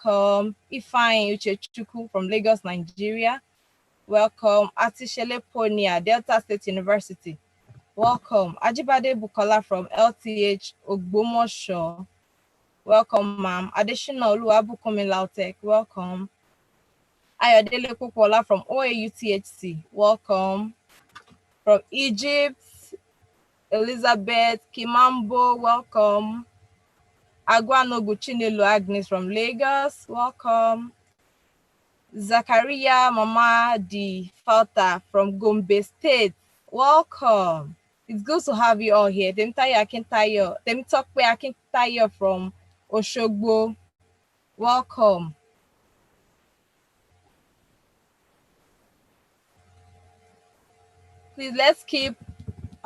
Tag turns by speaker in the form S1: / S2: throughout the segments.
S1: welcome. Ifeanyi Uchechukwu from Lagos, Nigeria. Welcome. Atishele Ponia, Delta State University. Welcome. Ajibade Bukola from LTH Ogbomosho. Welcome, ma'am. Additional Oluwabukomi Lautech. Welcome. Ayodele Popola from OAUTHC. Welcome. From Egypt, Elizabeth Kimambo. Welcome. Agwanogu Chinelo Agnes from Lagos. Welcome. Zakaria Mama Di Falta from Gombe State. Welcome. It's good to have you all here. Temitayo Akintayo, Temitokpe Akintayo from Oshogbo. Welcome. Please, let's keep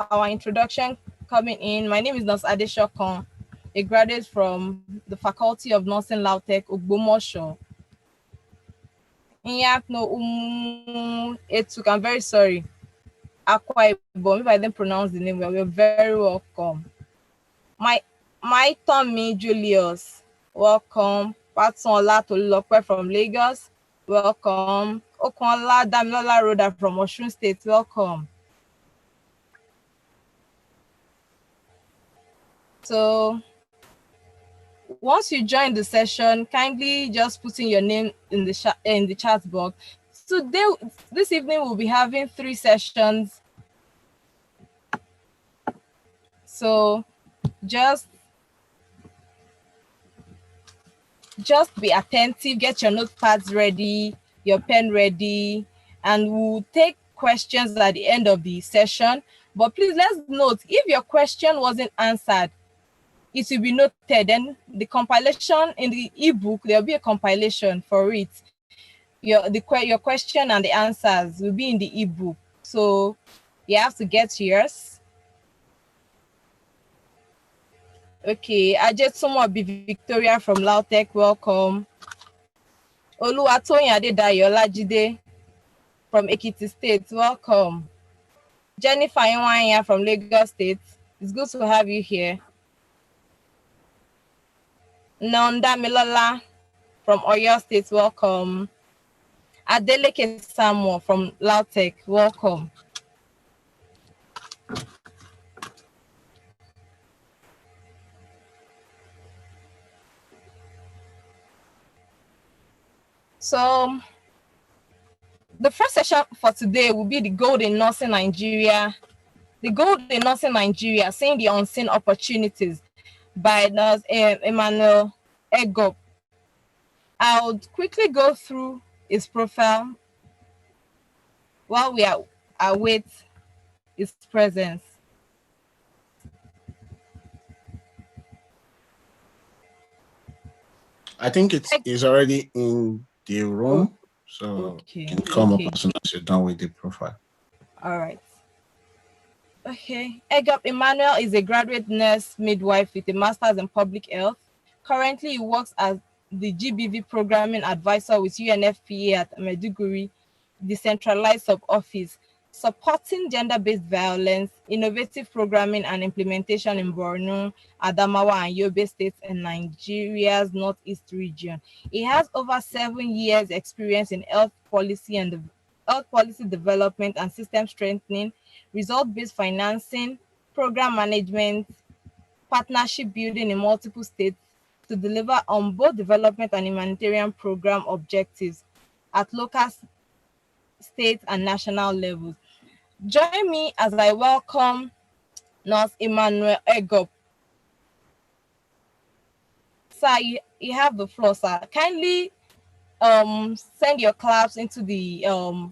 S1: our introduction coming in. My name is Nurse Adeshokon, a graduate from the Faculty of Nursing Lautech, Ogbomosho. Etuk, I'm very sorry. Akwa Ibom, if I didn't pronounce the name well, you're very welcome. My Tommy Julius, welcome. Patson Olatolulope from Lagos, welcome. Okonla Damilola Roda from Osun State, welcome. So once you join the session, kindly just put in your name in the chat box. Today, this evening, we'll be having 3 sessions. So just be attentive, get your notepads ready, your pen ready, and we'll take questions at the end of the session. But please, let's note, if your question wasn't answered, it will be noted. Then the compilation in the ebook, there'll be a compilation for it. Your question and the answers will be in the ebook. So you have to get yours. Okay, Ajetsumo Victoria from Lautech, welcome. Oluwatoyin Adedayo Lajide from Ekiti State, welcome. Jennifer Iwanya from Lagos State, it's good to have you here. Nonda Milola from Oyo State, welcome. Adeleke Samuel from Lautech, welcome. So the first session for today will be the Gold in Nursing Nigeria. The Gold in Nursing Nigeria, Seeing the Unseen Opportunities by Nurse Emmanuel Egop. I'll quickly go through his profile while we await his presence.
S2: I think it's already in the room, so you can come up as soon as you're done with the profile.
S1: All right. Okay. Egop Emmanuel is a graduate nurse midwife with a master's in public health. Currently, he works as the GBV programming advisor with UNFPA at Maiduguri Decentralized Sub-Office, supporting gender-based violence, innovative programming and implementation in Borno, Adamawa, and Yobe states in Nigeria's Northeast region. He has over 7 years experience in health policy development and system strengthening, result-based financing, program management, partnership building in multiple states to deliver on both development and humanitarian program objectives at local, state, and national levels. Join me as I welcome Nurse Emmanuel Egop. Sir, you have the floor, sir. Kindly send your claps into the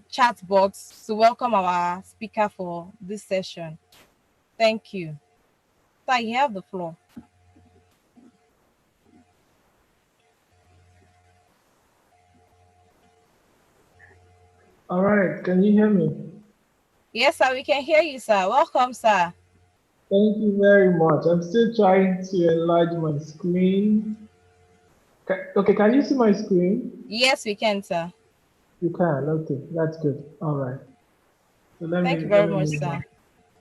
S1: chat box to welcome our speaker for this session. Thank you. Sir, you have the floor.
S3: All right, can you hear me?
S1: Yes, sir, we can hear you, sir. Welcome, sir.
S3: Thank you very much. I'm still trying to enlarge my screen. Okay, can you see my screen?
S1: Yes, we can, sir.
S3: You can, okay, that's good. All right. So
S1: Thank you very much, sir.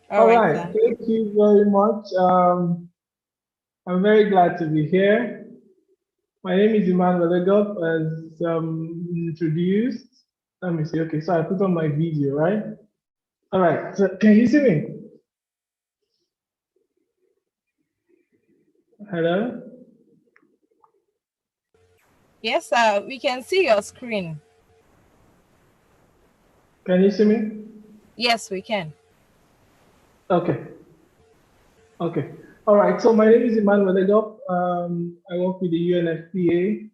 S3: All right, thank you very much. I'm very glad to be here. My name is Emmanuel Egop, as introduced. Let me see. Okay, so I put on my video, right? All right. So can you see me? Hello?
S1: Yes, sir. We can see your screen.
S3: Can you see me?
S1: Yes, we can.
S3: Okay. Okay. All right. So my name is Emmanuel Egop. I work with the UNFPA.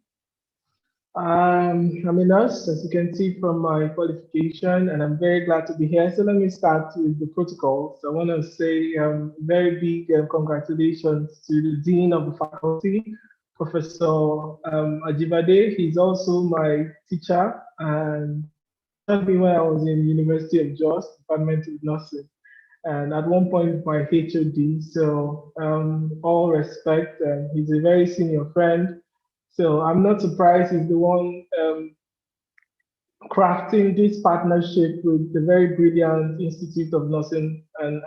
S3: I'm a nurse, as you can see from my qualification, and I'm very glad to be here. So let me start with the protocols. I want to say very big congratulations to the Dean of the Faculty, Professor Ajibade. He's also my teacher and taught me when I was in University of Jos, Department of Nursing, and at one point my HOD. So all respect, he's a very senior friend. So I'm not surprised he's the one crafting this partnership with the very brilliant Institute of Nursing and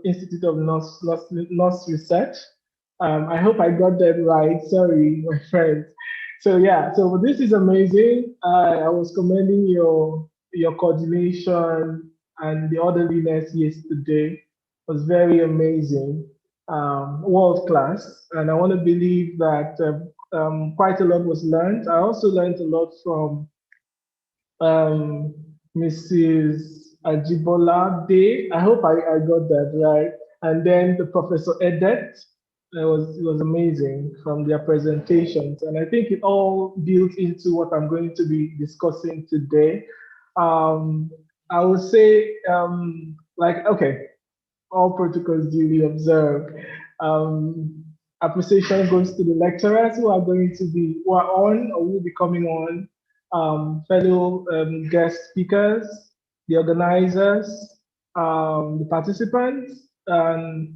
S3: Institute of Nurse Research. I hope I got that right. Sorry, my friends. So yeah, so this is amazing. I was commending your coordination and the orderliness yesterday. It was very amazing, world class, and I want to believe that quite a lot was learned. I also learned a lot from um, Mrs. Ajibola Day. I hope I got that right. And then the Professor Edet. It was amazing from their presentations. And I think it all built into what I'm going to be discussing today. Um, I would say, okay, all protocols duly observed. Um, Appreciation goes to the lecturers who are on or will be coming on, fellow guest speakers, the organizers, the participants, and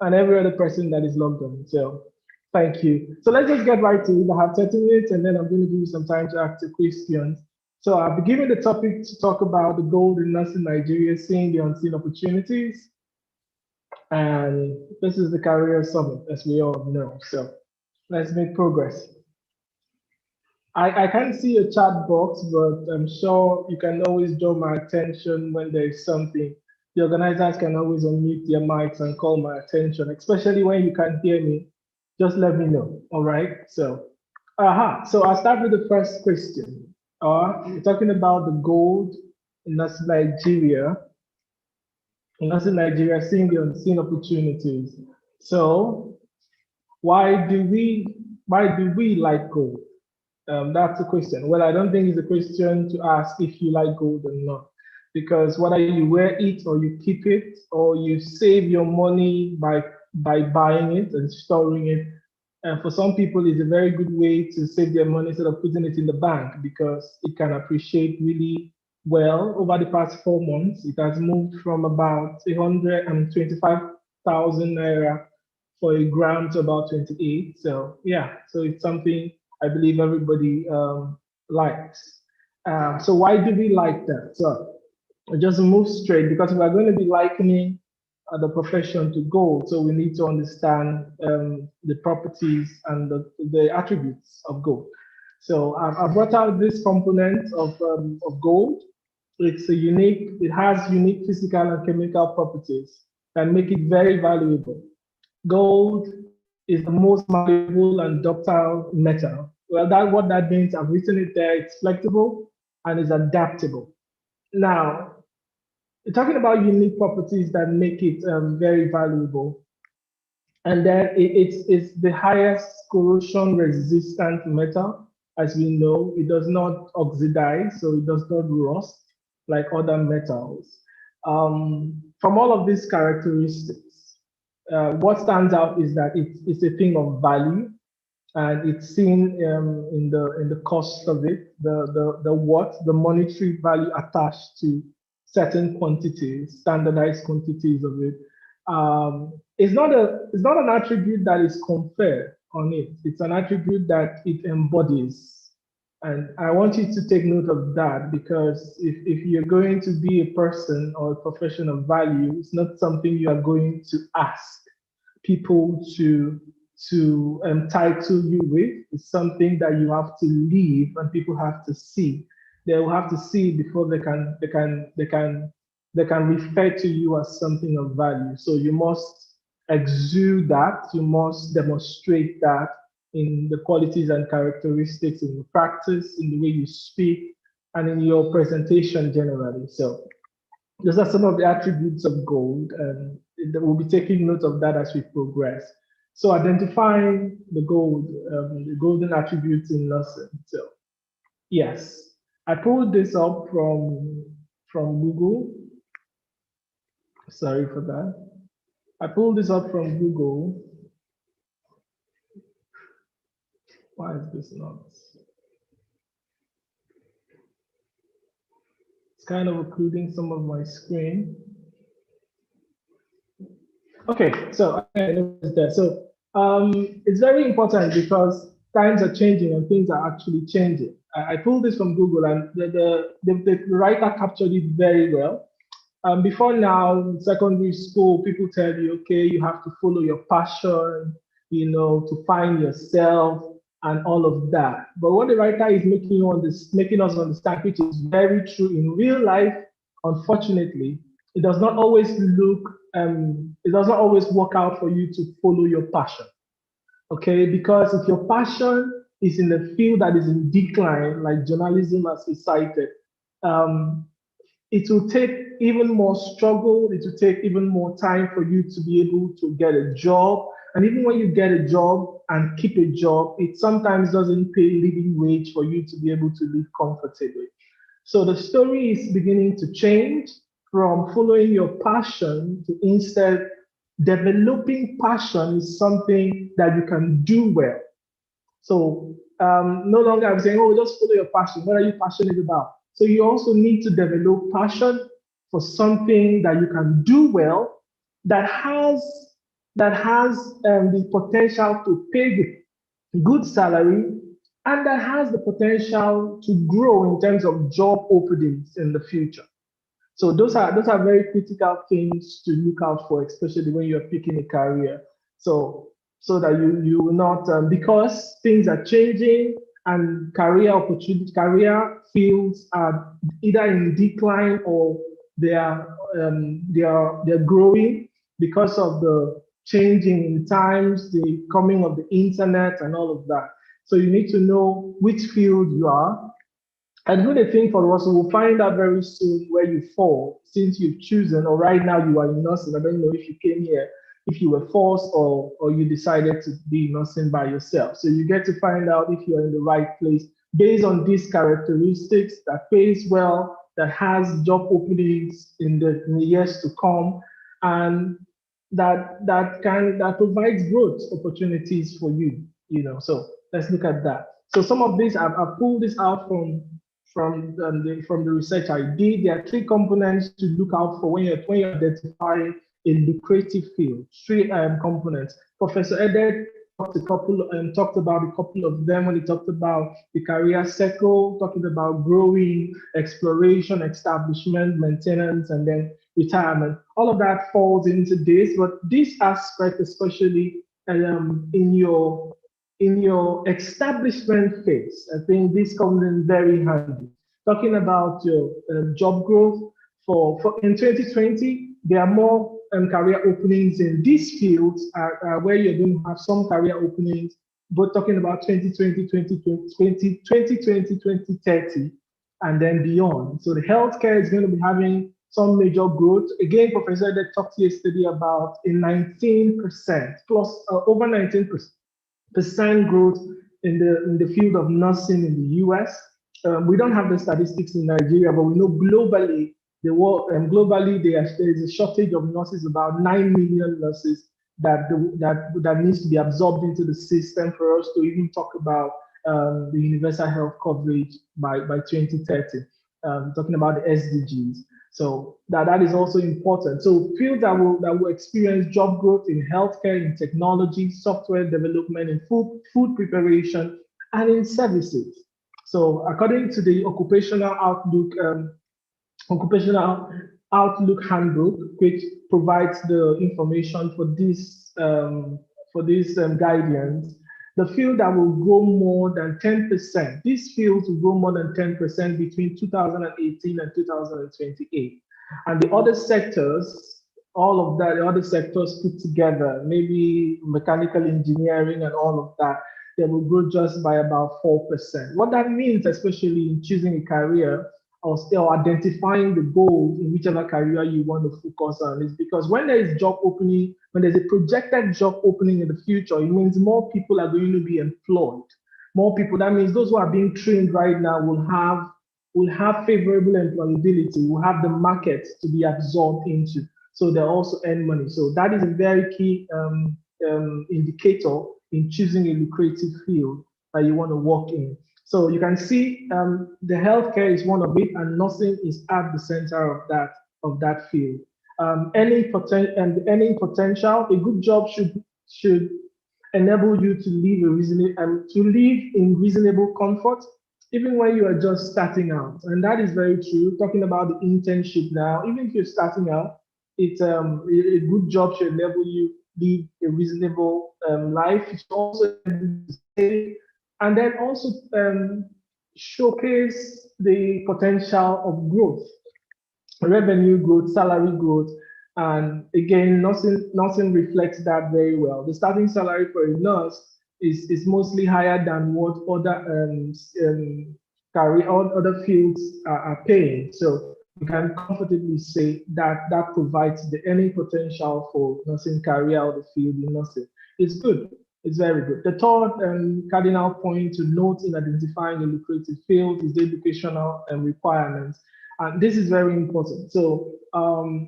S3: every other person that is logged on. So thank you. So let's just get right to it. I have 30 minutes and then I'm going to give you some time to ask the questions. So I'll be given the topic to talk about the gold in nursing Nigeria, seeing the unseen opportunities. And this is the career summit, as we all know. So let's make progress. I can't see a chat box, but I'm sure you can always draw my attention when there is something. The organizers can always unmute their mics and call my attention, especially when you can't hear me. Just let me know. All right. So, So I'll start with the first question. We're talking about the gold in Nigeria. In Nigeria, seeing the unseen opportunities. So, why do we like gold? That's the question. Well, I don't think it's a question to ask if you like gold or not, because whether you wear it or you keep it or you save your money by buying it and storing it, and for some people, it's a very good way to save their money instead of putting it in the bank because it can appreciate really well. Over the past 4 months, it has moved from about 125,000 naira for a gram to about 28. So yeah, so it's something I believe everybody likes. So why do we like that? So I'll just move straight because we are going to be likening the profession to gold. So we need to understand the properties and the attributes of gold. So I brought out this component of gold. It has unique physical and chemical properties that make it very valuable. Gold is the most malleable and ductile metal. Well, what that means, I've written it there, it's flexible and is adaptable. Now, talking about unique properties that make it very valuable, and then it's the highest corrosion resistant metal. As we know, it does not oxidize, so it does not rust like other metals. From all of these characteristics, what stands out is that it's a thing of value, and it's seen in the cost of it, the monetary value attached to certain quantities, standardized quantities of it. It's not an attribute that is conferred on it. It's an attribute that it embodies. And I want you to take note of that because if you're going to be a person or a profession of value, it's not something you are going to ask people to title you with. It's something that you have to live and people have to see. They will have to see before they can refer to you as something of value. So you must exude that, you must demonstrate that in the qualities and characteristics in your practice, in the way you speak, and in your presentation generally. So those are some of the attributes of gold, and we'll be taking note of that as we progress. So identifying the golden attributes in nursing. So yes, I pulled this up from Google. Sorry for that. I pulled this up from Google. Why is this not? It's kind of occluding some of my screen. Okay, so it's there. So it's very important because times are changing and things are actually changing. I pulled this from Google, and the writer captured it very well. Before now, in secondary school, people tell you, okay, you have to follow your passion, to find yourself and all of that. But what the writer is making us understand, which is very true in real life, unfortunately, it does not always it does not always work out for you to follow your passion. Okay, because if your passion is in a field that is in decline, like journalism, as we cited, um, it will take even more struggle, it will take even more time for you to be able to get a job. And even when you get a job and keep a job, it sometimes doesn't pay living wage for you to be able to live comfortably. So the story is beginning to change from following your passion to instead developing passion is something that you can do well. So no longer I'm saying, oh, just follow your passion. What are you passionate about? So you also need to develop passion for something that you can do well, that has the potential to pay good salary, and that has the potential to grow in terms of job openings in the future. So those are very critical things to look out for, especially when you're picking a career. So that you will not because things are changing and career fields are either in decline or they are growing because of the changing in times, the coming of the internet and all of that. So you need to know which field you are. And do the thing for us, we'll find out very soon where you fall since you've chosen, or right now you are in nursing. I don't know if you came here, if you were forced or you decided to be in nursing by yourself. So you get to find out if you're in the right place based on these characteristics that pays well, that has job openings in the years to come, and that provides growth opportunities for you. So let's look at that. So some of these I've pulled this out from the research I did. There are three components to look out for when you're identifying a lucrative field. Three components. Professor Edet talked about a couple of them when he talked about the career cycle, talking about growing, exploration, establishment, maintenance, and then retirement. All of that falls into this, but this aspect, especially in your establishment phase, I think this comes in very handy. Talking about your job growth for in 2020, there are more career openings in these fields where you're going to have some career openings, but talking about 2020, 2030, and then beyond. So the healthcare is going to be having some major growth. Again, Professor Ed talked yesterday about a 19% plus over 19% growth in the field of nursing in the US. We don't have the statistics in Nigeria, but we know globally, there is a shortage of nurses, about 9 million nurses that needs to be absorbed into the system for us to even talk about the universal health coverage by 2030, talking about the SDGs. So that is also important. So fields that will experience job growth in healthcare, in technology, software development, in food preparation, and in services. So according to the Occupational Outlook Handbook, which provides the information for this for this guidance, the field that will grow more than 10%, these fields will grow more than 10% between 2018 and 2028. And the other sectors, all of that, the other sectors put together, maybe mechanical engineering and all of that, they will grow just by about 4%. What that means, especially in choosing a career or still identifying the goals in whichever career you want to focus on, is because when there is job opening, when there's a projected job opening in the future, it means more people are going to be employed. More people, that means those who are being trained right now will have favorable employability, will have the market to be absorbed into. So they'll also earn money. So that is a very key indicator in choosing a lucrative field that you want to work in. So you can see the healthcare is one of it, and nursing is at the center of that field. Earning potential, a good job should enable you to live in reasonable comfort, even when you are just starting out. And that is very true. Talking about the internship now, even if you're starting out, it's a good job should enable you live a reasonable life. It should also save, and then also showcase the potential of growth, revenue growth, salary growth. And again, nothing reflects that very well. The starting salary for a nurse is mostly higher than what other fields are paying. So you can comfortably say that that provides the earning potential for nursing career or the field in nursing. It's good. It's very good. The third cardinal point to note in identifying a lucrative field is the educational requirements. And this is very important. So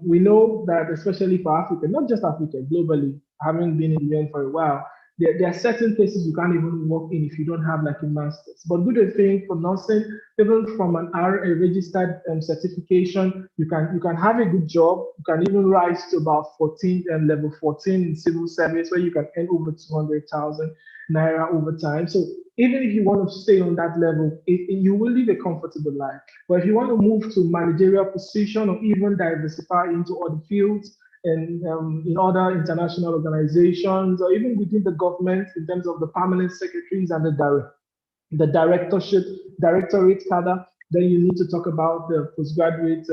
S3: we know that, especially for Africa, not just Africa, globally, having been in the UN for a while, there are certain places you can't even work in if you don't have like a master's. But good thing for nursing, even from an RA registered certification, you can have a good job. You can even rise to about 14 and level 14 in civil service, where you can earn over 200,000 naira over time. So even if you want to stay on that level, you will live a comfortable life. But if you want to move to managerial position or even diversify into other fields, and in other international organizations, or even within the government, in terms of the permanent secretaries and the directorate cadre, then you need to talk about the postgraduate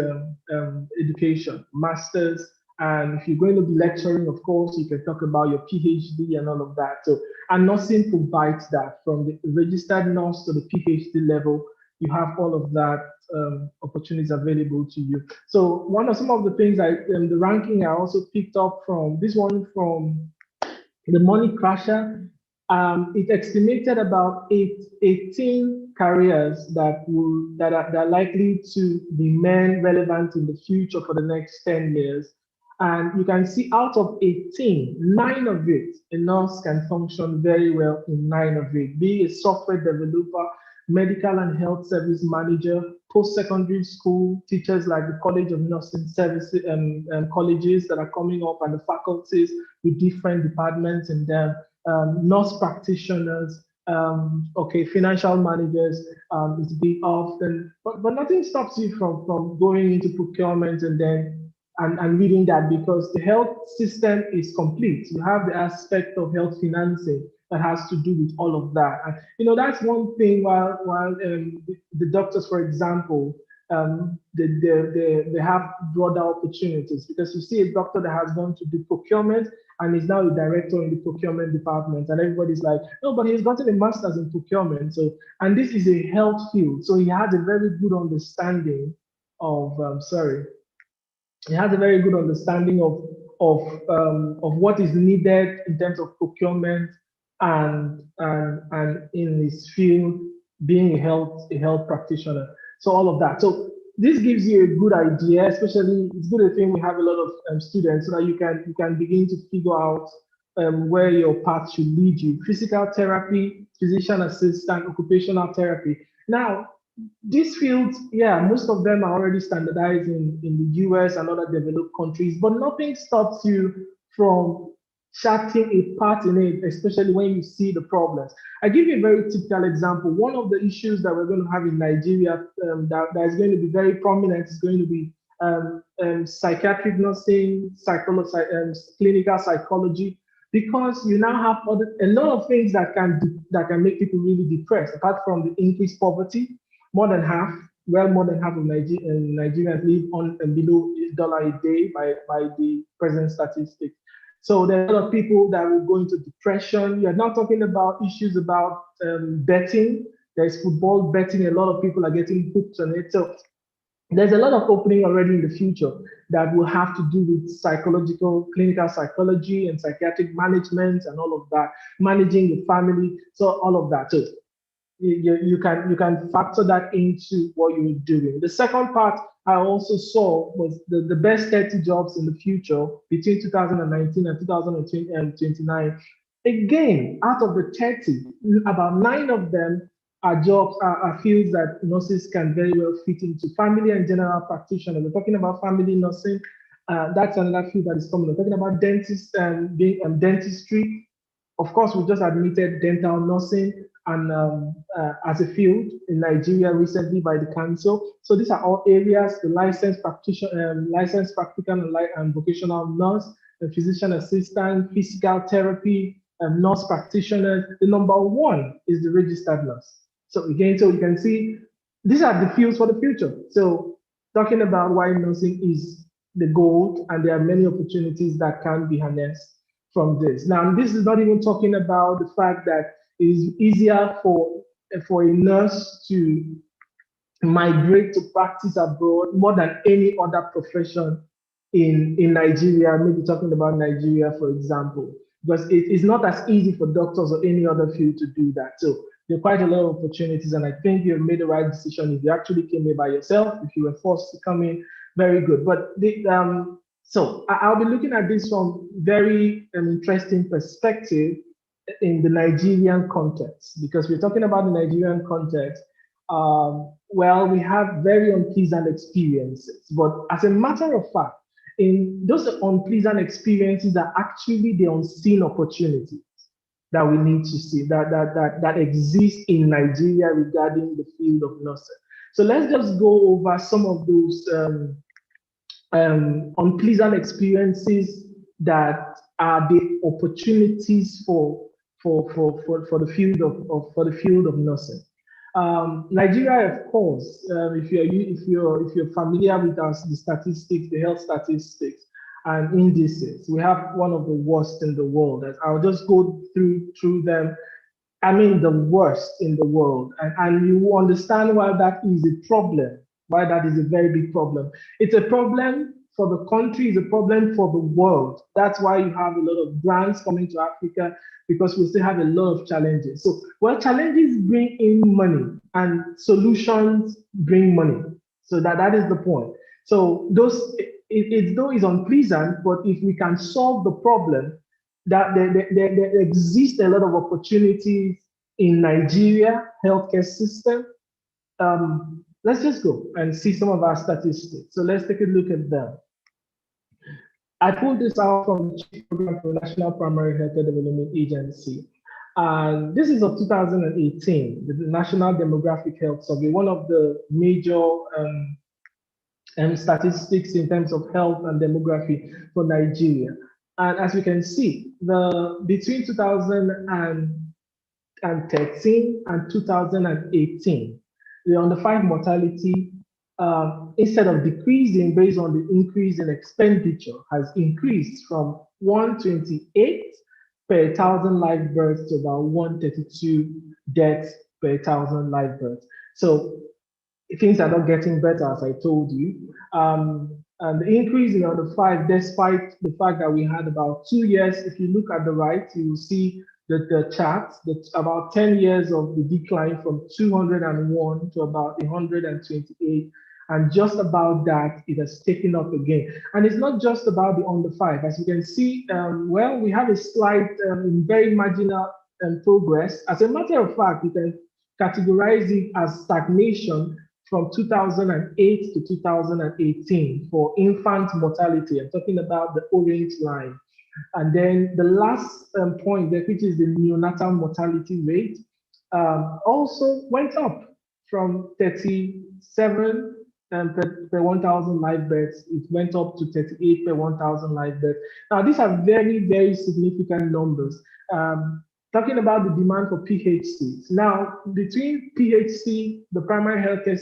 S3: education, masters. And if you're going to be lecturing, of course, you can talk about your PhD and all of that. So, and nursing provides that from the registered nurse to the PhD level. You have all of that opportunities available to you. So one of some of the things the ranking I also picked up from this one from the Money Crasher. It estimated about 18 careers that are likely to be men relevant in the future for the next 10 years. And you can see out of 18, 9 of it, a nurse can function very well in 9 of it. Be a software developer, medical and health service manager, post-secondary school teachers like the College of Nursing Services and colleges that are coming up, and the faculties with different departments in them, nurse practitioners, financial managers is big often, but nothing stops you from going into procurement and then and reading that, because the health system is complete. You have the aspect of health financing that has to do with all of that. And that's one thing. While the doctors, for example, they have broader opportunities, because you see a doctor that has gone to do procurement and is now a director in the procurement department, and everybody's like, no, but he's gotten a master's in procurement. So, and this is a health field, so he has a very good understanding of he has a very good understanding of what is needed in terms of procurement and in his field, being a health practitioner. So all of that. So this gives you a good idea, especially it's good thing we have a lot of students, so that you can begin to figure out where your path should lead you. Physical therapy, physician assistant, occupational therapy. Now, these fields, yeah, most of them are already standardized in the US and other developed countries, but nothing stops you from charting a part in it, especially when you see the problems. I give you a very typical example. One of the issues that we're going to have in Nigeria that is going to be very prominent is going to be psychiatric nursing, clinical psychology. because you now have a lot of things that can make people really depressed. Apart from the increased poverty, more than half of Nigerians live on and below $1 a day by the present statistics. So there are a lot of people that will go into depression. You're now talking about issues about betting. There's football betting. A lot of people are getting hooked on it. So there's a lot of opening already in the future that will have to do with clinical psychology and psychiatric management and all of that, managing the family, so all of that. So you can factor that into what you're doing. The second part I also saw was the best 30 jobs in the future between 2019 and 2029. Again, out of the 30, about 9 of them are jobs, are fields that nurses can very well fit into. Family and general practitioner. We're talking about family nursing. That's another field that is coming. We're talking about dentists and being dentistry. Of course, we just admitted dental nursing and as a field in Nigeria recently by the council. So these are all areas: the licensed practitioner, licensed practical and vocational nurse, the physician assistant, physical therapy, nurse practitioners. The number one is the registered nurse. So again, so you can see these are the fields for the future. So talking about why nursing is the gold, and there are many opportunities that can be harnessed from this. Now, this is not even talking about the fact that it is easier for a nurse to migrate to practice abroad more than any other profession in Nigeria, maybe talking about Nigeria, for example, because it is not as easy for doctors or any other field to do that. So there are quite a lot of opportunities, and I think you've made the right decision. If you actually came here by yourself, if you were forced to come in, very good. But so I'll be looking at this from very interesting perspective in the Nigerian context, because we're talking about the Nigerian context. Well, we have very unpleasant experiences, but as a matter of fact, in those unpleasant experiences are actually the unseen opportunities that we need to see that exist in Nigeria regarding the field of nursing. So let's just go over some of those unpleasant experiences that are the opportunities for the field of nursing. Nigeria, of course, if you're familiar with the statistics, the health statistics and indices, we have one of the worst in the world. I'll just go through them. I mean, the worst in the world, and you understand why that is a problem. Why that is a very big problem. It's a problem for the country. It's a problem for the world. That's why you have a lot of grants coming to Africa, because we still have a lot of challenges. So, well, challenges bring in money and solutions bring money. So that is the point. So though it's unpleasant, but if we can solve the problem, that there exist a lot of opportunities in Nigeria healthcare system. Let's just go and see some of our statistics. So let's take a look at them. I pulled this out from the Chief Program for National Primary Healthcare Development Agency. And this is of 2018, the National Demographic Health Survey, one of the major statistics in terms of health and demography for Nigeria. And as you can see, between 2013 and 2018, the under 5 mortality, instead of decreasing based on the increase in expenditure, has increased from 128 per 1,000 live births to about 132 deaths per 1,000 live births. So things are not getting better, as I told you. And the increase in under 5, despite the fact that we had about 2 years, if you look at the right, you will see the chart, that's about 10 years of the decline from 201 to about 128. And just about that, it has taken up again. And it's not just about the under 5. As you can see, well, we have a slight, very marginal progress. As a matter of fact, you can categorize it as stagnation from 2008 to 2018 for infant mortality. I'm talking about the orange line. And then the last point there, which is the neonatal mortality rate, also went up from 37 per 1,000 live births. It went up to 38 per 1,000 live births. Now, these are very, very significant numbers. Talking about the demand for PHCs. Now, between PHC, the primary healthcare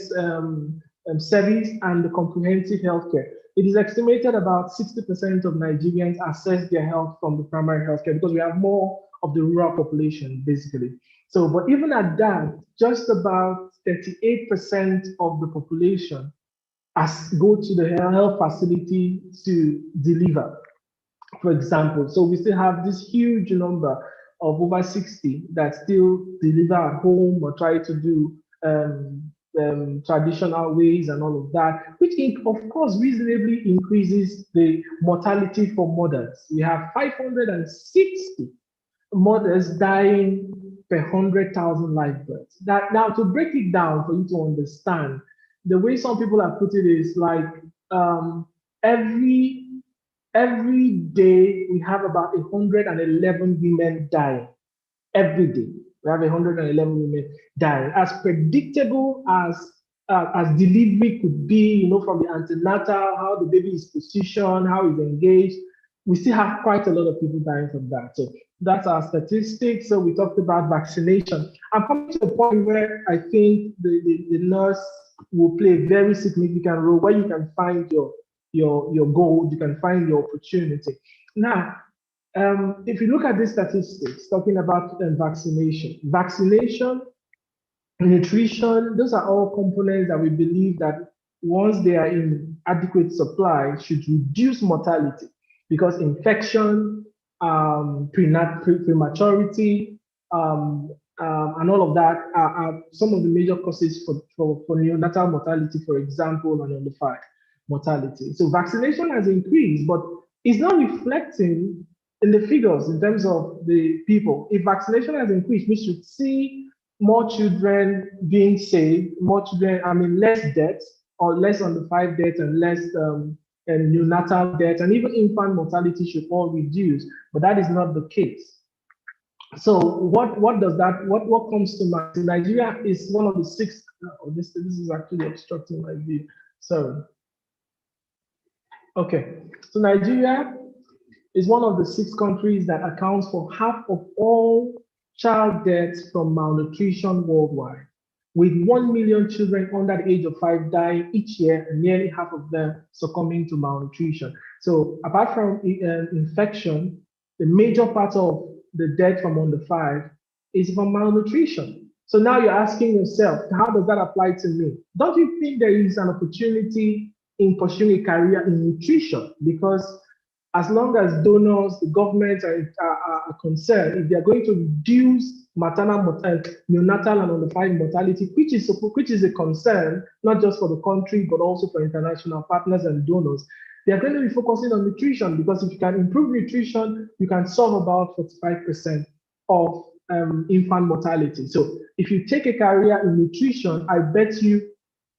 S3: service, and the comprehensive healthcare, it is estimated about 60% of Nigerians access their health from the primary healthcare because we have more of the rural population, basically. So, but even at that, just about 38% of the population go to the health facility to deliver, for example. So we still have this huge number of over 60 that still deliver at home or try to do traditional ways and all of that, which of course reasonably increases the mortality for mothers. We have 560 mothers dying per 100,000 live births. That, now, to break it down for you to understand, the way some people have put it is like every day we have about 111 women dying. Every day we have 111 women dying. As predictable as delivery could be, you know, from the antenatal, how the baby is positioned, how it's engaged, we still have quite a lot of people dying from that. So that's our statistics. So we talked about vaccination. I'm coming to a point where I think the nurse will play a very significant role, where you can find your goal, you can find your opportunity. Now, if you look at these statistics talking about vaccination, nutrition, those are all components that we believe that once they are in adequate supply should reduce mortality, because infection, prematurity, and all of that are some of the major causes for neonatal mortality, for example, and under 5 mortality. So vaccination has increased, but it's not reflecting in the figures in terms of the people. If vaccination has increased, we should see more children being saved, more children, less deaths, or less under 5 deaths, and less and neonatal death, and even infant mortality should all reduce, but that is not the case. So what comes to mind? Nigeria is one of the 6. Oh, this is actually obstructing my view. Sorry. Okay, so Nigeria is one of the 6 countries that accounts for half of all child deaths from malnutrition worldwide, with 1 million children under the age of 5 dying each year, and nearly half of them succumbing to malnutrition. So apart from infection, the major part of the death from under 5 is from malnutrition. So now you're asking yourself, how does that apply to me? Don't you think there is an opportunity in pursuing a career in nutrition? Because as long as donors, the government are concerned, if they are going to reduce maternal, neonatal, and under 5 mortality, which is a concern, not just for the country, but also for international partners and donors, they are going to be focusing on nutrition, because if you can improve nutrition, you can solve about 45% of infant mortality. So if you take a career in nutrition, I bet you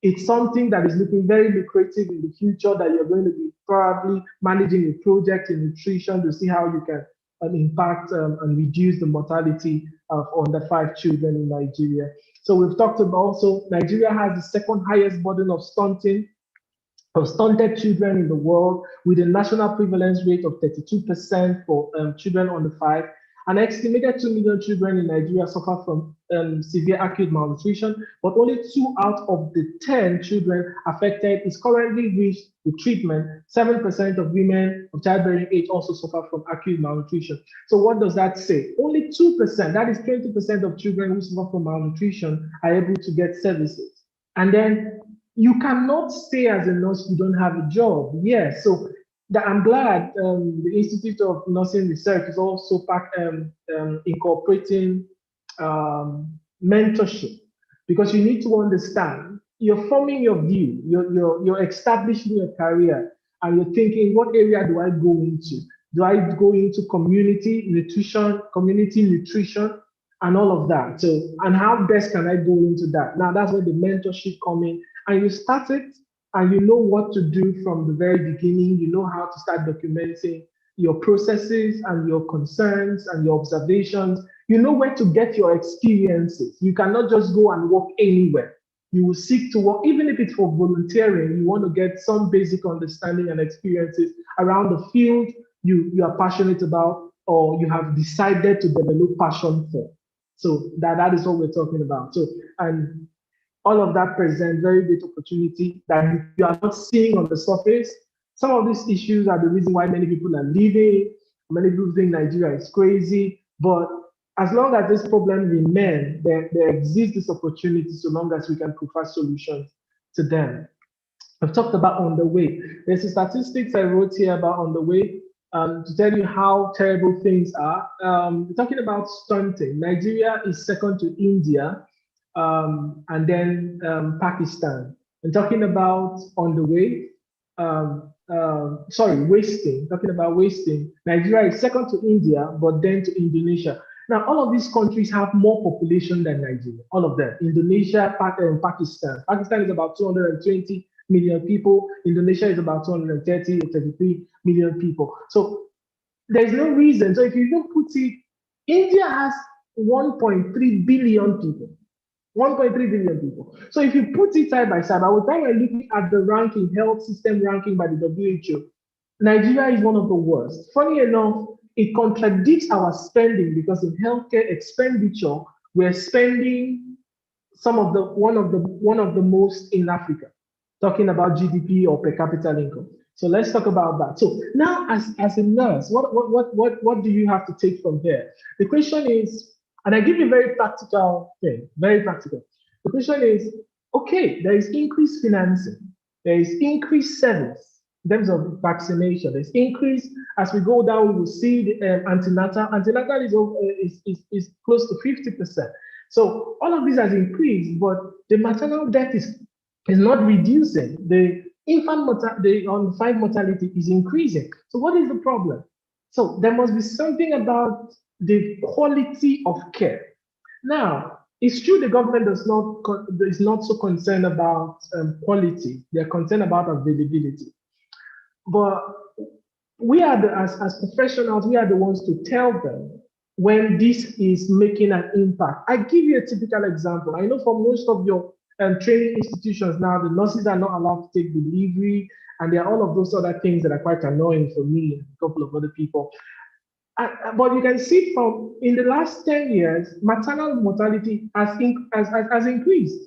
S3: it's something that is looking very lucrative in the future, that you're going to be probably managing a project in nutrition to see how you can impact and reduce the mortality of under 5 children in Nigeria. So we've talked about also, Nigeria has the second highest burden of stunted children in the world, with a national prevalence rate of 32% for children under 5. An estimated 2 million children in Nigeria suffer from severe acute malnutrition, but only 2 out of the 10 children affected is currently reached with treatment. 7% of women of childbearing age also suffer from acute malnutrition. So what does that say? Only 2%, that is 20% of children who suffer from malnutrition, are able to get services. And then you cannot stay as a nurse if you don't have a job. Yes, so I'm glad the Institute of Nursing Research is also incorporating mentorship, because you need to understand, you're forming your view, you're establishing your career, and you're thinking, what area do I go into? Do I go into community nutrition, and all of that? So, and how best can I go into that? Now, that's where the mentorship come in, and you start it, and you know what to do from the very beginning. You know how to start documenting your processes and your concerns and your observations. You know where to get your experiences. You cannot just go and work anywhere. you will seek to work, even if it's for volunteering, you want to get some basic understanding and experiences around the field you are passionate about or you have decided to develop passion for. So that is what we're talking about. So, and all of that presents very great opportunity that you are not seeing on the surface. Some of these issues are the reason why many people are leaving. Many people think Nigeria is crazy, but as long as this problem remains, there exists this opportunity so long as we can provide solutions to them. I've talked about on the way. There's a statistics I wrote here about on the way to tell you how terrible things are. We're talking about stunting. Nigeria is second to India and then Pakistan. And talking about on the way, wasting, talking about wasting. Nigeria is second to India, but then to Indonesia. Now, all of these countries have more population than Nigeria, all of them. Indonesia, Pakistan. Pakistan is about 220 million people. Indonesia is about 230 or 33 million people. So there's no reason. So if you don't put it, India has 1.3 billion people. 1.3 billion people. So if you put it side by side, by the time we're looking at the ranking, health system ranking by the WHO, Nigeria is one of the worst. Funny enough, it contradicts our spending because in healthcare expenditure, we're spending one of the most in Africa, talking about GDP or per capita income. So let's talk about that. So now, as a nurse, what do you have to take from here? The question is, and I give you a very practical thing, very practical. The question is, okay, there is increased financing, there is increased service in terms of vaccination, there's increase as we go down, we will see the antenatal. Antenatal is close to 50%. So all of this has increased, but the maternal death is not reducing. The undefined mortality is increasing. So what is the problem? So there must be something about the quality of care. Now, it's true the government is not so concerned about quality. They're concerned about availability. But we are as professionals, we are the ones to tell them when this is making an impact. I give you a typical example. I know for most of your training institutions now, the nurses are not allowed to take delivery, and there are all of those other things that are quite annoying for me and a couple of other people. But you can see from in the last 10 years, maternal mortality has increased.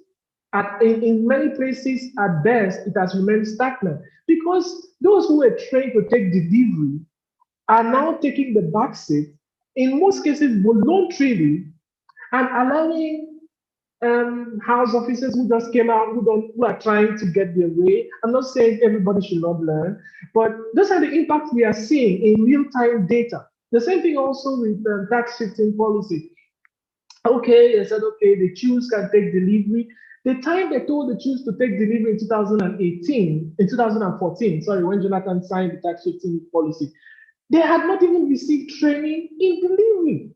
S3: In many places, at best, it has remained stagnant because those who were trained to take delivery are now taking the back seat, in most cases voluntarily, and allowing house officers who just came out, who are trying to get their way. I'm not saying everybody should not learn, but those are the impacts we are seeing in real-time data. The same thing also with tax shifting policy. Okay, they said, okay, the Jews can take delivery. The time they told the Jews to take delivery in 2014, sorry, when Jonathan signed the tax shifting policy, they had not even received training in delivery.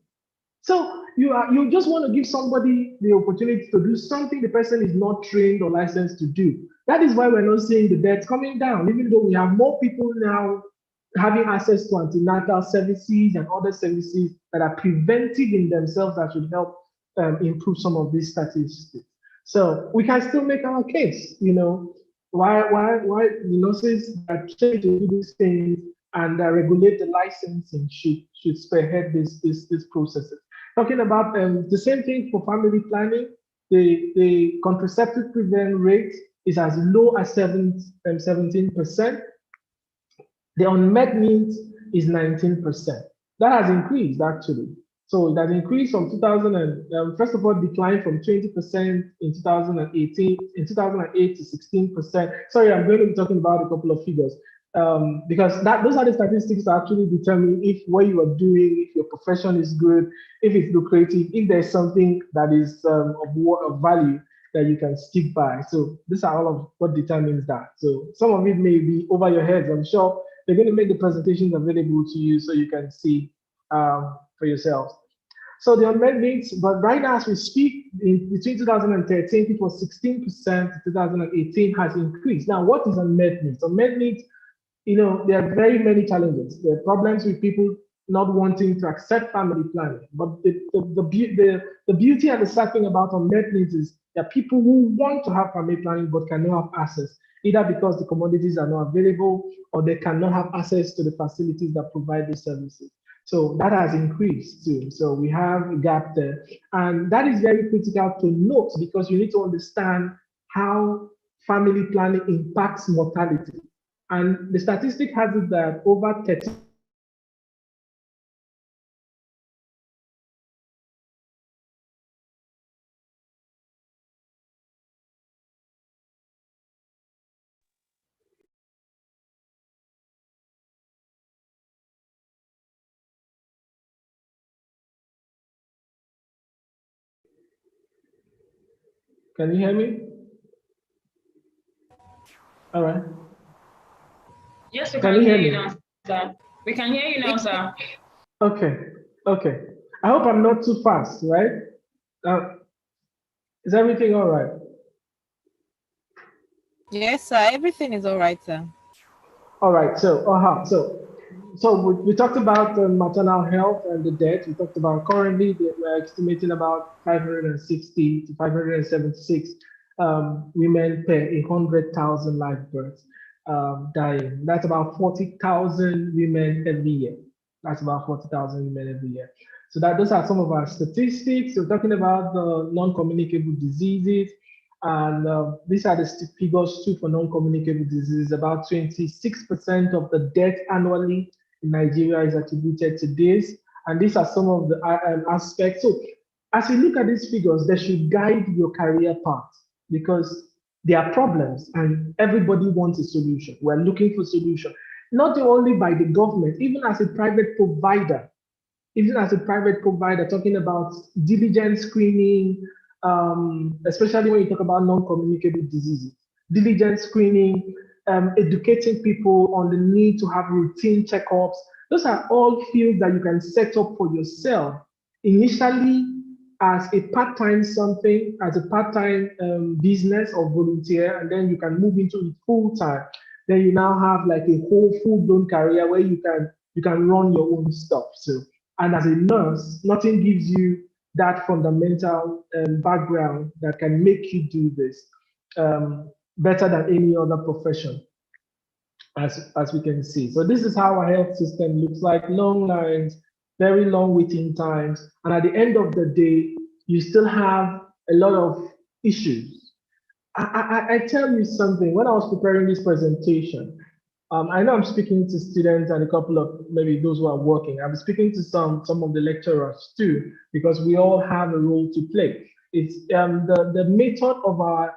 S3: So you just want to give somebody the opportunity to do something the person is not trained or licensed to do. That is why we're not seeing the deaths coming down, even though we have more people now having access to antenatal services and other services that are preventive in themselves that should help improve some of these statistics. So we can still make our case, why the nurses are trained to do these things and regulate the licensing should spearhead this processes. Talking about the same thing for family planning, the contraceptive prevalence rate is as low as 17%. The unmet needs is 19%. That has increased actually. So that increased from 2000 and first of all declined from 20% in 2018, in 2008 to 16%. Sorry, I'm going to be talking about a couple of figures because those are the statistics that actually determine if what you are doing, if your profession is good, if it's lucrative, if there's something that is of value that you can stick by. So these are all of what determines that. So some of it may be over your heads. I'm sure they're going to make the presentations available to you so you can see for yourselves. So the unmet needs, but right now as we speak, between 2013, it was 16%, 2018 has increased. Now, what is unmet needs? Unmet needs, there are very many challenges. There are problems with people not wanting to accept family planning. But the beauty and the sad thing about unmet needs is There are people who want to have family planning but cannot have access, either because the commodities are not available or they cannot have access to the facilities that provide these services. So that has increased too. So we have a gap there. And that is very critical to note because you need to understand how family planning impacts mortality. And the statistic has it that over 30% of Nigerians Can you hear me? All right.
S4: Yes, we
S3: Can
S4: can
S3: you
S4: hear
S3: hear
S4: you
S3: me?
S4: now, sir. We can hear you now, sir.
S3: Okay. Okay. I hope I'm not too fast, right? Uh, is everything all right?
S1: Yes, sir. Everything is all right, sir.
S3: All right. So we talked about the maternal health and the death. We talked about currently we're estimating about 560 to 576 women per 100,000 live births dying. That's about 40,000 women every year. That's about 40,000 women every year. So that those are some of our statistics. We're talking about the non-communicable diseases. And these are the figures too for non-communicable diseases. About 26% of the death annually in Nigeria is attributed to this. And these are some of the aspects. So as you look at these figures, they should guide your career path because there are problems and everybody wants a solution. We're looking for solution, not only by the government, even as a private provider, talking about diligent screening, especially when you talk about non-communicable diseases, diligent screening, educating people on the need to have routine checkups. Those are all fields that you can set up for yourself initially as a part-time something, as a part-time business or volunteer, and then you can move into it full-time. Then you now have like a whole full-blown career where you can run your own stuff. So, and as a nurse, nothing gives you that fundamental background that can make you do this better than any other profession, as we can see. So this is how our health system looks like: long lines, very long waiting times, and at the end of the day, you still have a lot of issues. I tell you something. When I was preparing this presentation, I know I'm speaking to students and a couple of maybe those who are working. I'm speaking to some of the lecturers too, because we all have a role to play. It's the method of our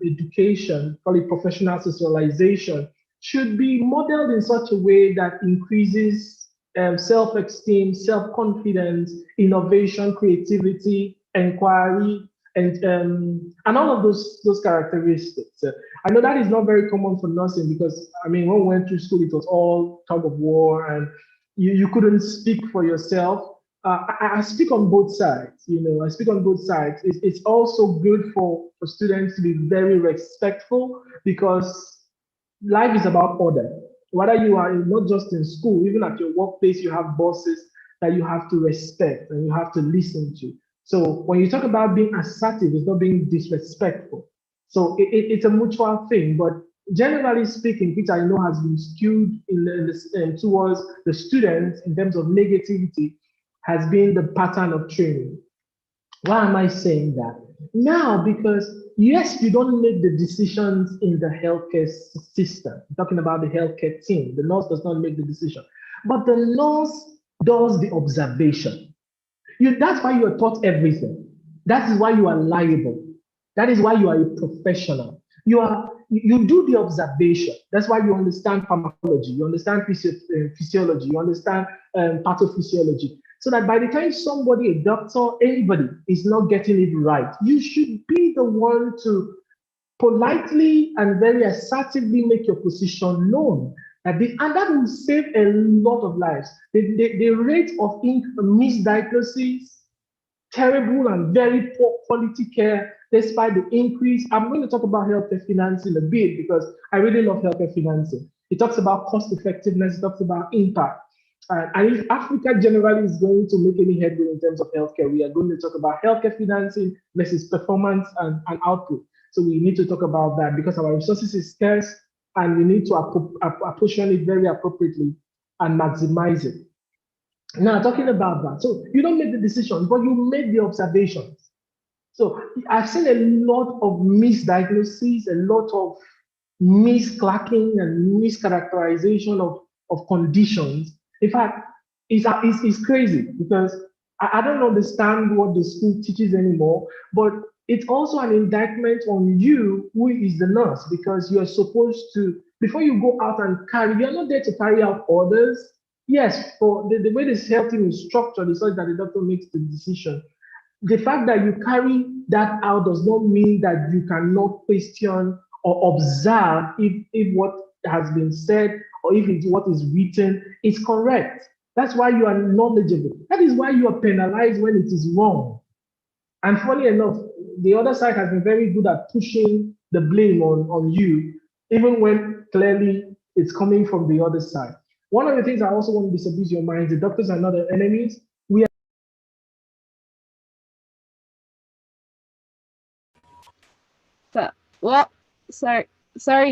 S3: education, call it professional socialization, should be modeled in such a way that increases self-esteem, self-confidence, innovation, creativity, inquiry, and all of those characteristics. I know that is not very common for nursing because I mean when we went through school it was all tug of war and you couldn't speak for yourself. I speak on both sides, I speak on both sides. It's also good for students to be very respectful because life is about order. Whether you are not just in school, even at your workplace, you have bosses that you have to respect and you have to listen to. So when you talk about being assertive, it's not being disrespectful. So it's a mutual thing. But generally speaking, which I know has been skewed towards the students in terms of negativity, has been the pattern of training. Why am I saying that? Now, because yes, you don't make the decisions in the healthcare system. I'm talking about the healthcare team. The nurse does not make the decision, but the nurse does the observation. That's why you are taught everything. That is why you are liable. That is why you are a professional. You do the observation. That's why you understand pharmacology, you understand physiology, you understand pathophysiology. So that by the time somebody, a doctor, anybody is not getting it right, you should be the one to politely and very assertively make your position known. And that will save a lot of lives. The rate of misdiagnosis, terrible and very poor quality care, despite the increase. I'm going to talk about healthcare financing a bit because I really love healthcare financing. It talks about cost effectiveness, it talks about impact. And if Africa generally is going to make any headway in terms of healthcare, we are going to talk about healthcare financing versus performance and output. So we need to talk about that because our resources is scarce and we need to apportion it very appropriately and maximize it. Now, talking about that, so you don't make the decisions, but you make the observations. So I've seen a lot of misdiagnoses, a lot of misclacking and mischaracterization of conditions. In fact, it's crazy because I don't understand what the school teaches anymore, but it's also an indictment on you, who is the nurse, because you're supposed to, before you go out and carry, you're not there to carry out orders. Yes, for the way this health team is structured is such that the doctor makes the decision. The fact that you carry that out does not mean that you cannot question or observe if what has been said or if it's what is written is correct. That's why you are knowledgeable. That is why you are penalized when it is wrong. And funny enough, the other side has been very good at pushing the blame on you, even when clearly it's coming from the other side. One of the things I also want to disabuse your mind, the doctors are not the enemies. We are
S1: Sir, well, sorry,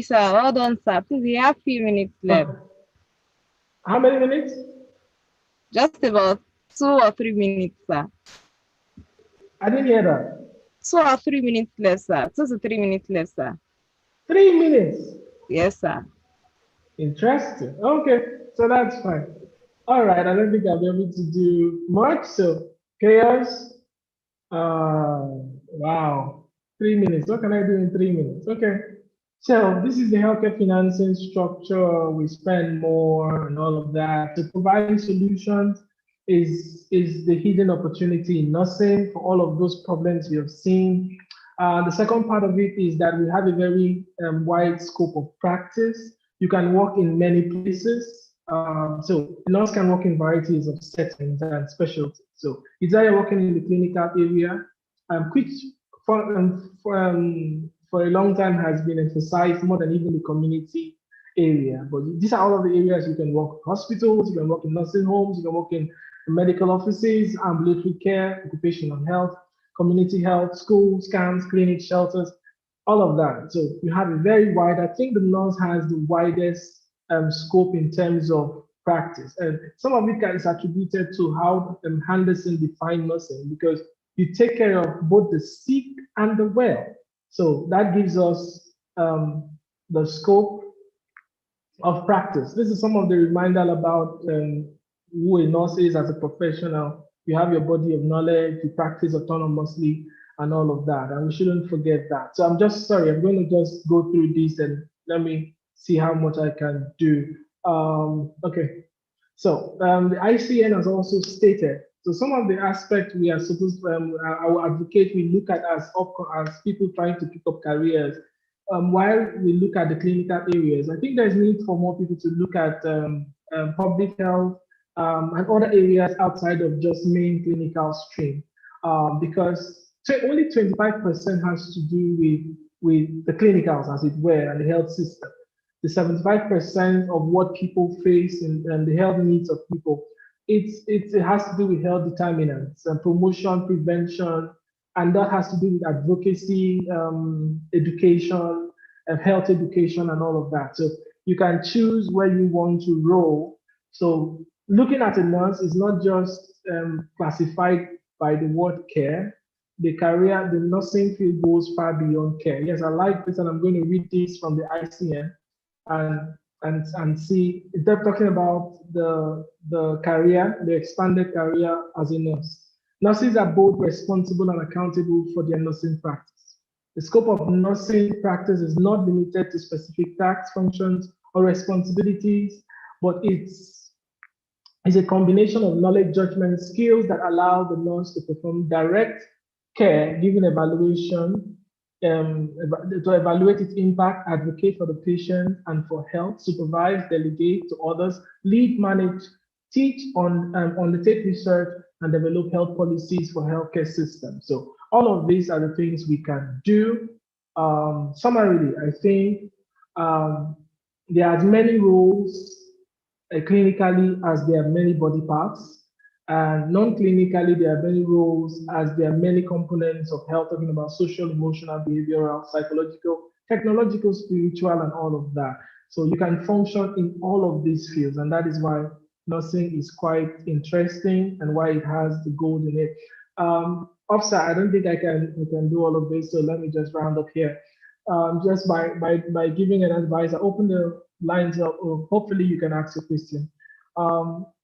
S1: sir. Well done, sir. Please, we have few minutes left.
S3: How many minutes?
S1: Just about 2 or 3 minutes, sir.
S3: I didn't hear that.
S1: 2 or 3 minutes left, sir. 2 to 3 minutes left, sir.
S3: 3 minutes.
S1: Yes, sir.
S3: Interesting. Okay, so that's fine. All right, I don't think I'll be able to do much. So chaos. Wow. 3 minutes. What can I do in 3 minutes? Okay. So this is the healthcare financing structure. We spend more and all of that. So providing solutions is the hidden opportunity in nursing for all of those problems you have seen. The second part of it is that we have a very wide scope of practice. You can work in many places. So nurse can work in varieties of settings and specialties. So it's either working in the clinical area, which for a long time has been emphasized more than even the community area. But these are all of the areas you can work in hospitals, you can work in nursing homes, you can work in medical offices, ambulatory care, occupational health, community health, schools, camps, clinics, shelters, all of that. So you have a very wide, I think the nurse has the widest scope in terms of practice. And some of it is attributed to how Henderson defined nursing because you take care of both the sick and the well. So that gives us the scope of practice. This is some of the reminder about who a nurse is as a professional. You have your body of knowledge, you practice autonomously and all of that. And we shouldn't forget that. So I'm just sorry, I'm going to just go through this and let me see how much I can do. Okay. So the ICN has also stated, so some of the aspects we are supposed to, I will advocate we look at as people trying to pick up careers, while we look at the clinical areas. I think there's need for more people to look at public health and other areas outside of just main clinical stream, because only 25% has to do with the clinicals, as it were, and the health system. The 75% of what people face and the health needs of people, it has to do with health determinants and promotion, prevention, and that has to do with advocacy, education, health education, and all of that. So you can choose where you want to roll. So looking at a nurse is not just classified by the word care. The nursing field goes far beyond care. Yes, I like this, and I'm going to read this from the ICN and see if they're talking about the career, the expanded career as a nurse. Nurses are both responsible and accountable for their nursing practice. The scope of nursing practice is not limited to specific tasks, functions, or responsibilities, but it's a combination of knowledge, judgment, skills that allow the nurse to perform direct care, giving evaluation, to evaluate its impact, advocate for the patient and for health, supervise, delegate to others, lead, manage, teach, undertake research, and develop health policies for healthcare systems. So all of these are the things we can do. Summarily, I think there are many roles Clinically, as there are many body parts, and non-clinically, there are many roles as there are many components of health, talking about social, emotional, behavioral, psychological, technological, spiritual, and all of that. So you can function in all of these fields, and that is why nursing is quite interesting and why it has the gold in it. Officer, I don't think I can do all of this, so let me just round up here. Just by giving an advice, I open the lines up. Or hopefully, you can ask a question.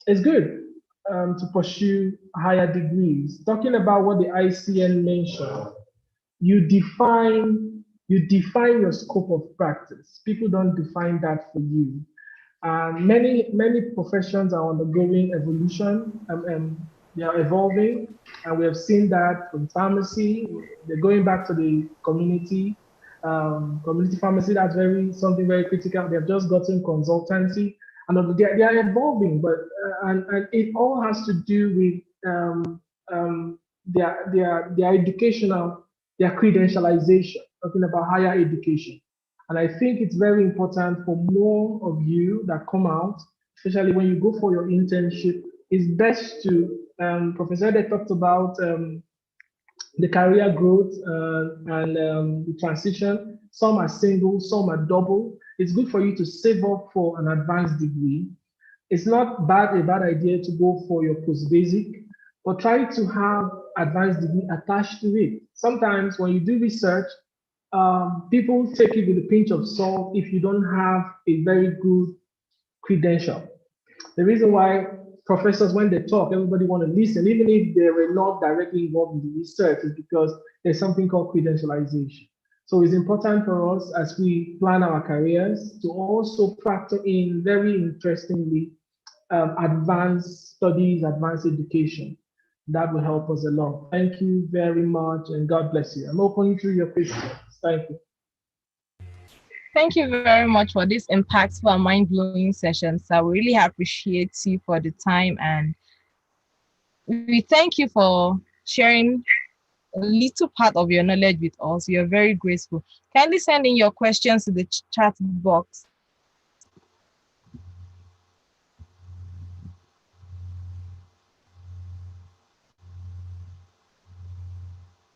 S3: It's good to pursue higher degrees. Talking about what the ICN mentioned, you define your scope of practice. People don't define that for you. And many professions are undergoing evolution, they are evolving, and we have seen that from pharmacy. They're going back to the community pharmacy. That's very something very critical. They've just gotten consultancy, and they are evolving. But and it all has to do with their educational, their credentialization. Talking about higher education. And I think it's very important for more of you that come out, especially when you go for your internship, it's best to, Professor Ede talked about the career growth and the transition. Some are single, some are double. It's good for you to save up for an advanced degree. It's not a bad idea to go for your post basic, but try to have advanced degree attached to it. Sometimes when you do research, people take it with a pinch of salt if you don't have a very good credential. The reason why professors, when they talk, everybody want to listen, even if they were not directly involved in the research, is because there's something called credentialization. So it's important for us as we plan our careers to also factor in very interestingly advanced studies, advanced education. That will help us a lot. Thank you very much and God bless you. I'm open to your questions. Thank you.
S1: Thank you very much for this impactful and mind-blowing session, sir. We really appreciate you for the time, and we thank you for sharing a little part of your knowledge with us. You're very graceful. Kindly send in your questions to the chat box.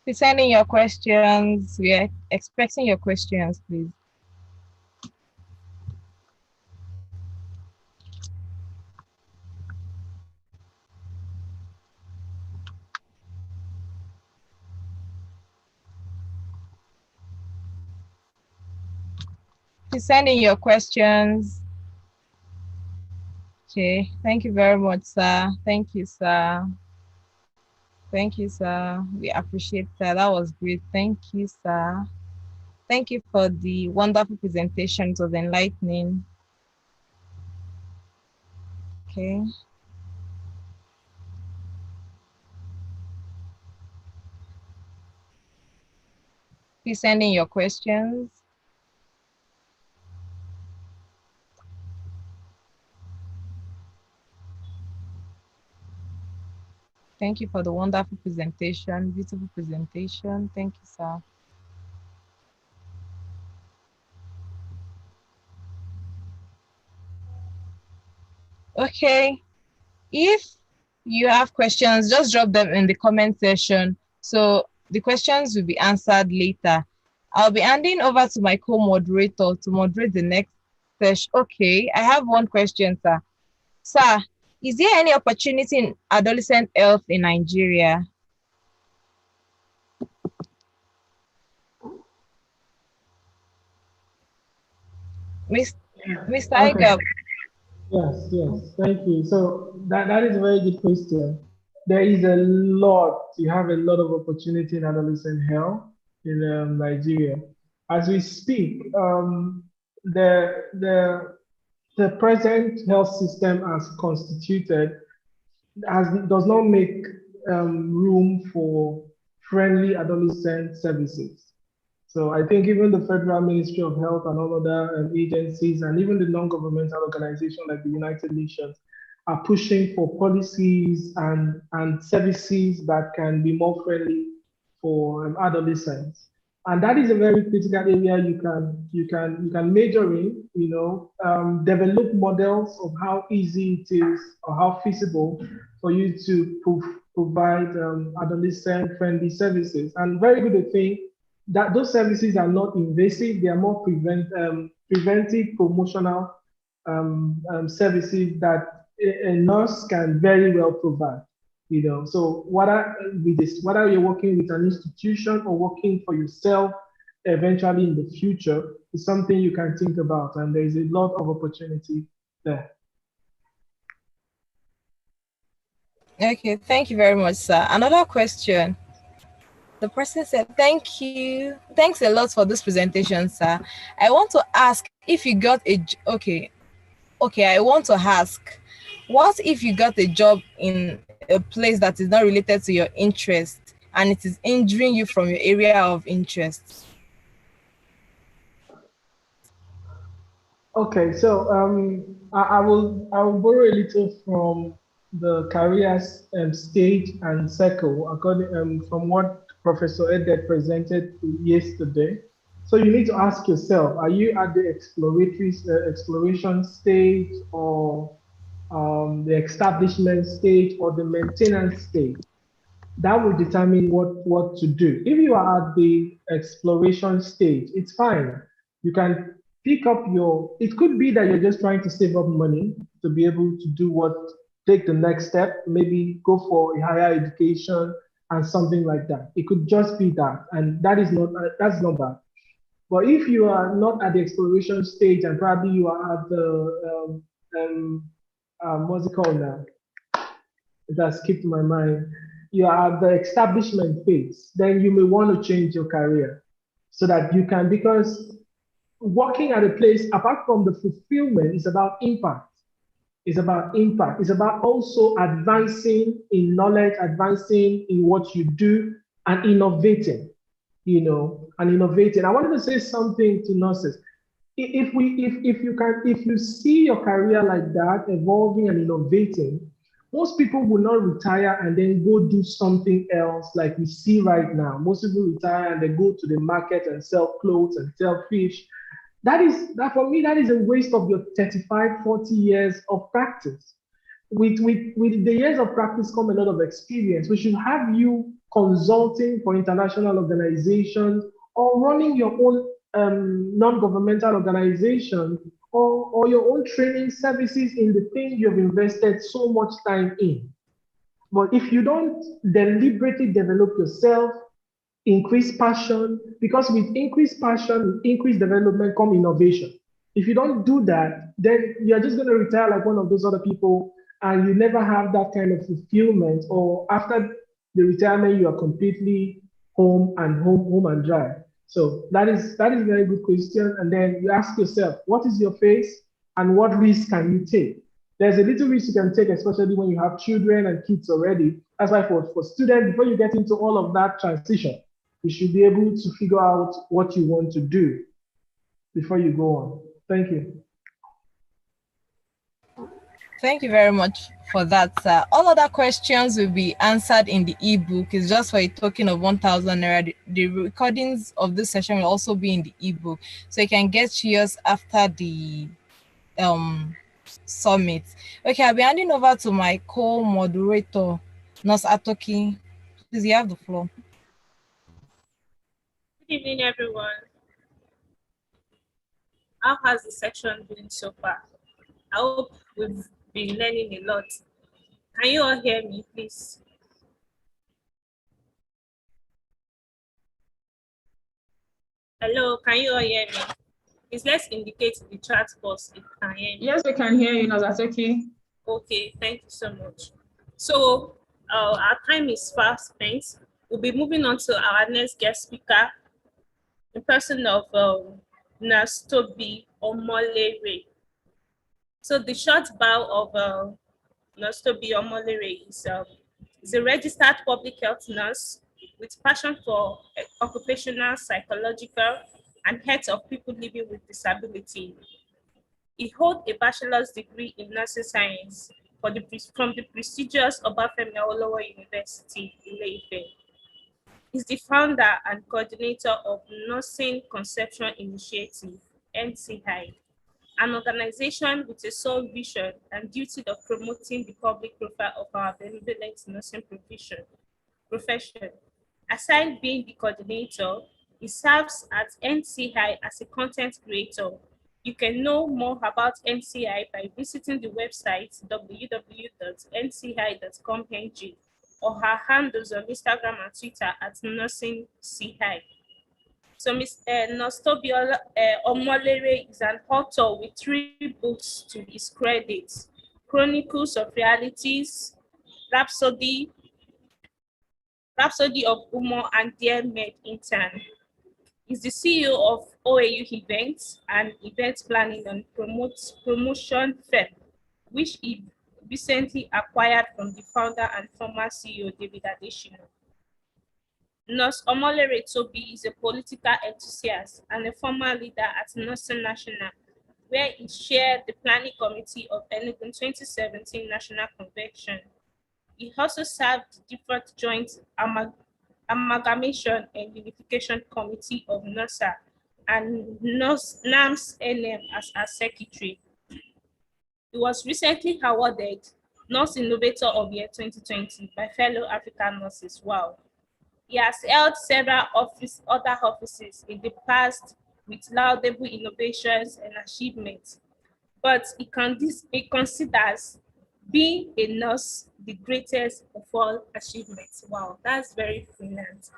S1: Please send in your questions. We are expecting your questions, please. Please send in your questions. Okay, thank you very much, sir. Thank you, sir. Thank you, sir. We appreciate that. That was great. Thank you, sir. Thank you for the wonderful presentation. It was enlightening. Okay. Please send in your questions. Thank you for the wonderful presentation, beautiful presentation. Thank you, sir. Okay, if you have questions, just drop them in the comment section. So the questions will be answered later. I'll be handing over to my co-moderator to moderate the next session. Okay, I have one question, sir. Sir, is there any opportunity in adolescent health in Nigeria? Mr. Igab.
S3: Yes, thank you. So that is a very good question. There is a lot, you have a lot of opportunity in adolescent health in Nigeria. As we speak, the present health system as constituted does not make room for friendly adolescent services. So I think even the Federal Ministry of Health and all other agencies and even the non-governmental organizations like the United Nations are pushing for policies and services that can be more friendly for adolescents. And that is a very critical area you can major in, develop models of how easy it is or how feasible for you to provide adolescent friendly services. And very good thing that those services are not invasive, they are more preventive, promotional services that a nurse can very well provide. So whether you're working with an institution or working for yourself, eventually in the future, is something you can think about, and there is a lot of opportunity there.
S1: Okay, thank you very much, sir. Another question. The person said, "Thank you. Thanks a lot for this presentation, sir. I want to ask if you got okay, I want to ask, what if you got a job in a place that is not related to your interest and it is injuring you from your area of interest?"
S3: Okay, so I will borrow a little from the careers stage and circle according from what Professor Ede presented yesterday. So you need to ask yourself: are you at the exploratory exploration stage, or the establishment stage, or the maintenance stage? That will determine what to do. If you are at the exploration stage, it's fine. You can pick up it could be that you're just trying to save up money to be able to take the next step, maybe go for a higher education and something like that. It could just be that, and that's not bad. But if you are not at the exploration stage and probably you are at the what's it called now? It has skipped my mind. You are at the establishment phase, then you may want to change your career so that you can, because working at a place, apart from the fulfillment, is about impact. It's about impact. It's about also advancing in knowledge, advancing in what you do, and innovating, and innovating. I wanted to say something to nurses. If you see your career like that, evolving and innovating, most people will not retire and then go do something else like we see right now. Most people retire and they go to the market and sell clothes and sell fish. That for me, that is a waste of your 35, 40 years of practice. With the years of practice come a lot of experience. We should have you consulting for international organizations or running your own non-governmental organization, or your own training services in the thing you've invested so much time in. But if you don't deliberately develop yourself, increase passion, because with increased passion, with increased development come innovation. If you don't do that, then you're just going to retire like one of those other people, and you never have that kind of fulfillment, or after the retirement, you are completely home and dry. So that is a very good question. And then you ask yourself, what is your phase and what risk can you take? There's a little risk you can take, especially when you have children and kids already. That's why for students, before you get into all of that transition, you should be able to figure out what you want to do before you go on. Thank you.
S1: Thank you very much for that, sir. All other questions will be answered in the ebook. It's just for a token of 1,000 naira. The recordings of this session will also be in the ebook, so you can get yours after the summit. Okay, I'll be handing over to my co-moderator, Nurse Atoki. Please, you have the floor.
S4: Good evening, everyone. How has the section been so far? I hope we've been learning a lot. Can you all hear me, please? Hello, can you all hear me? Please let's indicate in the chat box if you can hear me.
S5: Yes, we can hear you, Nazatoki.
S4: Okay, thank you so much. So our time is fast spent. We'll be moving on to our next guest speaker, the person of Nurse Toby Omolere. So the short bio of Nurse Toby Omolere is a registered public health nurse with passion for occupational, psychological, and health of people living with disability. He holds a bachelor's degree in nursing science from the prestigious Obafemi Awolowo University in Ile-Ife. is the founder and coordinator of Nursing Conception Initiative, NCI, an organization with a sole vision and duty of promoting the public profile of our benevolent nursing profession. Aside being the coordinator, he serves at NCI as a content creator. You can know more about NCI by visiting the website www.nci.com.ng or her handles on Instagram and Twitter at nursingci. So Ms. Nostobiola Omolere is an author with 3 books to his credit: Chronicles of Realities, Rhapsody, Rhapsody of Umo, and Dear Med Intern. He's the CEO of OAU Events and event planning and promotion firm, which he recently acquired from the founder and former CEO, David Adesina. Nurse Omolere Toby is a political enthusiast and a former leader at Nursing National, where he chaired the planning committee of Enugu 2017 National Convention. He also served different joint amalgamation and unification committee of NURSA and NAMS NM as secretary. He was recently awarded Nurse Innovator of Year 2020 by fellow African nurses. Wow. He has held several other offices in the past with laudable innovations and achievements, but he considers being a nurse the greatest of all achievements. Wow, that's very brilliant.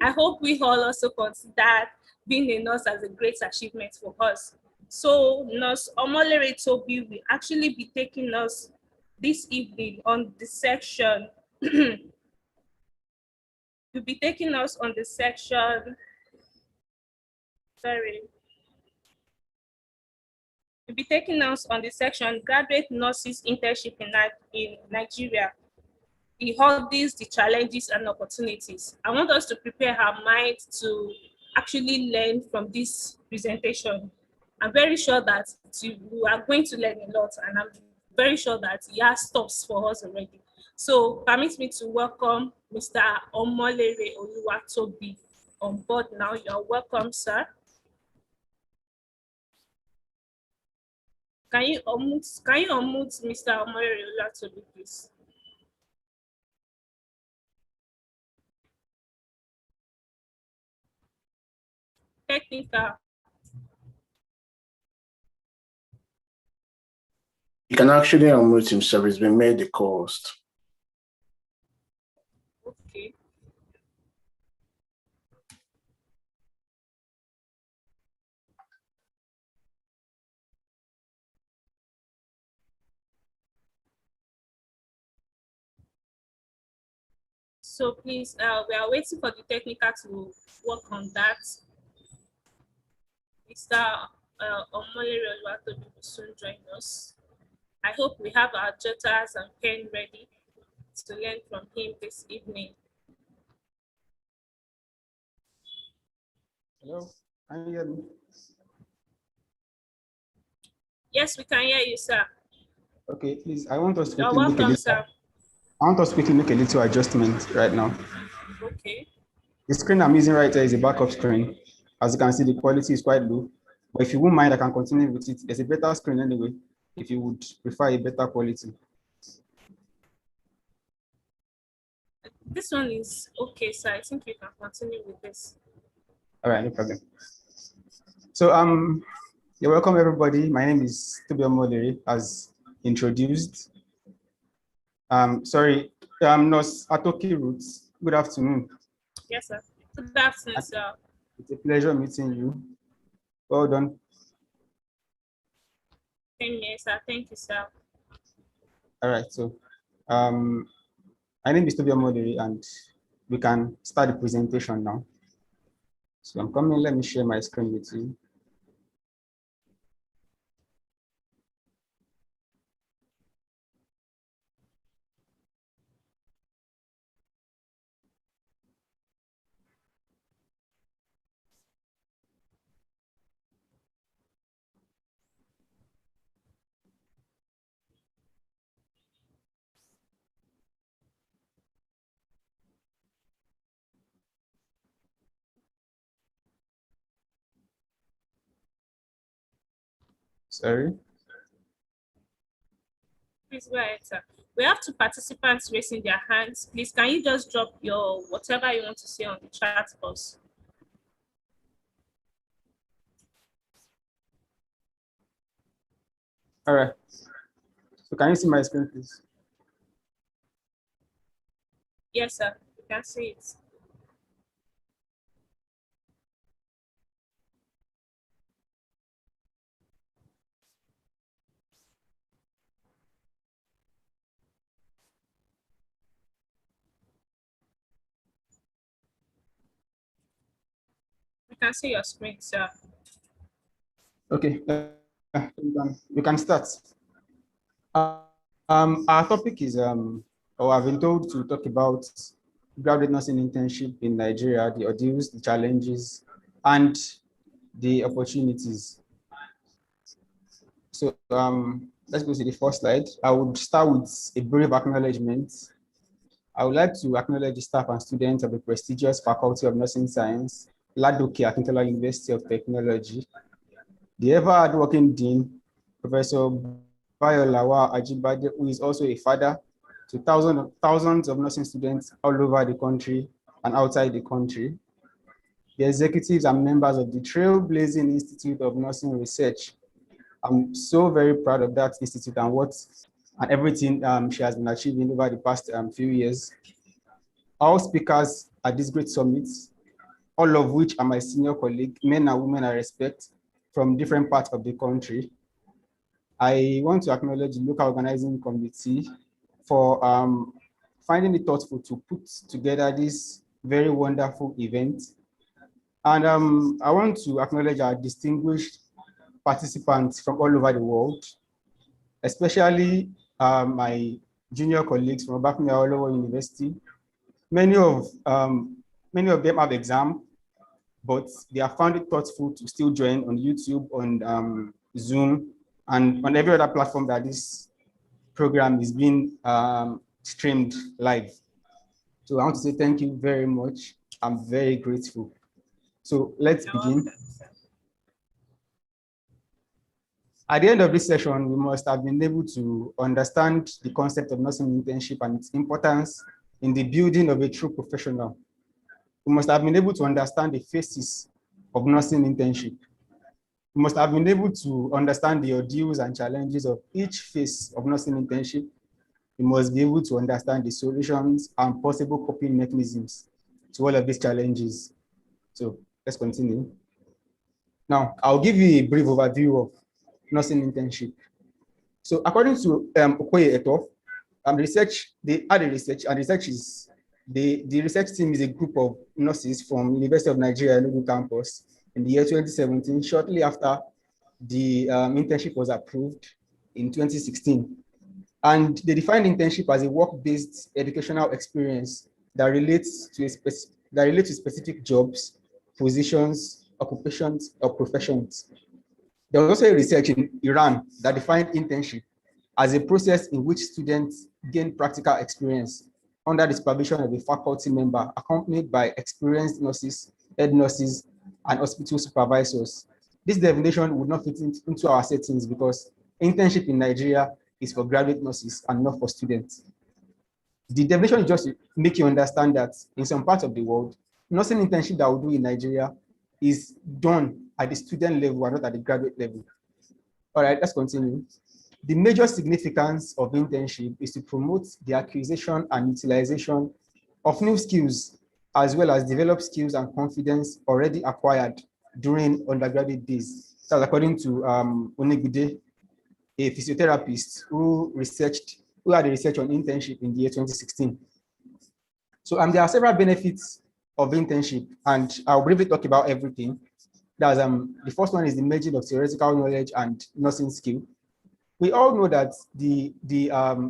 S4: I hope we all also consider being a nurse as a great achievement for us. So Nurse Omolere Toby will actually be taking us this evening on the section. Will be taking us on the section. Sorry. Will be taking us on the section Graduate Nurses Internship in Nigeria. The hurdles, the challenges, and opportunities. I want us to prepare our mind to actually learn from this presentation. I'm very sure that we are going to learn a lot, and I'm very sure that he has stops for us already. So permit me to welcome Mr. Omolere Oluwatobi on board now. You're welcome, sir. Can you unmute Mr. Omolere Oluwatobi, please? Technical.
S2: He can actually unmute himself. He's been made the co-host.
S4: Okay. So please, we are waiting for the technical to work on that. Mr. Omolere Oluwatobi will soon join us. I hope we have our jotters and pen ready to learn from him this evening.
S6: Hello, can you hear me?
S4: Yes, we can hear you, sir.
S6: Okay, please, I want us to
S4: You're
S6: quickly
S4: welcome, sir.
S6: make a little adjustment right now.
S4: Okay.
S6: The screen I'm using right here is a backup screen. As you can see, the quality is quite low. But if you won't mind, I can continue with it. There's a better screen anyway, if you would prefer a better quality.
S4: This one is okay, sir. I think you can continue with this.
S6: All right, no problem. So you're welcome, everybody. My name is Tobi Omolere, as introduced. Sorry, Nurse Atoki Roots. Good afternoon.
S4: Yes, sir. Good afternoon, sir.
S6: It's a pleasure meeting you. Well done.
S4: Same here, sir. Thank you, sir.
S6: All right, so my name is Tobi Omolere, and we can start the presentation now. So I'm coming, let me share my screen with you. Sorry.
S4: Please go ahead, sir. We have two participants raising their hands. Please, can you just drop your whatever you want to say on the chat box?
S6: All right. So can you see my screen, please?
S4: Yes, sir. You can see it. You can see your screen, sir.
S6: Okay. We can start. Our topic is, or I've been told to talk about graduate nursing internship in Nigeria, the ordeals, the challenges, and the opportunities. So let's go to the first slide. I would start with a brief acknowledgement. I would like to acknowledge the staff and students of the prestigious Faculty of Nursing Science, Lautech Akintola University of Technology, the ever hardworking Dean, Professor Bayolawa Ajibade, who is also a father to thousands of nursing students all over the country and outside the country, the executives and members of the Trailblazing Institute of Nursing Research. I'm so very proud of that institute and everything she has been achieving over the past few years. All speakers at this great summit, all of which are my senior colleagues, men and women I respect from different parts of the country. I want to acknowledge the local organizing committee for finding it thoughtful to put together this very wonderful event. And I want to acknowledge our distinguished participants from all over the world, especially my junior colleagues from Obafemi Awolowo University. Many of them have exam, but they have found it thoughtful to still join on YouTube, on Zoom, and on every other platform that this program is being streamed live. So I want to say thank you very much. I'm very grateful. So let's begin. At the end of this session, we must have been able to understand the concept of nursing internship and its importance in the building of a true professional. We must have been able to understand the phases of nursing internship. We must have been able to understand the ordeals and challenges of each phase of nursing internship. We must be able to understand the solutions and possible coping mechanisms to all of these challenges. So let's continue. Now, I'll give you a brief overview of nursing internship. So according to Okoye et al., they had a research, and the research team is a group of nurses from University of Nigeria Enugu campus in the year 2017, shortly after the internship was approved in 2016. And they defined internship as a work-based educational experience that relates to specific jobs, positions, occupations, or professions. There was also a research in Iran that defined internship as a process in which students gain practical experience under the supervision of a faculty member accompanied by experienced nurses, head nurses, and hospital supervisors. This definition would not fit into our settings because internship in Nigeria is for graduate nurses and not for students. The definition is just to make you understand that in some parts of the world, nursing internship that we do in Nigeria is done at the student level and not at the graduate level. All right, let's continue. The major significance of internship is to promote the acquisition and utilization of new skills, as well as develop skills and confidence already acquired during undergraduate days. That's according to Onigude, a physiotherapist who had a research on internship in the year 2016. So there are several benefits of internship, and I'll briefly talk about everything. That's the first one is the merging of theoretical knowledge and nursing skill. We all know that the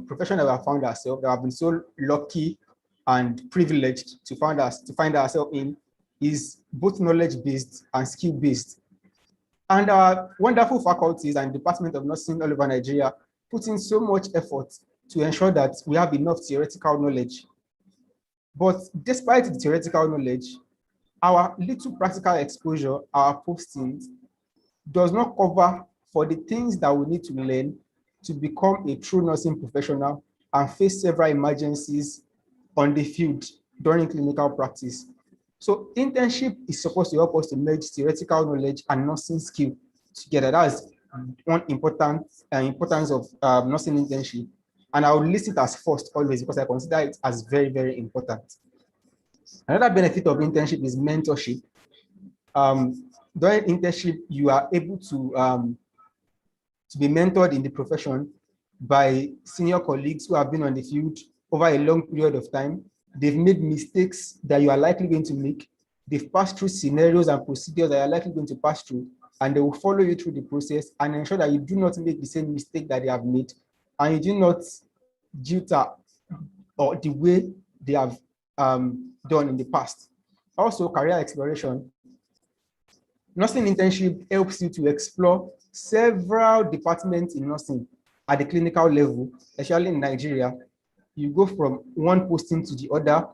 S6: profession that we have found ourselves, that have been so lucky and privileged to find ourselves in, is both knowledge-based and skill-based. And our wonderful faculties and Department of Nursing all over Nigeria put in so much effort to ensure that we have enough theoretical knowledge. But despite the theoretical knowledge, our little practical exposure, our postings, does not cover for the things that we need to learn to become a true nursing professional and face several emergencies on the field during clinical practice. So internship is supposed to help us to merge theoretical knowledge and nursing skill together. That's one importance of nursing internship. And I would list it as first always because I consider it as very, very important. Another benefit of internship is mentorship. During internship, you are able to be mentored in the profession by senior colleagues who have been on the field over a long period of time. They've made mistakes that you are likely going to make. They've passed through scenarios and procedures that you are likely going to pass through, and they will follow you through the process and ensure that you do not make the same mistake that they have made, and you do not jitter or the way they have done in the past. Also, career exploration. Nursing internship helps you to explore several departments in nursing at the clinical level, especially in Nigeria. You go from one posting to the other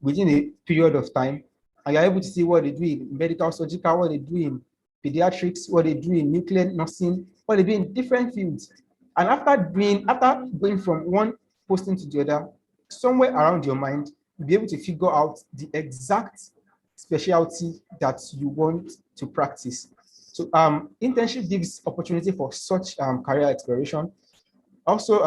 S6: within a period of time, and you're able to see what they do in medical surgical, what they do in pediatrics, what they do in nuclear nursing, what they do in different fields. And after going from one posting to the other, somewhere around your mind, you'll be able to figure out the exact specialty that you want to practice. So internship gives opportunity for such career exploration. Also,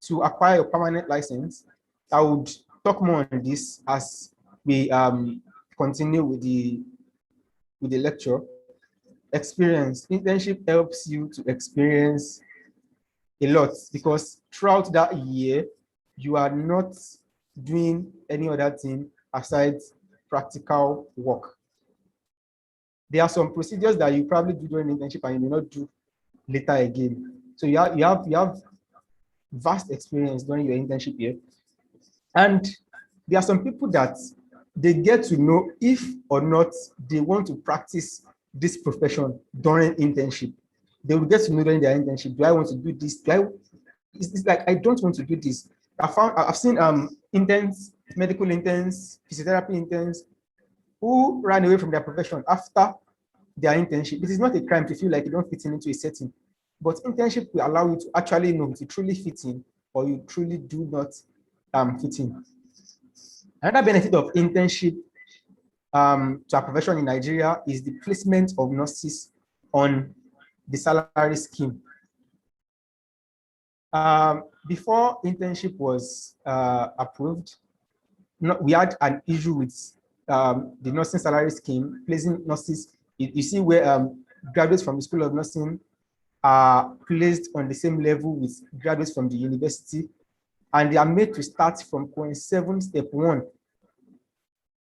S6: to acquire a permanent license, I would talk more on this as we continue with the lecture. Experience. Internship helps you to experience a lot because throughout that year, you are not doing any other thing aside practical work. There are some procedures that you probably do during internship and you may not do later again. So you have vast experience during your internship year. And there are some people that they get to know if or not they want to practice this profession during internship. They will get to know during their internship, do I want to do this? It's like, I don't want to do this. I've seen interns, medical interns, physiotherapy interns who ran away from their profession after their internship. It is not a crime to feel like you don't fit into a setting, but internship will allow you to actually know if you truly fit in or you truly do not fit in. Another benefit of internship to a profession in Nigeria is the placement of nurses on the salary scheme. Before internship was approved, we had an issue with the nursing salary scheme, placing nurses. You see where graduates from the School of Nursing are placed on the same level with graduates from the university, and they are made to start from Coin 7, Step 1.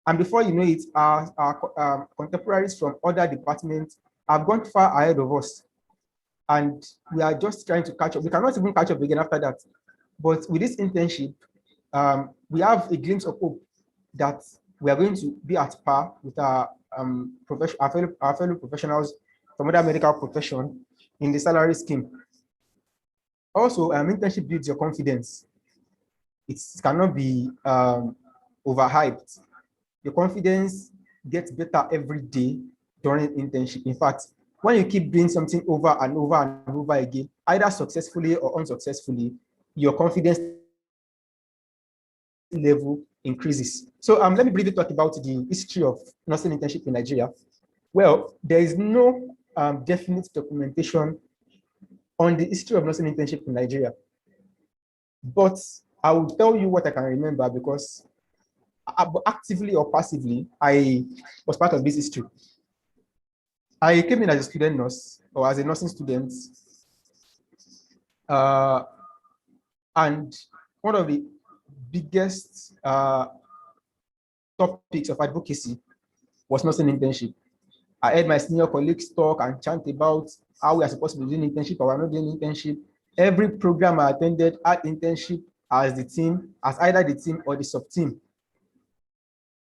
S6: And before you know it, our contemporaries from other departments have gone far ahead of us. And we are just trying to catch up. We cannot even catch up again after that. But with this internship, we have a glimpse of hope that we are going to be at par with our fellow professionals from other medical profession in the salary scheme. Also, internship builds your confidence. It cannot be overhyped. Your confidence gets better every day during internship. In fact, when you keep doing something over and over and over again, either successfully or unsuccessfully, your confidence level increases. So let me briefly talk about the history of nursing internship in Nigeria. Well, there is no definite documentation on the history of nursing internship in Nigeria. But I will tell you what I can remember because actively or passively, I was part of this history. I came in as a student nurse or as a nursing student. And one of the biggest topics of advocacy was nursing internship. I heard my senior colleagues talk and chant about how we are supposed to be doing internship or we're not doing internship. Every program I attended had internship as the team, as either the team or the sub-team.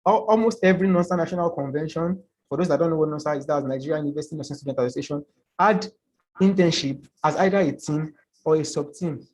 S6: Almost every NURSA national convention, for those that don't know what NURSA is, that's Nigerian University Nursing Student Association, had internship as either a team or a sub-team.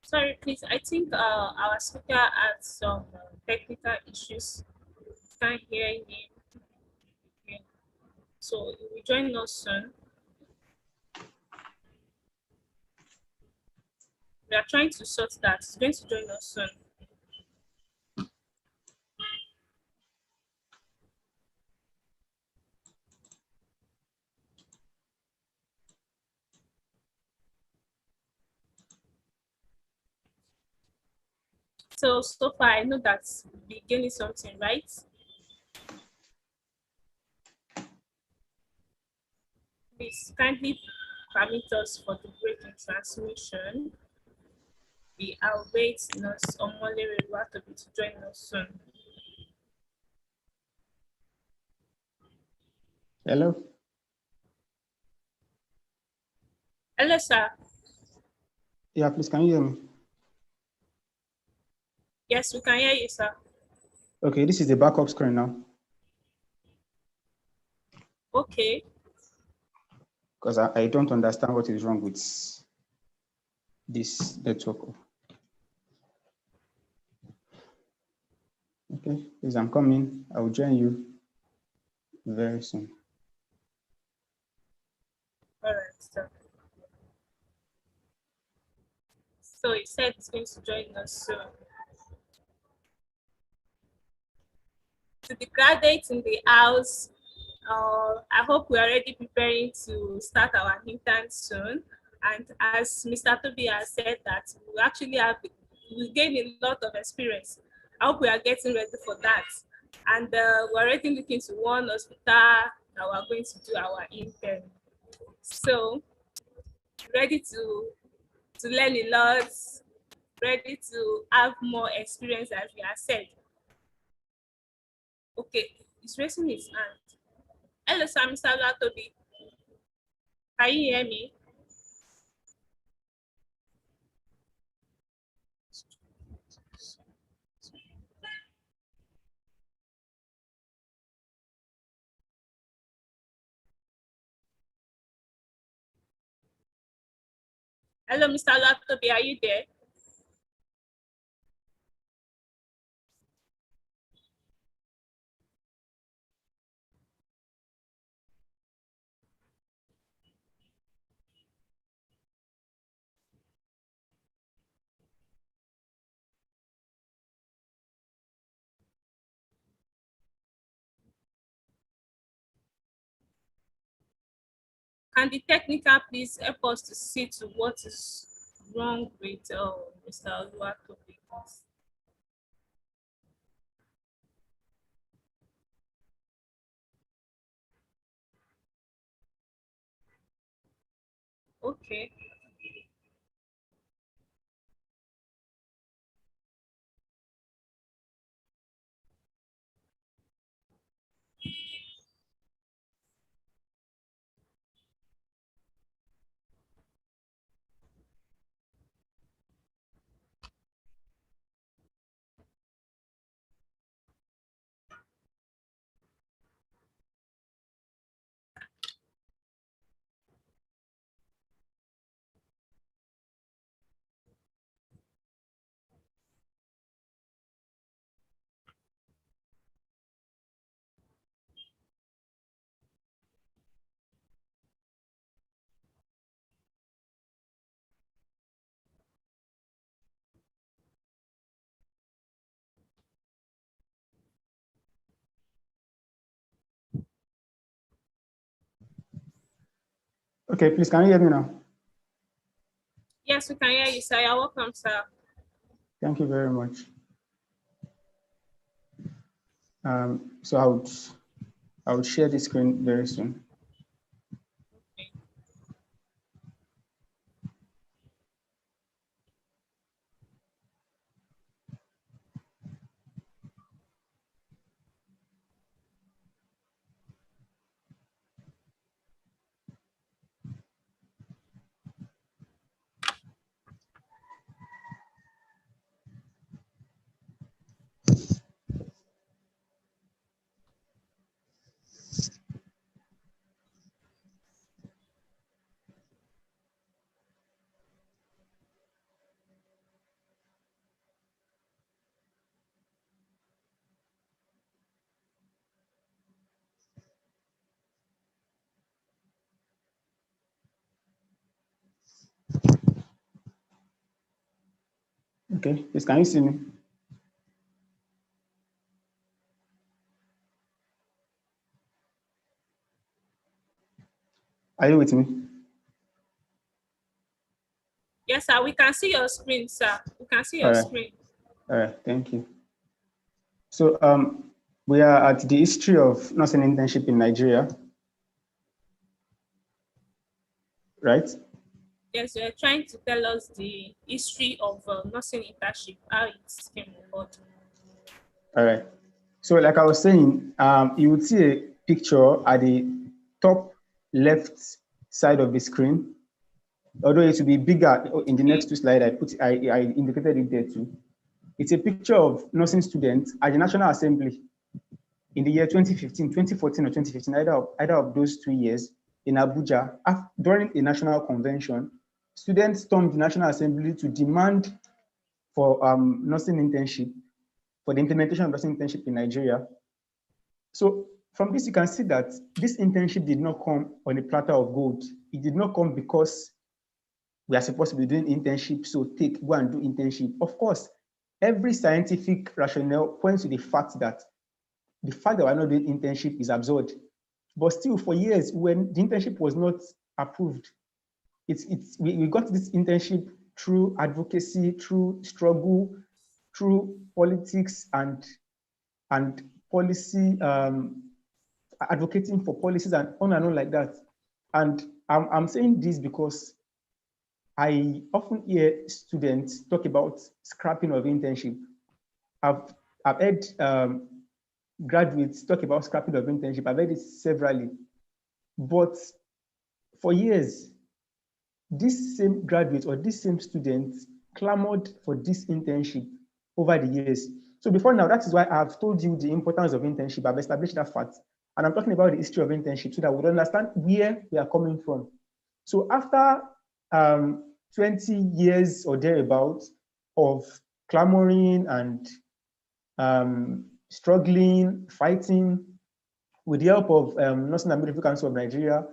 S4: Sorry, please. I think our speaker had some technical issues. Can't hear him. Okay. So he will join us soon. We are trying to sort that. He's going to join us soon. So far, I know that's beginning something, right? Please kindly permit us for the break in transmission. We await Nurse Omole Rewatobi to join us soon.
S6: Hello?
S4: Hello, sir.
S6: Yeah, please, can you hear me?
S4: Yes, we can hear you, sir.
S6: Okay, this is the backup screen now.
S4: Okay.
S6: Because I don't understand what is wrong with this network. Okay, please, I'm coming. I will join you very soon.
S4: All right, sir. So he said he's going to join us soon. To the graduates in the house, I hope we're already preparing to start our intern soon. And as Mr. Toby has said that we gain a lot of experience. I hope we are getting ready for that. And we're already looking to one hospital that we're going to do our intern. So ready to learn a lot, ready to have more experience as we have said. Okay, he's raising his hand. Hello, sir, Mr. Latobi. Can you hear me? Hello, Mr. Latobi, are you there? Can the technical please help us to see to what is wrong with Mr. Oluwatobi? Okay.
S6: Okay, please, can you hear me now?
S4: Yes, we can hear you, sir. You're welcome, sir.
S6: Thank you very much. So I would share the screen very soon.
S4: Okay.
S6: Okay, please, can you see me? Are you with me?
S4: Yes, sir. We can see your screen, sir. We can see your screen.
S6: All right, thank you. So we are at the history of nursing internship in Nigeria, right?
S4: Yes, you're trying to tell us the history of nursing internship, how it came about.
S6: All right. So like I was saying, you would see a picture at the top left side of the screen. Although it will be bigger in the next two slides, I indicated it there too. It's a picture of nursing students at the National Assembly in the year 2015, 2014 or 2015, either of those 2 years in Abuja. During a national convention, students stormed the National Assembly to demand for nursing internship, for the implementation of nursing internship in Nigeria. So from this, you can see that this internship did not come on a platter of gold. It did not come because we are supposed to be doing internship, so go and do internship. Of course, every scientific rationale points to the fact that we're not doing internship is absurd. But still, for years, when the internship was not approved, we got this internship through advocacy, through struggle, through politics and policy, advocating for policies and on like that. And I'm saying this because I often hear students talk about scrapping of internship. I've heard graduates talk about scrapping of internship. I've heard it severally. But for years, this same graduates or these same students clamored for this internship over the years. So before now, that is why I've told you the importance of internship. I've established that fact. And I'm talking about the history of internship so that we understand where we are coming from. So after 20 years or thereabouts of clamoring and struggling, fighting, with the help of Nursing and Midwifery Council of Nigeria,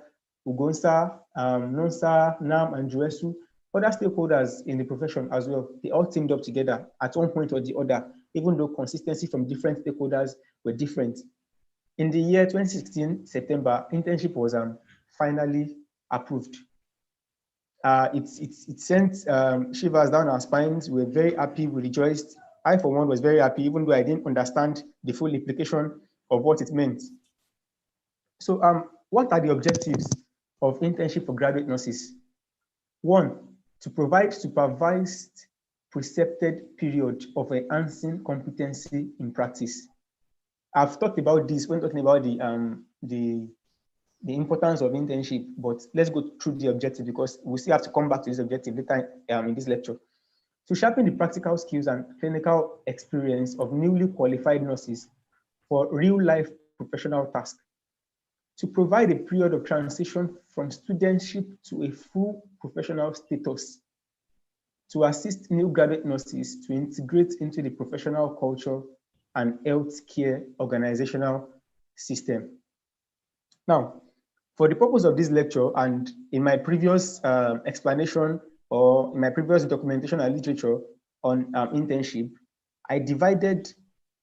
S6: UGONSA, NONSA, NAM, and JUESU, other stakeholders in the profession as well, they all teamed up together at one point or the other, even though consistency from different stakeholders were different. In the year 2016, September, internship was finally approved. It sent shivers down our spines. We were very happy, we rejoiced. I, for one, was very happy, even though I didn't understand the full implication of what it meant. So what are the objectives of internship for graduate nurses? One, to provide supervised, precepted period of enhancing competency in practice. I've talked about this when talking about the importance of internship, but let's go through the objective because we still have to come back to this objective later in this lecture. To sharpen the practical skills and clinical experience of newly qualified nurses for real-life professional tasks. To provide a period of transition from studentship to a full professional status. To assist new graduate nurses to integrate into the professional culture and healthcare organizational system. Now, for the purpose of this lecture and in my previous explanation or in my previous documentation and literature on internship, I divided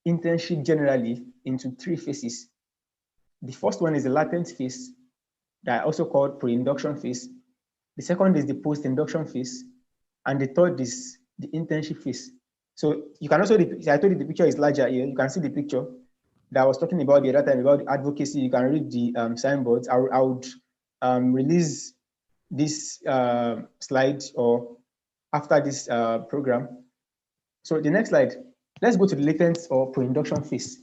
S6: internship generally into 3 phases. The first one is the latent phase that I also called pre-induction phase. The second is the post-induction phase. And the third is the internship phase. So you can also, I told you the picture is larger here. You can see the picture that I was talking about the other time about advocacy. You can read the signboards. I would release this slide or after this program. So the next slide, let's go to the latent or pre-induction phase.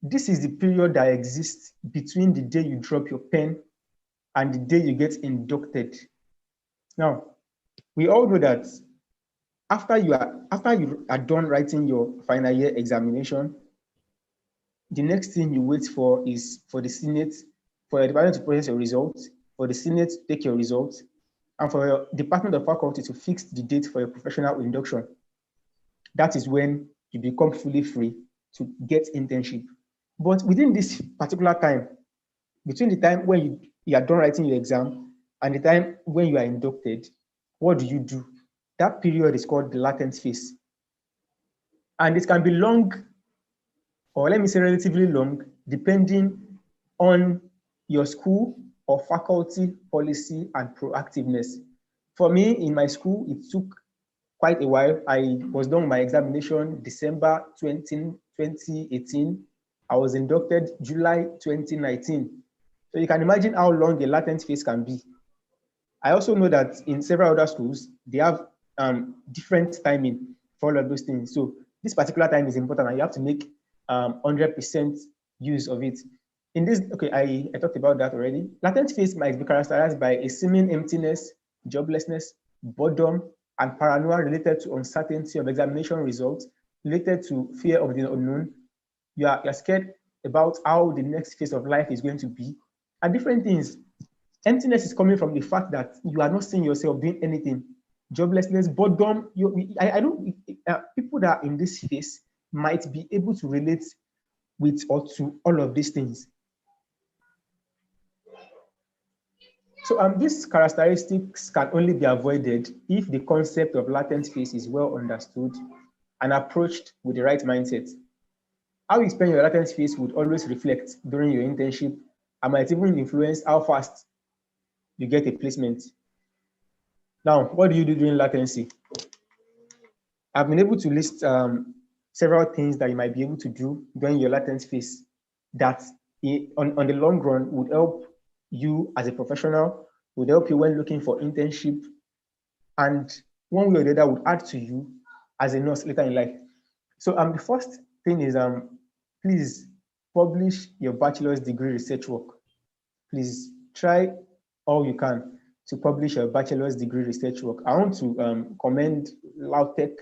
S6: This is the period that exists between the day you drop your pen and the day you get inducted. Now, we all know that after you are done writing your final year examination, the next thing you wait for is for the Senate, for your department to process your results, for the Senate to take your results, and for your department of faculty to fix the date for your professional induction. That is when you become fully free to get internship. But within this particular time, between the time when you are done writing your exam and the time when you are inducted, what do? That period is called the latent phase. And it can be long, or let me say relatively long, depending on your school or faculty policy and proactiveness. For me, in my school, it took quite a while. I was done with my examination December 2018. I was inducted July 2019. So you can imagine how long a latent phase can be. I also know that in several other schools, they have different timing for all of those things. So this particular time is important and you have to make 100% use of it. In this, okay, I talked about that already. Latent phase might be characterized by a seeming emptiness, joblessness, boredom, and paranoia related to uncertainty of examination results, related to fear of the unknown. You're scared about how the next phase of life is going to be, and different things. Emptiness is coming from the fact that you are not seeing yourself doing anything. Joblessness, boredom. I don't. People that are in this phase might be able to relate with or to all of these things. So these characteristics can only be avoided if the concept of latent phase is well understood and approached with the right mindset. How you spend your latent phase would always reflect during your internship and might even influence how fast you get a placement. Now, what do you do during latency? I've been able to list several things that you might be able to do during your latent phase that on the long run would help you as a professional, would help you when looking for internship, and one way or the other would add to you as a nurse later in life. So the first thing is please publish your bachelor's degree research work. Please try all you can to publish your bachelor's degree research work. I want to commend Lautech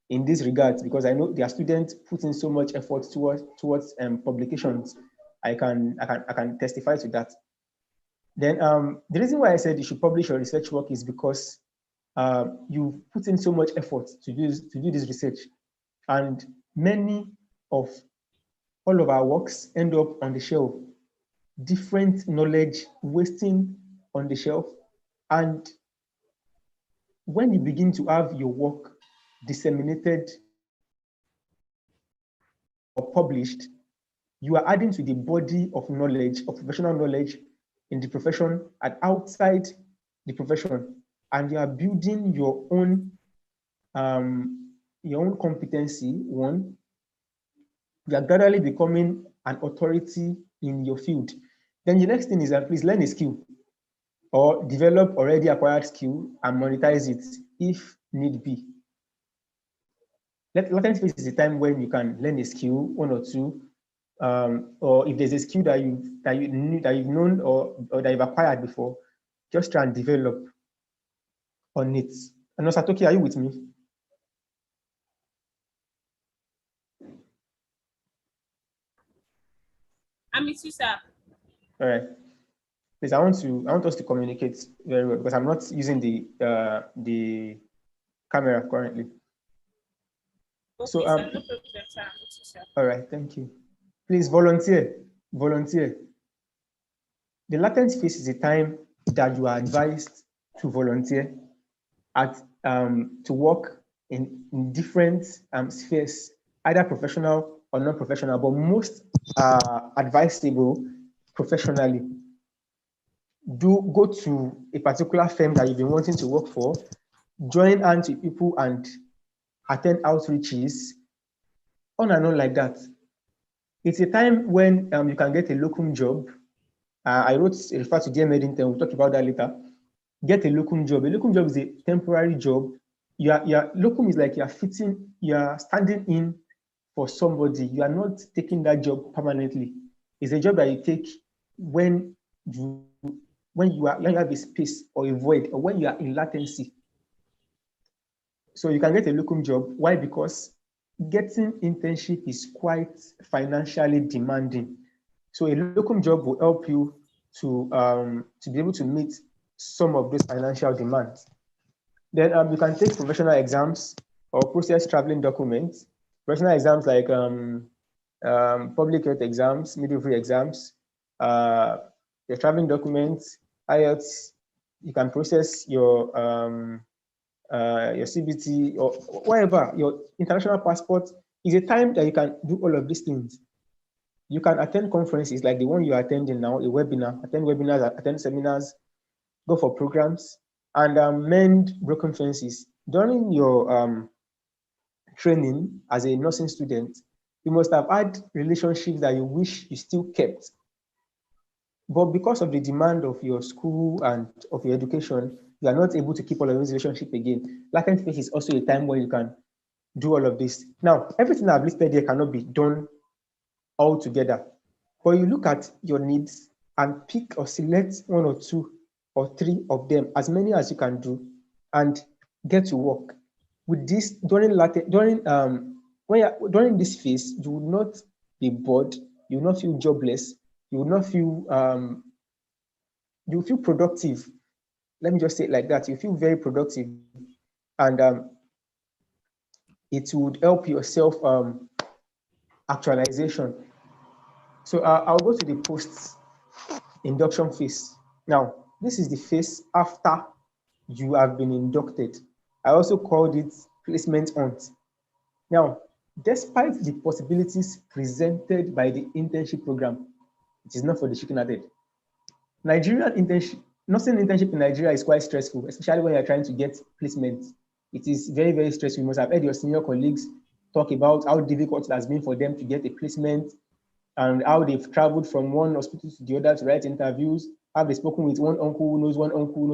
S6: in this regard because I know their students put in so much effort towards publications. I can testify to that. Then the reason why I said you should publish your research work is because you put in so much effort to do this research, and many of all of our works end up on the shelf. Different knowledge wasting on the shelf, and when you begin to have your work disseminated or published, you are adding to the body of knowledge, of professional knowledge in the profession and outside the profession, and you are building your own competency. One, you are gradually becoming an authority in your field. Then the next thing is that please learn a skill or develop already acquired skill and monetize it if need be. Latent phase is a time when you can learn a skill, one or two, or if there's a skill that you've known or that you've acquired before, just try and develop on it. And Satoki, are you with me?
S4: I'm with you, sir.
S6: All right. Please, I want us to communicate very well because I'm not using the camera currently.
S4: Okay,
S6: so
S4: sir, no problem, sir. I'm with you, sir.
S6: All right, thank you. Please volunteer. The latent phase is a time that you are advised to volunteer to work in different spheres, either professional or non-professional, but most advisable professionally. Do go to a particular firm that you've been wanting to work for, join hands with people and attend outreaches, on and on like that. It's a time when you can get a locum job. I refer to DM Edington, we'll talk about that later. Get a locum job. A locum job is a temporary job. Locum is like you're standing in for somebody. You are not taking that job permanently. It's a job that you take when you have a space or a void, or when you are in latency. So you can get a locum job. Why? Because getting internship is quite financially demanding. So a locum job will help you to be able to meet some of those financial demands. Then you can take professional exams or process traveling documents. Professional exams like public health exams, midwifery exams, your traveling documents, IELTS. You can process your your CBT, or whatever, your international passport, is a time that you can do all of these things. You can attend conferences like the one you are attending now, a webinar, attend webinars, attend seminars, go for programs, and mend broken fences. During your training as a nursing student, you must have had relationships that you wish you still kept. But because of the demand of your school and of your education, you are not able to keep all of those relationships again. Latent phase is also a time where you can do all of this. Now, everything I've listed here cannot be done all together. But you look at your needs and pick or select one or two or three of them, as many as you can do, and get to work. With this, during this phase, you will not be bored, you will not feel jobless, you will not feel you feel productive. Let me just say it like that. You feel very productive, and it would help your self actualization. So I'll go to the post induction phase. Now, this is the phase after you have been inducted. I also called it placement hunt. Now, despite the possibilities presented by the internship program, it is not for the chicken-hearted. Nigerian internship, nursing internship in Nigeria is quite stressful, especially when you're trying to get placement. It is very, very stressful. You must have heard your senior colleagues talk about how difficult it has been for them to get a placement and how they've traveled from one hospital to the other to write interviews. Have they spoken with one uncle who knows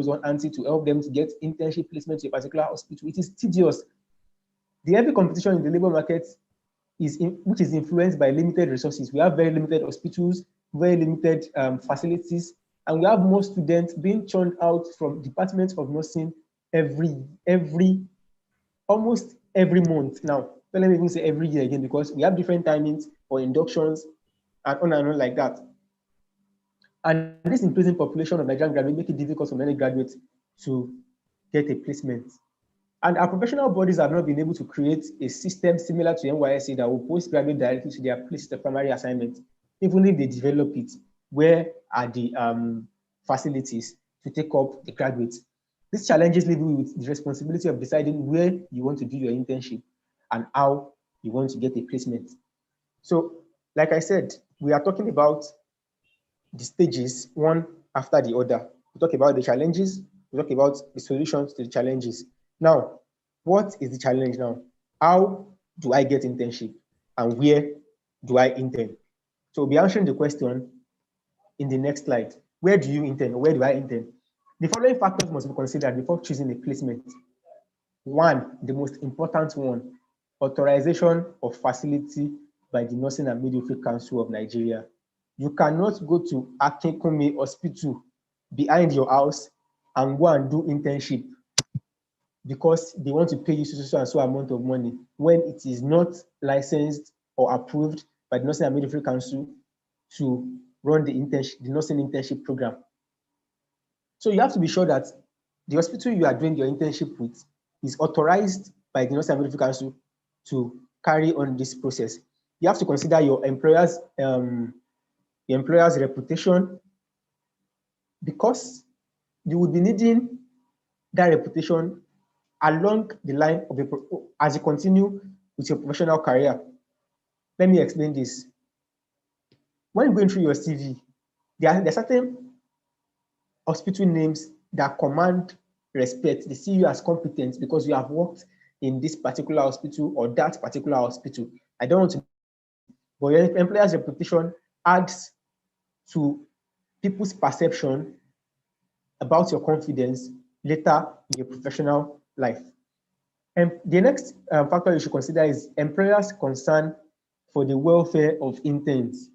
S6: one auntie to help them to get internship placement to a particular hospital? It is tedious. The heavy competition in the labor market which is influenced by limited resources. We have very limited hospitals, very limited facilities, and we have more students being churned out from departments of nursing almost every month now. But let me even say every year again, because we have different timings for inductions and on like that. And this increasing population of Nigerian graduates make it difficult for many graduates to get a placement. And our professional bodies have not been able to create a system similar to NYSC that will post graduate directly to their places of primary assignment. Even if they develop it, where are the facilities to take up the graduates? These challenges leave you with the responsibility of deciding where you want to do your internship and how you want to get a placement. So, like I said, we are talking about the stages one after the other. We talk about the challenges, we talk about the solutions to the challenges. Now, what is the challenge now? How do I get internship and where do I intern? So we'll be answering the question in the next slide. Where do you intern or where do I intern? The following factors must be considered before choosing a placement. One, the most important one, authorization of facility by the Nursing and Midwifery Council of Nigeria. You cannot go to Akinkunmi Hospital behind your house and go and do internship because they want to pay you so and so amount of money when it is not licensed or approved by the Nursing and Midwifery Council to run the nursing internship program. So you have to be sure that the hospital you are doing your internship with is authorized by the Nursing and Midwifery Council to carry on this process. You have to consider your employer's reputation, because you will be needing that reputation along the line of as you continue with your professional career. Let me explain this. When going through your CV, there are certain hospital names that command respect. They see you as competent because you have worked in this particular hospital or that particular hospital. I don't want to, but your employer's reputation adds to people's perception about your confidence later in your professional life. And the next factor you should consider is employers' concern for the welfare of interns.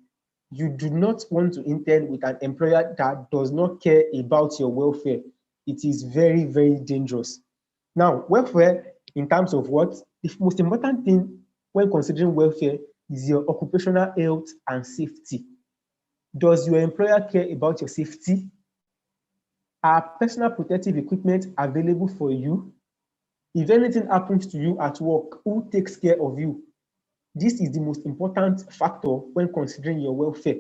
S6: You do not want to intern with an employer that does not care about your welfare. It is very, very dangerous. Now, welfare in terms of what? The most important thing when considering welfare is your occupational health and safety. Does your employer care about your safety? Are personal protective equipment available for you? If anything happens to you at work, who takes care of you? This is the most important factor when considering your welfare.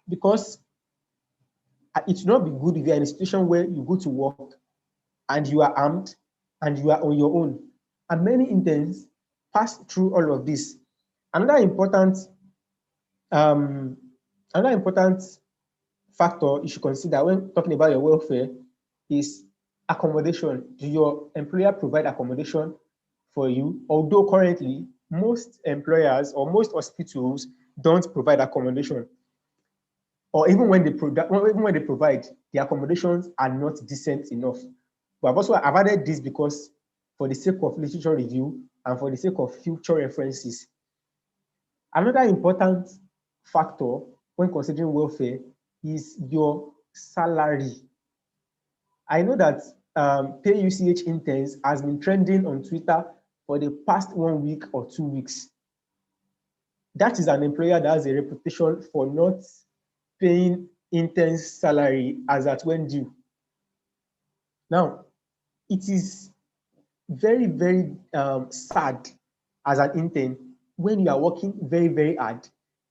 S6: Because it should not be good if you're in a situation where you go to work and you are armed and you are on your own. And many interns pass through all of this. Another important um, another important factor you should consider when talking about your welfare is accommodation. Do your employer provide accommodation for you? Although currently most employers or most hospitals don't provide accommodation, or even when they provide, the accommodations are not decent enough. But I've added this because for the sake of literature review and for the sake of future references. Another important factor when considering welfare is your salary. I know that pay UCH interns has been trending on Twitter for the past 1 week or 2 weeks. That is an employer that has a reputation for not paying interns salary as at when due. Now, it is very, very sad as an intern when you are working very, very hard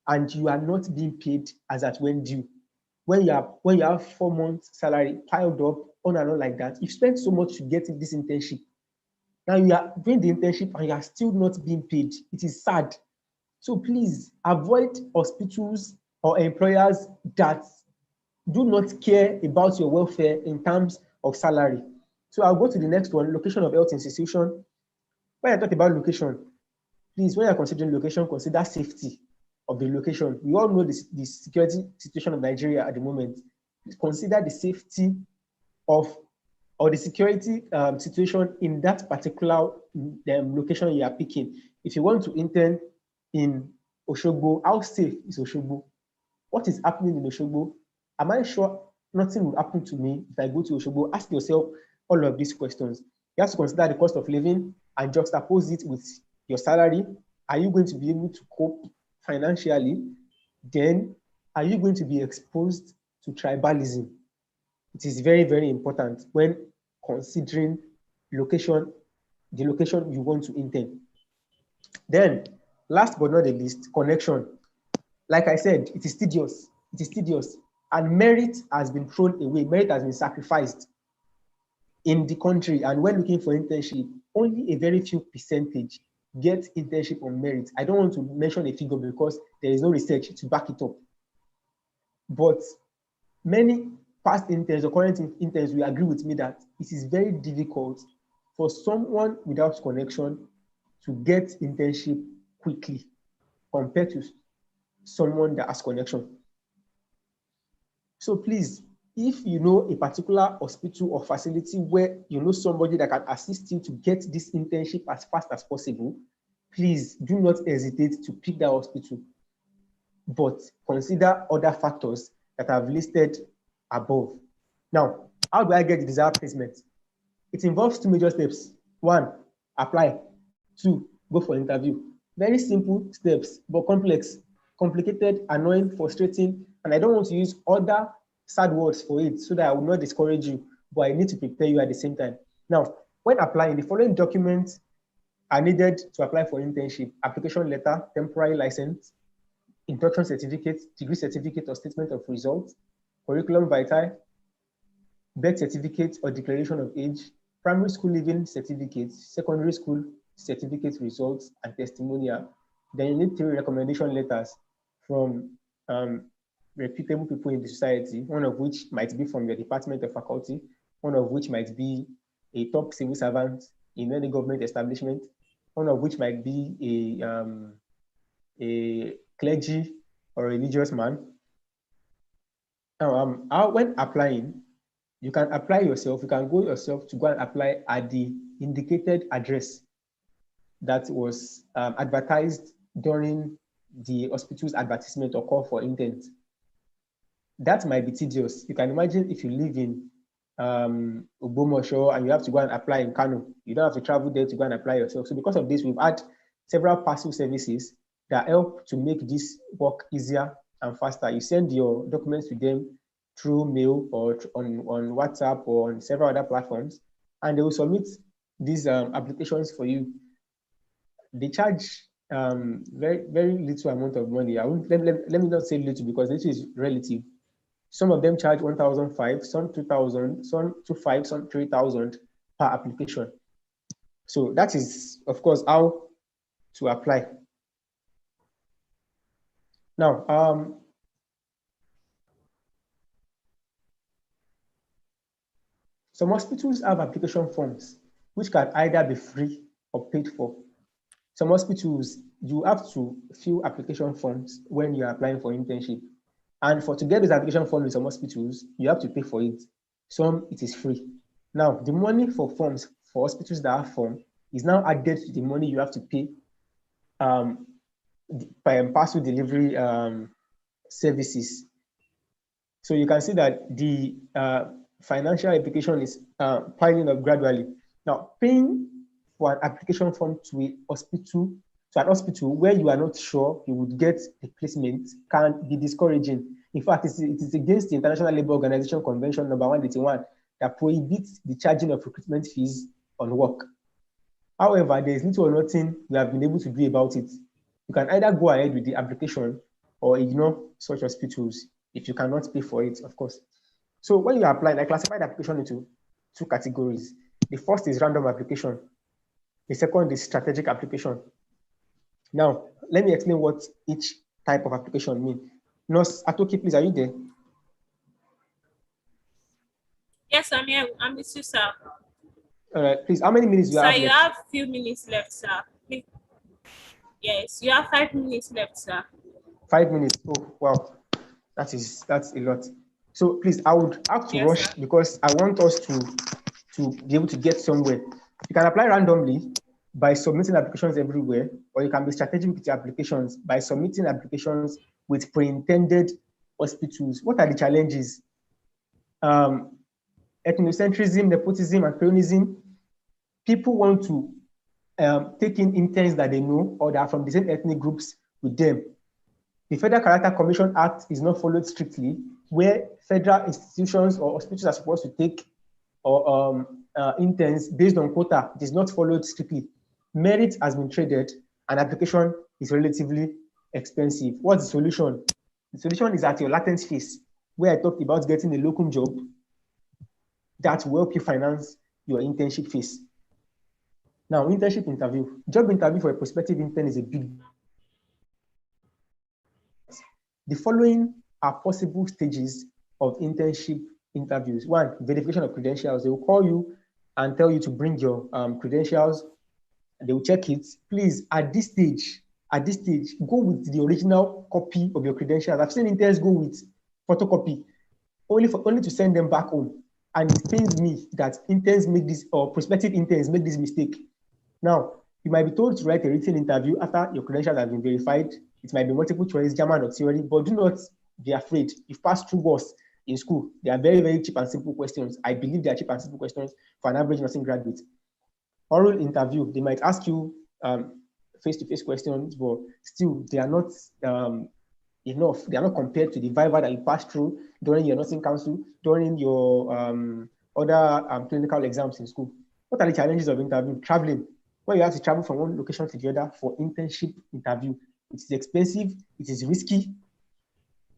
S6: and you are not being paid as at when due. When you have 4 months salary piled up on and on like that, you spent so much to get this internship. Now you are doing the internship and you are still not being paid. It is sad. So please avoid hospitals or employers that do not care about your welfare in terms of salary. So I'll go to the next one, location of health institution. When I talk about location, please, when you're considering location, consider safety of the location. We all know the security situation of Nigeria at the moment. Consider the safety of or the security situation in that particular location you are picking. If you want to intern in Oshogbo, how safe is Oshogbo? What is happening in Oshogbo? Am I sure nothing will happen to me if I go to Oshogbo? Ask yourself all of these questions. You have to consider the cost of living and juxtapose it with your salary. Are you going to be able to cope financially? Then, are you going to be exposed to tribalism? It is very, very important when considering location, the location you want to intern. Then, last but not the least, connection. Like I said, it is tedious. It is tedious. And merit has been thrown away. Merit has been sacrificed in the country. And when looking for internship, only a very few percentage get internship on merit. I don't want to mention a figure because there is no research to back it up. But many past interns or current interns will agree with me that it is very difficult for someone without connection to get internship quickly compared to someone that has connection. So please, if you know a particular hospital or facility where you know somebody that can assist you to get this internship as fast as possible, please do not hesitate to pick that hospital, but consider other factors that I've listed above. Now, how do I get the desired placement? It involves 2 major steps. 1, apply. 2, go for interview. Very simple steps, but complex, complicated, annoying, frustrating, and I don't want to use other sad words for it so that I will not discourage you, but I need to prepare you at the same time. Now, when applying, the following documents are needed to apply for internship: application letter, temporary license, induction certificate, degree certificate or statement of results, curriculum vitae, birth certificate or declaration of age, primary school leaving certificate, secondary school certificate results, and testimonial. Then you need 3 recommendation letters from reputable people in the society, one of which might be from your department or faculty, one of which might be a top civil servant in any government establishment, one of which might be a clergy or religious man. Now, when applying, you can apply yourself. You can go yourself to go and apply at the indicated address that was advertised during the hospital's advertisement or call for intent. That might be tedious. You can imagine if you live in Ogbomoso and you have to go and apply in Kano. You don't have to travel there to go and apply yourself. So because of this, we've had several passive services that help to make this work easier and faster. You send your documents to them through mail or on WhatsApp or on several other platforms, and they will submit these applications for you. They charge very, very little amount of money. Let me not say little because this is relative.
S7: Some of them charge 1,500, some 2,000, some 2,500, some 3,000 per application. So that is, of course, how to apply. Now, some hospitals have application forms which can either be free or paid for. Some hospitals, you have to fill application forms when you're applying for internship. And to get those application forms in some hospitals, you have to pay for it. Some, it is free. Now, the money for forms for hospitals that have form is now added to the money you have to pay by parcel delivery services. So you can see that the financial application is piling up gradually. Now, paying for an application form to an hospital where you are not sure you would get a placement can be discouraging. In fact, it is against the International Labour Organization Convention number 181 that prohibits the charging of recruitment fees on work. However, there is little or nothing we have been able to do about it. You can either go ahead with the application or ignore such hospitals if you cannot pay for it, of course. So when you apply, I classify the application into two categories. The first is random application. The second is strategic application. Now, let me explain what each type of application means. Nurse Atoki, please, are you there?
S4: Yes, I'm here. I'm with you, sir.
S7: All right, please, how many minutes do you have left?
S4: Sir, you have a few minutes left, sir. Please. Yes, you have 5 minutes left, sir.
S7: 5 minutes. Oh, wow. That's a lot. So please, I would have to rush, sir, because I want us to be able to get somewhere. You can apply randomly by submitting applications everywhere, or you can be strategic with your applications by submitting applications with pre-intended hospitals. What are the challenges? Ethnocentrism, nepotism, and cronyism. People want to take in interns that they know or that are from the same ethnic groups with them. The Federal Character Commission Act is not followed strictly, where federal institutions or hospitals are supposed to take interns based on quota. It is not followed strictly. Merit has been traded, and application is relatively expensive. What's the solution? The solution is at your latent phase, where I talked about getting a locum job that will help you finance your internship phase. Now, internship interview. Job interview for a prospective intern is a big. The following are possible stages of internship interviews. One, verification of credentials. They will call you and tell you to bring your credentials. They will check it. Please, at this stage, go with the original copy of your credentials. I've seen interns go with photocopy, only to send them back home. And it pains me that interns make this, or prospective interns make this mistake. Now, you might be told to write a written interview after your credentials have been verified. It might be multiple choice, German or theory, but do not be afraid. You've passed through worse in school. They are very, very cheap and simple questions. I believe they are cheap and simple questions for an average nursing graduate. Oral interview, they might ask you face-to-face questions, but still they are not enough. They are not compared to the viva that you passed through during your nursing council, during your other clinical exams in school. What are the challenges of interview? Traveling. When you have to travel from one location to the other for internship interview, it is expensive, it is risky,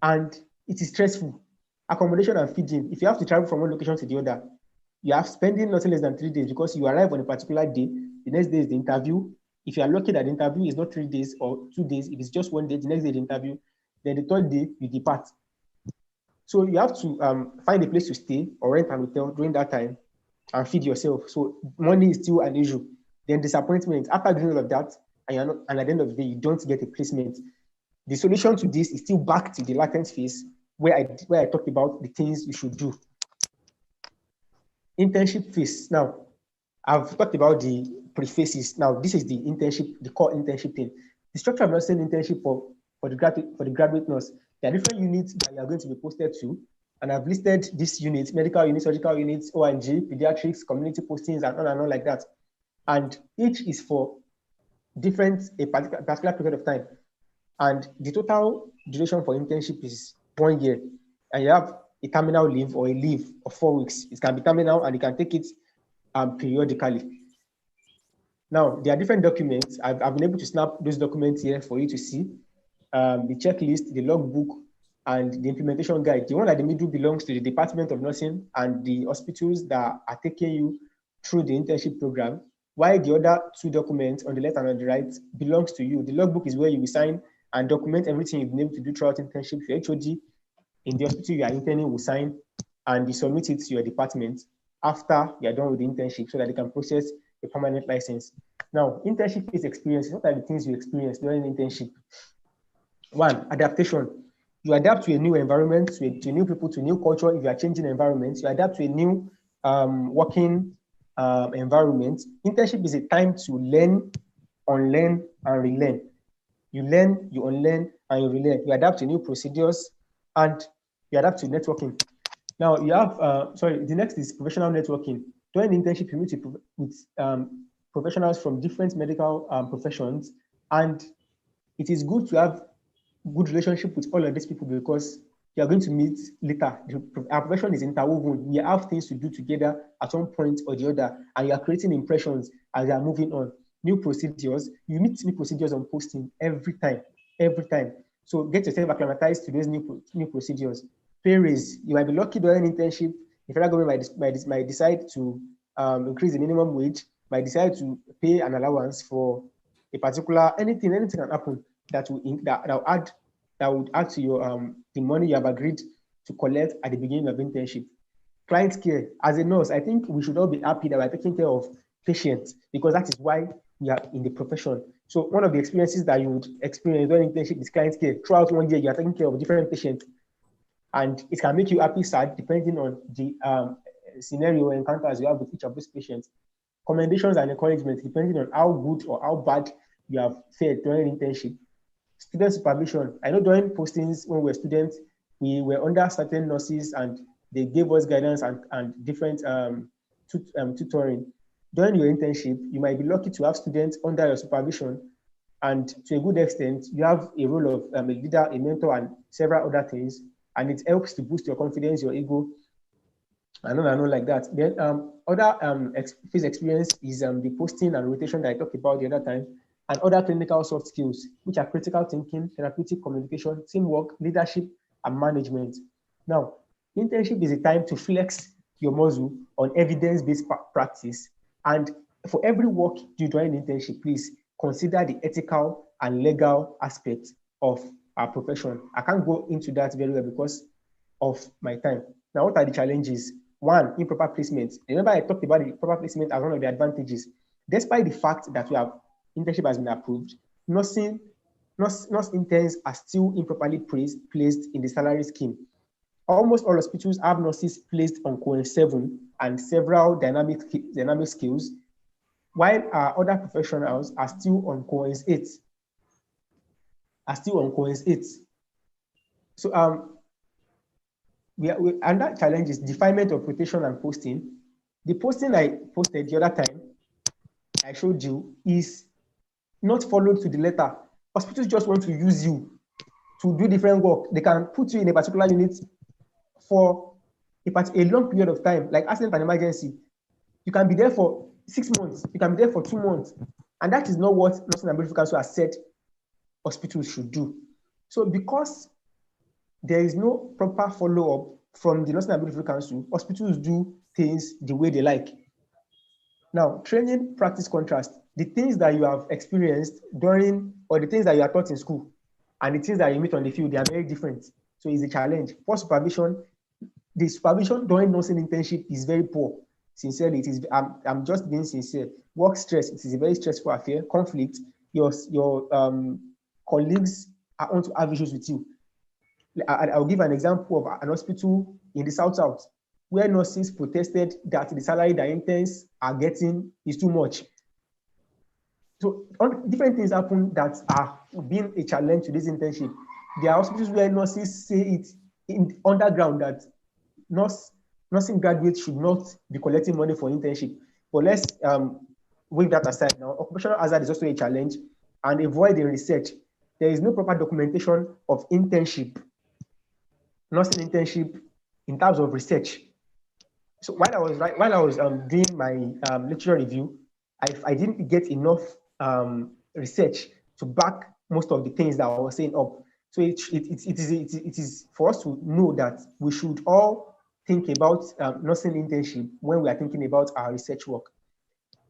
S7: and it is stressful. Accommodation and feeding. If you have to travel from one location to the other, you are spending nothing less than 3 days because you arrive on a particular day. The next day is the interview. If you are lucky that the interview is not 3 days or 2 days, if it's just 1 day, the next day the interview, then the third day you depart. So you have to find a place to stay or rent an hotel during that time and feed yourself. So money is still an issue. Then disappointment. After doing all of that, and at the end of the day, you don't get a placement. The solution to this is still back to the latent phase where I talked about the things you should do. Internship phase. Now, I've talked about the pre-phases. Now, this is the internship, the core internship thing. The structure of nursing internship for the graduate nurse. There are different units that you are going to be posted to, and I've listed these units: medical units, surgical units, ONG, pediatrics, community postings, and on like that. And each is for a particular period of time. And the total duration for internship is 1 year. And you have a terminal leave or a leave of 4 weeks. It can be terminal and you can take it periodically. Now, there are different documents. I've been able to snap those documents here for you to see. The checklist, the logbook, and the implementation guide. The one at the middle belongs to the Department of Nursing and the hospitals that are taking you through the internship program, while the other two documents on the left and on the right belongs to you. The logbook is where you will sign and document everything you've been able to do throughout internship. Your HOD in the hospital you are interning will sign and you submit it to your department after you are done with the internship so that they can process a permanent license. Now, internship is experience. What are the things you experience during internship? One, adaptation. You adapt to a new environment, to new people, to new culture. If you are changing environments, you adapt to a new working environment. Internship is a time to learn, unlearn, and relearn. You learn, you unlearn, and you relearn. You adapt to new procedures, and you adapt to networking. Now, you have, the next is professional networking. During internship, you meet with professionals from different medical professions, and it is good to have good relationship with all of these people because you are going to meet later. Our profession is interwoven. We have things to do together at one point or the other, and you are creating impressions as you are moving on. New procedures, you meet new procedures on posting every time. So get yourself acclimatized to those new procedures. Pay raise, you might be lucky during internship. The federal government might decide to increase the minimum wage, might decide to pay an allowance for a particular, anything can happen that would add to your the money you have agreed to collect at the beginning of internship. Client care, as a nurse, I think we should all be happy that we're taking care of patients because that is why we are in the profession. So one of the experiences that you would experience during internship is client care. Throughout one year, you are taking care of different patients, and it can make you happy, sad, depending on the scenario encounters you have with each of those patients. Commendations and encouragement, depending on how good or how bad you have fared during internship. Student supervision. I know during postings when we were students, we were under certain nurses and they gave us guidance and different tutoring. During your internship, you might be lucky to have students under your supervision, and to a good extent, you have a role of a leader, a mentor, and several other things, and it helps to boost your confidence, your ego, I know like that. Then other phase experience is the posting and rotation that I talked about the other time, and other clinical soft skills, which are critical thinking, therapeutic communication, teamwork, leadership, and management. Now, internship is a time to flex your muscle on evidence-based practice. And for every work you do in internship, please consider the ethical and legal aspects of our profession. I can't go into that very well because of my time. Now, what are the challenges? One, improper placement. Remember, I talked about the proper placement as one of the advantages. Despite the fact that internship has been approved, nurse interns are still improperly placed in the salary scheme. Almost all hospitals have nurses placed on Coins 7 and several dynamic skills, while other professionals are still on Coins 8. So and that challenge is definement of rotation and posting. The posting I posted the other time, I showed you, is not followed to the letter. Hospitals just want to use you to do different work. They can put you in a particular unit for a long period of time, like accident and emergency. You can be there for 6 months, you can be there for 2 months, and that is not what Nursing and Midwifery Council has said hospitals should do. So because there is no proper follow-up from the Nursing and Midwifery Council, hospitals do things the way they like. Now, training practice contrast, the things that you have experienced during, or the things that you are taught in school, and the things that you meet on the field, they are very different. So it's a challenge. For supervision, the supervision during nursing internship is very poor. Sincerely, it is. I'm just being sincere. Work stress, it is a very stressful affair. Conflict, your colleagues want to have issues with you. I'll give an example of an hospital in the South, where nurses protested that the salary that interns are getting is too much. So different things happen that are being a challenge to this internship. There are hospitals where nurses say it in underground that nursing graduates should not be collecting money for internship. But let's wave that aside now. Occupational hazard is also a challenge, and avoiding research. There is no proper documentation of internship, nursing internship in terms of research. So while I was doing my literature review, I didn't get enough research to back most of the things that I was saying up. So it is for us to know that we should all think about nursing internship when we are thinking about our research work.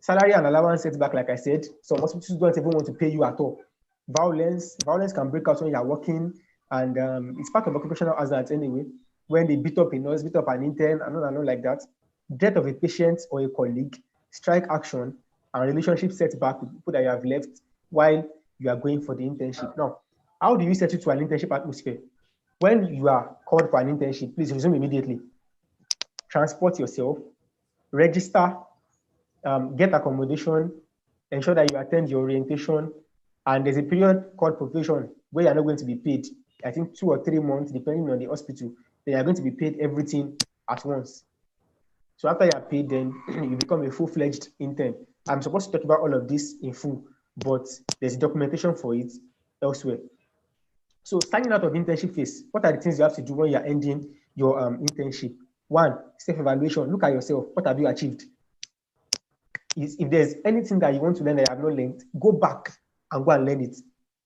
S7: Salary and allowance setback, like I said, some hospitals don't even want to pay you at all. Violence can break out when you are working, and it's part of occupational hazards anyway. When they beat up a nurse, beat up an intern, and not like that. Death of a patient or a colleague, strike action, and relationship setback with people that you have left while you are going for the internship. Now, how do you settle to an internship atmosphere? When you are called for an internship, please resume immediately. Transport yourself, register, get accommodation, ensure that you attend your orientation, and there's a period called probation where you're not going to be paid. I think 2 or 3 months, depending on the hospital, then you're going to be paid everything at once. So after you're paid, then you become a full-fledged intern. I'm supposed to talk about all of this in full, but there's documentation for it elsewhere. So standing out of internship phase, what are the things you have to do when you're ending your internship? 1, self-evaluation. Look at yourself. What have you achieved? If there's anything that you want to learn that you have not learned, go back and go and learn it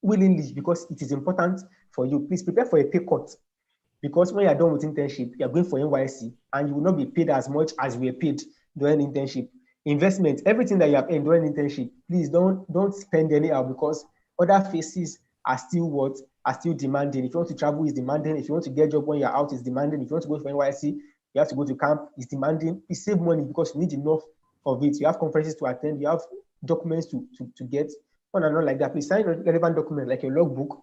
S7: willingly because it is important for you. Please prepare for a pay cut because when you're done with internship, you're going for NYC and you will not be paid as much as you were paid during internship. Investment, everything that you have earned during internship, please don't spend anyhow because other phases are still demanding. If you want to travel, it's demanding. If you want to get a job when you're out, it's demanding. If you want to go for NYC, you have to go to camp, it's demanding. Please save money because you need enough of it. You have conferences to attend, you have documents to get, on and on like that. Please sign relevant documents like your logbook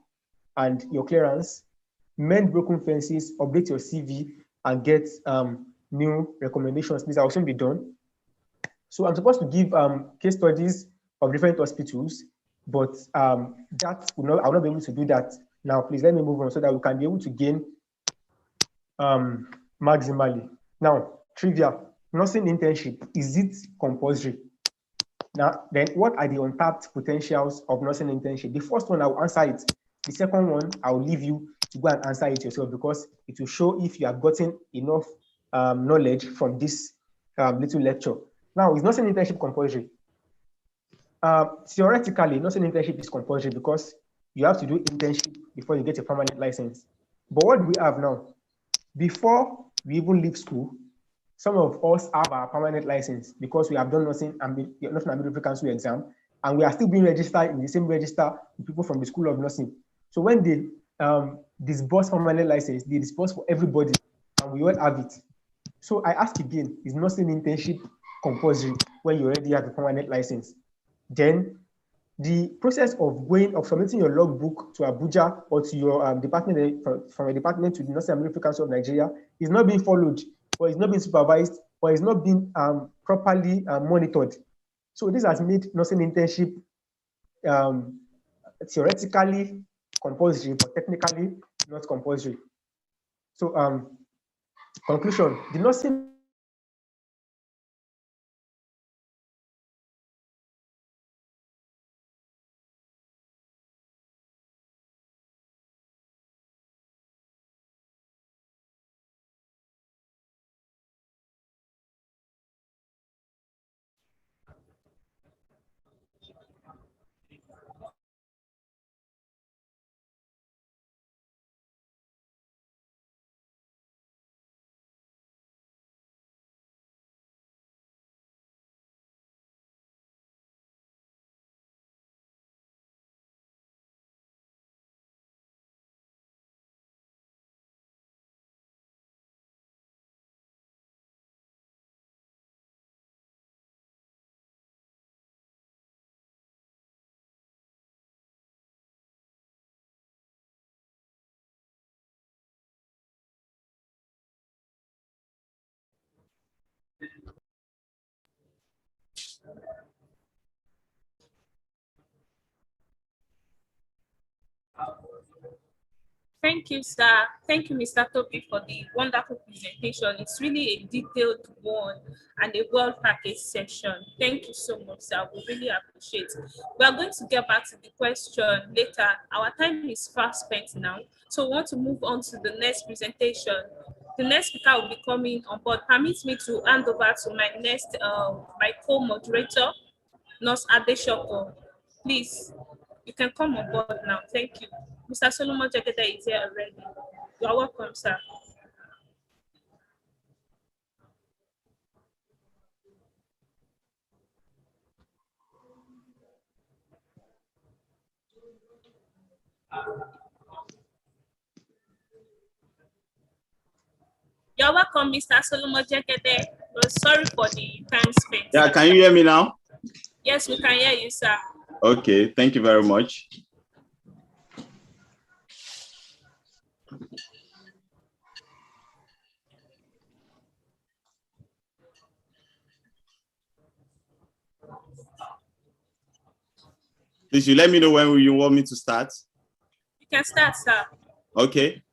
S7: and your clearance, mend broken fences, update your CV, and get new recommendations. These will soon be done. So I'm supposed to give case studies of different hospitals, but I will not be able to do that now. Please let me move on so that we can be able to gain maximally. Now, trivia. Nursing internship, is it compulsory? Now, then what are the untapped potentials of nursing internship? The first one, I will answer it. The second one, I will leave you to go and answer it yourself because it will show if you have gotten enough knowledge from this little lecture. Now, is nursing internship compulsory? Theoretically, nursing internship is compulsory because you have to do internship before you get a permanent license. But what do we have now? Before we even leave school, some of us have our permanent license because we have done nursing and midwifery council exam, and we are still being registered in the same register with people from the School of Nursing. So when they disburse permanent license, they disburse for everybody, and we all have it. So I ask again, is nursing internship compulsory when you already have a permanent license? Then the process of submitting your logbook to Abuja or to your department, from a department to the Nursing and Midwifery Council of Nigeria is not being followed, or is not being supervised, or is not being properly monitored. So this has made nursing internship theoretically compulsory, but technically not compulsory. So conclusion, the nursing
S4: Thank you, sir. Thank you, Mr. Toby, for the wonderful presentation. It's really a detailed one and a well-packaged session. Thank you so much, sir. We really appreciate it. We are going to get back to the question later. Our time is fast spent now, so we want to move on to the next presentation. The next speaker will be coming on board. Permit me to hand over to my co-moderator, Nurse Adeshoko. Please, you can come on board now. Thank you. Mr. Solomon Jekete is here already. You are welcome, sir. You're welcome, Mr. Solomon Jekete. Sorry for the time spent.
S8: Yeah, can you hear me now?
S4: Yes, we can hear you, sir.
S8: Okay, thank you very much. Please, you let me know when you want me to start.
S4: You can start, sir.
S8: Okay.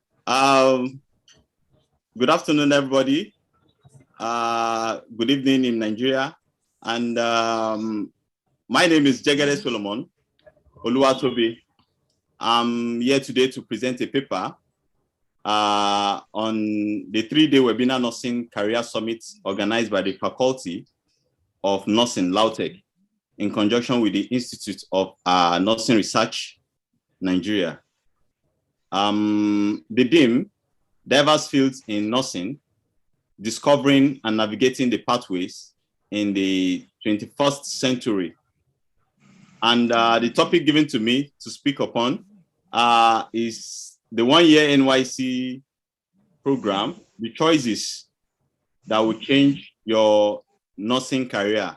S8: Good afternoon, everybody. Good evening in Nigeria. And my name is Jegede Solomon Oluwatobi. I'm here today to present a paper on the 3-day webinar Nursing Career Summit organized by the Faculty of Nursing, Lautech, in conjunction with the Institute of Nursing Research, Nigeria. The theme, Diverse Fields in Nursing, Discovering and Navigating the Pathways in the 21st Century. And the topic given to me to speak upon is the 1-year NYC program, the choices that will change your nursing career.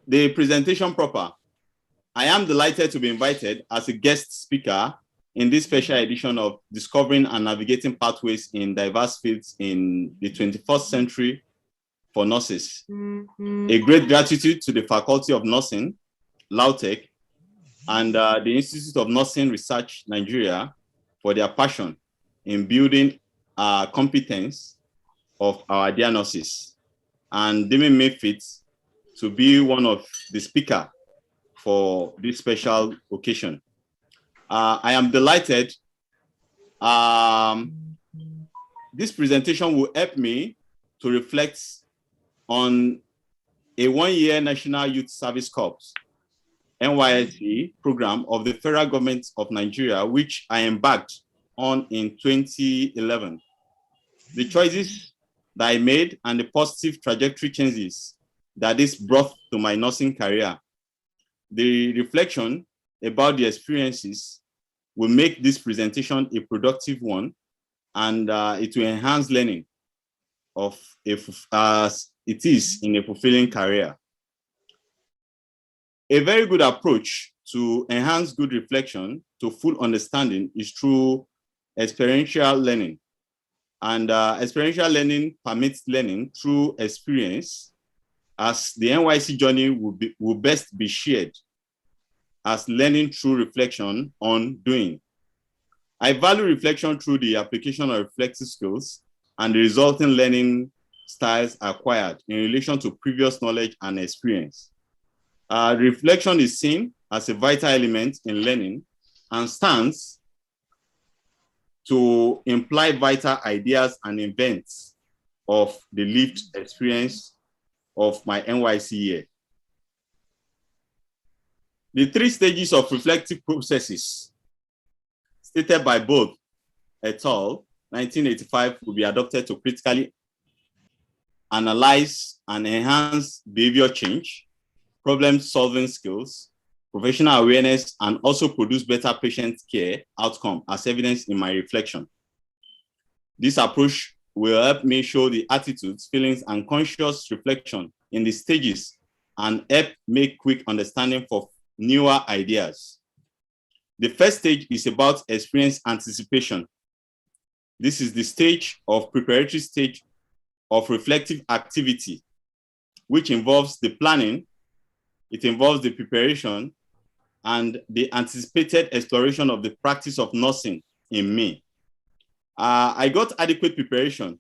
S8: The presentation proper. I am delighted to be invited as a guest speaker in this special edition of Discovering and Navigating Pathways in Diverse Fields in the 21st Century for Nurses. A great gratitude to the Faculty of Nursing, Lautech, and the Institute of Nursing Research, Nigeria, for their passion in building competence of our dear nurses and deeming me fit to be one of the speakers for this special occasion. I am delighted. This presentation will help me to reflect on a 1-year National Youth Service Corps, NYSC program of the federal government of Nigeria, which I embarked on in 2011. The choices that I made and the positive trajectory changes that this brought to my nursing career. The reflection about the experiences will make this presentation a productive one, and it will enhance learning of as it is in a fulfilling career. A very good approach to enhance good reflection to full understanding is through experiential learning. And experiential learning permits learning through experience, as the NYC journey will best be shared as learning through reflection on doing. I value reflection through the application of reflective skills and the resulting learning styles acquired in relation to previous knowledge and experience. Reflection is seen as a vital element in learning and stands to imply vital ideas and events of the lived experience of my NYC year. The 3 stages of reflective processes stated by both et al. 1985 will be adopted to critically analyze and enhance behavior change, problem-solving skills, professional awareness, and also produce better patient care outcome as evidenced in my reflection. This approach will help me show the attitudes, feelings, and conscious reflection in the stages and help make quick understanding for newer ideas. The first stage is about experience anticipation. This is the stage of preparatory stage of reflective activity, which involves the planning, it involves the preparation, and the anticipated exploration of the practice of nursing in me. I got adequate preparation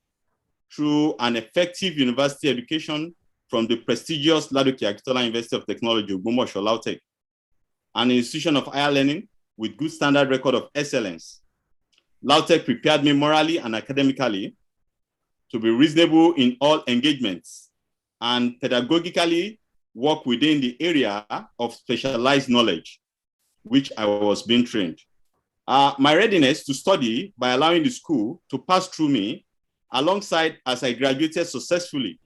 S8: through an effective university education from the prestigious Lautech University of Technology, Ogbomoso, Lautech, an institution of higher learning with good standard record of excellence. Lautech prepared me morally and academically to be reasonable in all engagements and pedagogically work within the area of specialized knowledge, which I was being trained. My readiness to study by allowing the school to pass through me, alongside as I graduated successfully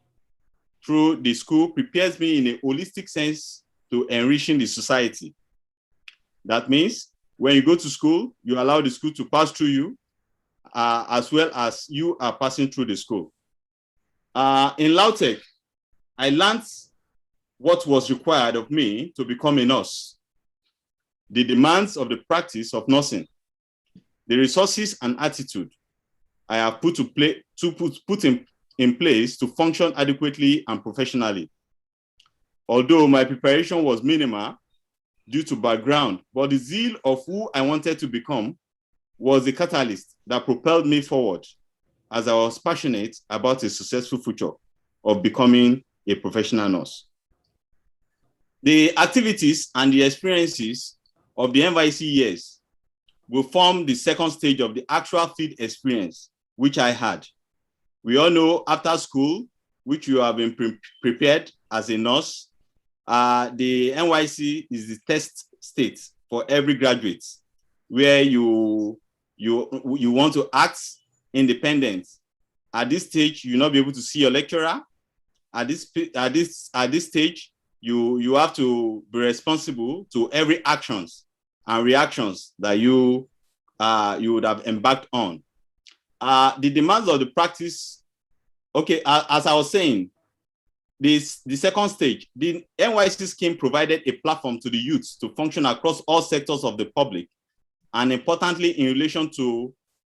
S8: through the school, prepares me in a holistic sense to enriching the society. That means when you go to school, you allow the school to pass through you, as well as you are passing through the school. In Lautech, I learned what was required of me to become a nurse, the demands of the practice of nursing, the resources and attitude I have put in place to function adequately and professionally. Although my preparation was minimal due to background, but the zeal of who I wanted to become was the catalyst that propelled me forward, as I was passionate about a successful future of becoming a professional nurse. The activities and the experiences of the NYSC years will form the second stage of the actual field experience, which I had. We all know after school, which you have been prepared as a nurse, the NYSC is the test state for every graduate, where you want to act independent. At this stage, you'll not be able to see your lecturer. At this stage, you have to be responsible to every actions and reactions that you would have embarked on. The demands of the practice. Okay, as I was saying, the second stage, the NYSC scheme provided a platform to the youths to function across all sectors of the public, and importantly, in relation to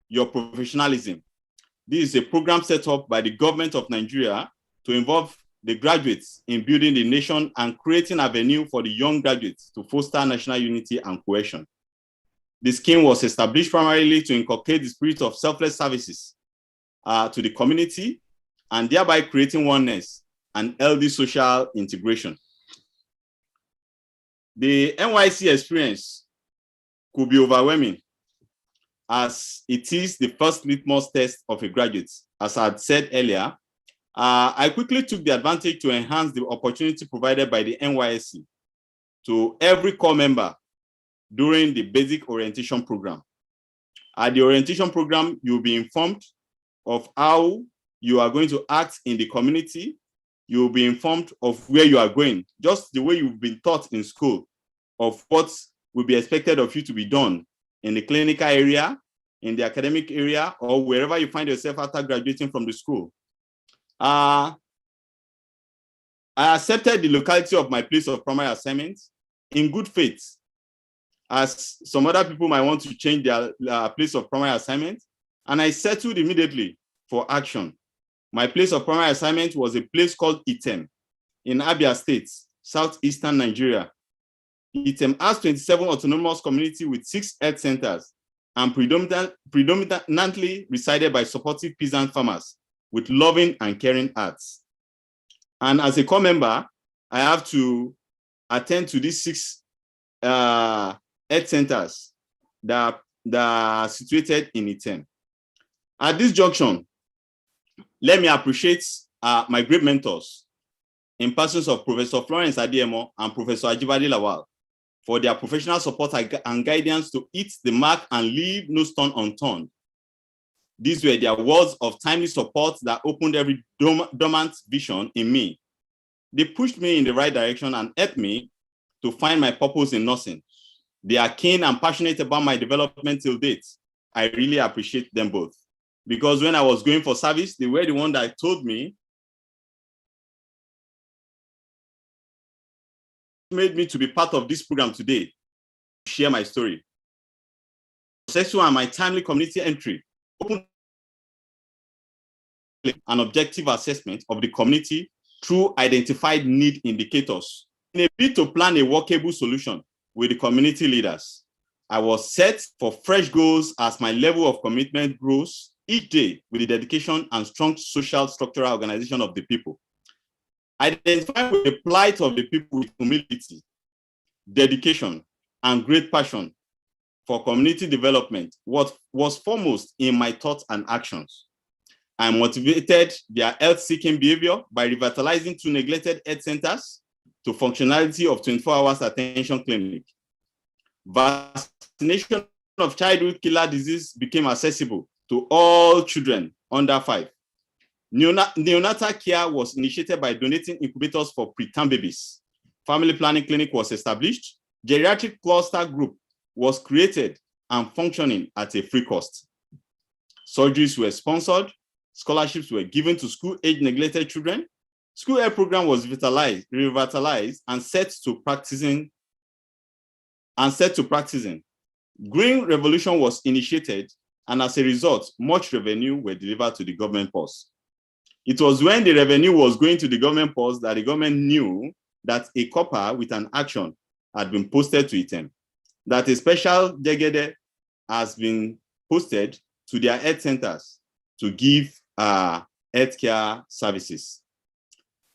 S8: your professionalism. This is a program set up by the government of Nigeria to involve the graduates in building the nation and creating avenue for the young graduates to foster national unity and cohesion. The scheme was established primarily to inculcate the spirit of selfless services to the community, and thereby creating oneness and healthy social integration. The NYSC experience could be overwhelming, as it is the first litmus test of a graduate. As I had said earlier, I quickly took the advantage to enhance the opportunity provided by the NYSC to every core member during the basic orientation program. At the orientation program, you'll be informed of how you are going to act in the community. You'll be informed of where you are going, just the way you've been taught in school, of what will be expected of you to be done in the clinical area, in the academic area, or wherever you find yourself after graduating from the school. I accepted the locality of my place of primary assignment in good faith, as some other people might want to change their place of primary assignment, and I settled immediately for action. My place of primary assignment was a place called Item in Abia State, southeastern Nigeria. Item has 27 autonomous communities with 6 health centers, and predominantly resided by supportive peasant farmers with loving and caring hearts. And as a core member, I have to attend to these 6 health centers that are situated in Item. At this junction, let me appreciate my great mentors in persons of Professor Florence Adiemo and Professor Ajibade Lawal for their professional support and guidance to hit the mark and leave no stone unturned. These were their words of timely support that opened every dormant vision in me. They pushed me in the right direction and helped me to find my purpose in nursing. They are keen and passionate about my development till date. I really appreciate them both. Because when I was going for service, they were the one that told me, made me to be part of this program today, to share my story. Successful and my timely community entry opened an objective assessment of the community through identified need indicators in a bid to plan a workable solution with the community leaders. I was set for fresh goals as my level of commitment grows each day with the dedication and strong social structural organization of the people. Identify with the plight of the people with humility, dedication, and great passion for community development, what was foremost in my thoughts and actions. I motivated their health-seeking behavior by revitalizing 2 neglected health centers to functionality of 24 hours attention clinic. Vaccination of childhood killer disease became accessible to all children under 5. Neonatal care was initiated by donating incubators for preterm babies. Family planning clinic was established. Geriatric cluster group was created and functioning at a free cost. Surgeries were sponsored. Scholarships were given to school-age neglected children. School air program was revitalized and set to practicing. Green revolution was initiated, and as a result, much revenue were delivered to the government purse. It was when the revenue was going to the government purse that the government knew that a copper with an action had been posted to item, that a special jegede has been posted to their health centers to give healthcare services.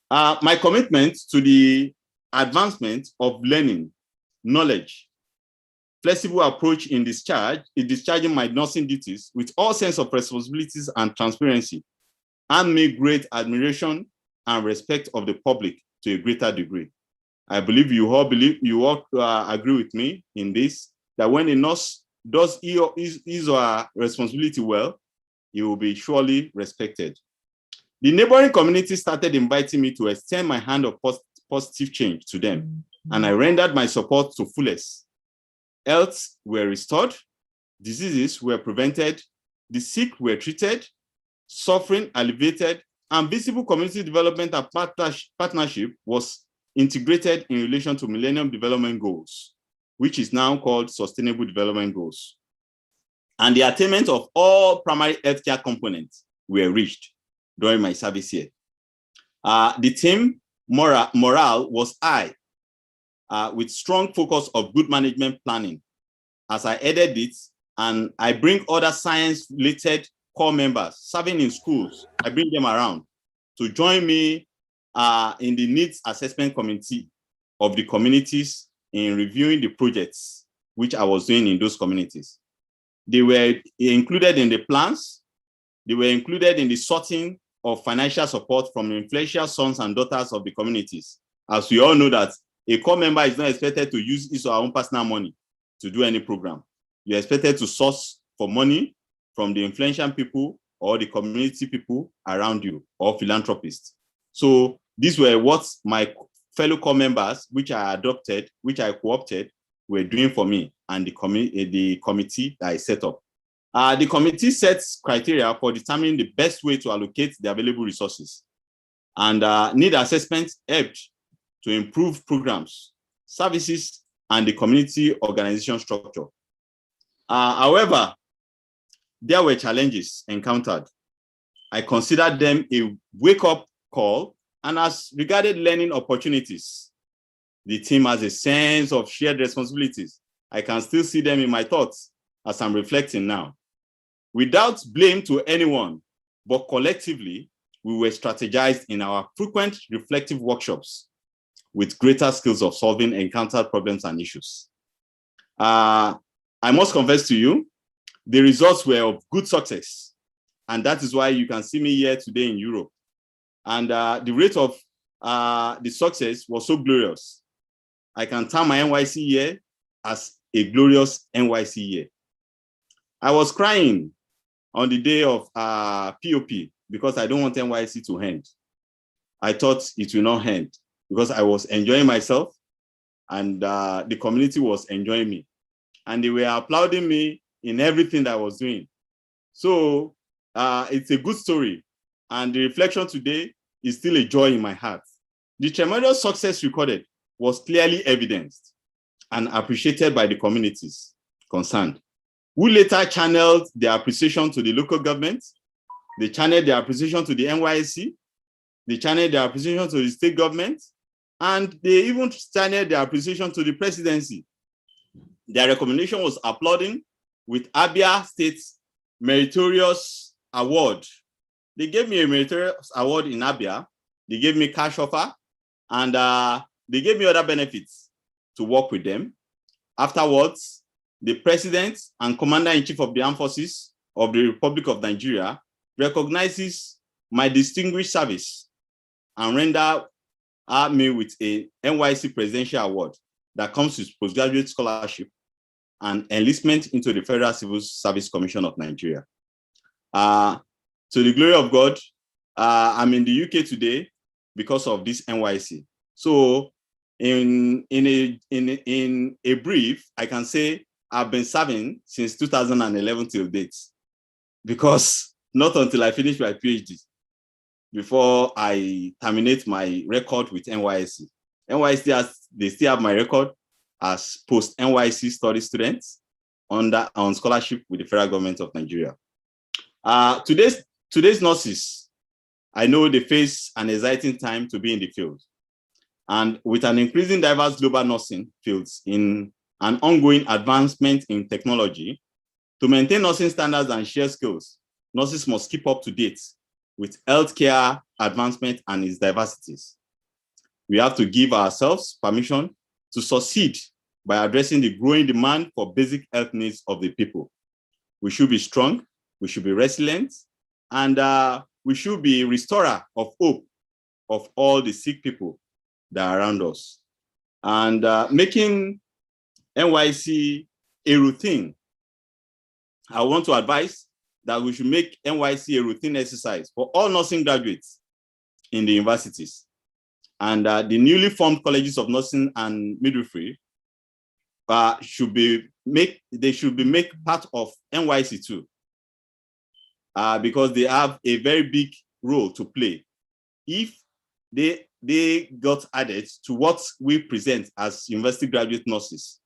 S8: My commitment to the advancement of learning, knowledge, flexible approach in discharging my nursing duties with all sense of responsibilities and transparency, and me great admiration and respect of the public to a greater degree. I believe you all agree with me in this, that when a nurse does his or her responsibility well, he will be surely respected. The neighboring community started inviting me to extend my hand of positive change to them, and I rendered my support to fullest. Health were restored, diseases were prevented, the sick were treated, suffering alleviated, and visible community development and partnership was integrated in relation to Millennium Development Goals, which is now called Sustainable Development Goals. And the attainment of all primary healthcare components were reached during my service here. The team morale was high, with strong focus of good management planning. As I headed it, and I bring other science-related core members serving in schools, I bring them around to join me in the needs assessment committee of the communities in reviewing the projects which I was doing in those communities. They were included in the plans. They were included in the sorting of financial support from influential sons and daughters of the communities. As we all know that a core member is not expected to use his or her own personal money to do any program. You're expected to source for money from the influential people or the community people around you, or philanthropists. So these were what my fellow core members, which I adopted, which I co-opted, were doing for me and the committee that I set up. The committee sets criteria for determining the best way to allocate the available resources. And need assessment helped to improve programs, services, and the community organization structure. However, there were challenges encountered. I considered them a wake-up call, and as regarded learning opportunities, the team has a sense of shared responsibilities. I can still see them in my thoughts as I'm reflecting now. Without blame to anyone, but collectively, we were strategized in our frequent reflective workshops with greater skills of solving encountered problems and issues. I must confess to you, the results were of good success. And that is why you can see me here today in Europe. And the rate of the success was so glorious. I can term my NYC year as a glorious NYC year. I was crying on the day of POP because I don't want NYC to end. I thought it will not end because I was enjoying myself and the community was enjoying me. And they were applauding me in everything that I was doing. So it's a good story. And the reflection today is still a joy in my heart. The tremendous success recorded was clearly evidenced and appreciated by the communities concerned, who later channeled their appreciation to the local government, they channeled their appreciation to the NYSC, they channeled their appreciation to the state government, and they even channeled their appreciation to the presidency. Their recommendation was applauding with Abia State's Meritorious Award. They gave me a Meritorious Award in Abia, they gave me cash offer, and they gave me other benefits to work with them. Afterwards, the President and Commander-in-Chief of the Armed Forces of the Republic of Nigeria recognizes my distinguished service and render me with a NYC Presidential Award that comes with postgraduate scholarship and enlistment into the Federal Civil Service Commission of Nigeria. To the glory of God, I'm in the UK today because of this NYC. So in a brief, I can say I've been serving since 2011 till date, because not until I finish my PhD before I terminate my record with NYC. NYC they still have my record as post NYC study students on scholarship with the federal government of Nigeria. Today's nurses, I know they face an exciting time to be in the field. And with an increasing diverse global nursing fields in an ongoing advancement in technology, to maintain nursing standards and share skills, nurses must keep up to date with healthcare advancement and its diversities. We have to give ourselves permission to succeed by addressing the growing demand for basic health needs of the people. We should be strong, we should be resilient, and we should be restorer of hope of all the sick people that are around us. And making NYC a routine, I want to advise that we should make NYC a routine exercise for all nursing graduates in the universities. And the newly formed colleges of nursing and midwifery should be made part of NYC too, because they have a very big role to play. If they got added to what we present as university graduate nurses,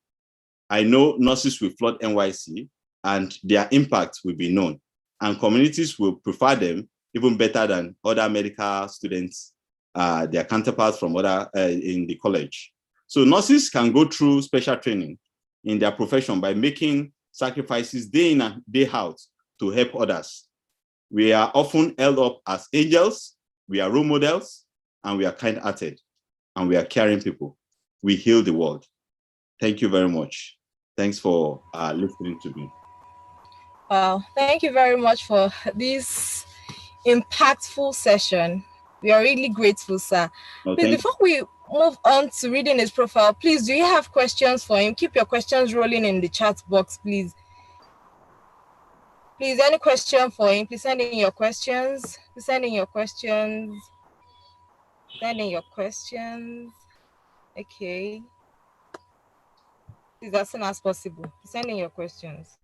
S8: I know nurses will flood NYC and their impact will be known, and communities will prefer them even better than other medical students, their counterparts from other in the college. So nurses can go through special training in their profession by making sacrifices day in and day out to help others. We are often held up as angels, we are role models, and we are kind-hearted, and we are caring people. We heal the world. Thank you very much. Thanks for listening to me.
S1: Wow, thank you very much for this impactful session. We are really grateful, sir. Please, before we move on to reading his profile, please, do you have questions for him? Keep your questions rolling in the chat box, please. Please, any question for him? Please send in your questions. Please send in your questions. Send in your questions. Okay. Please, as soon as possible. Send in your questions.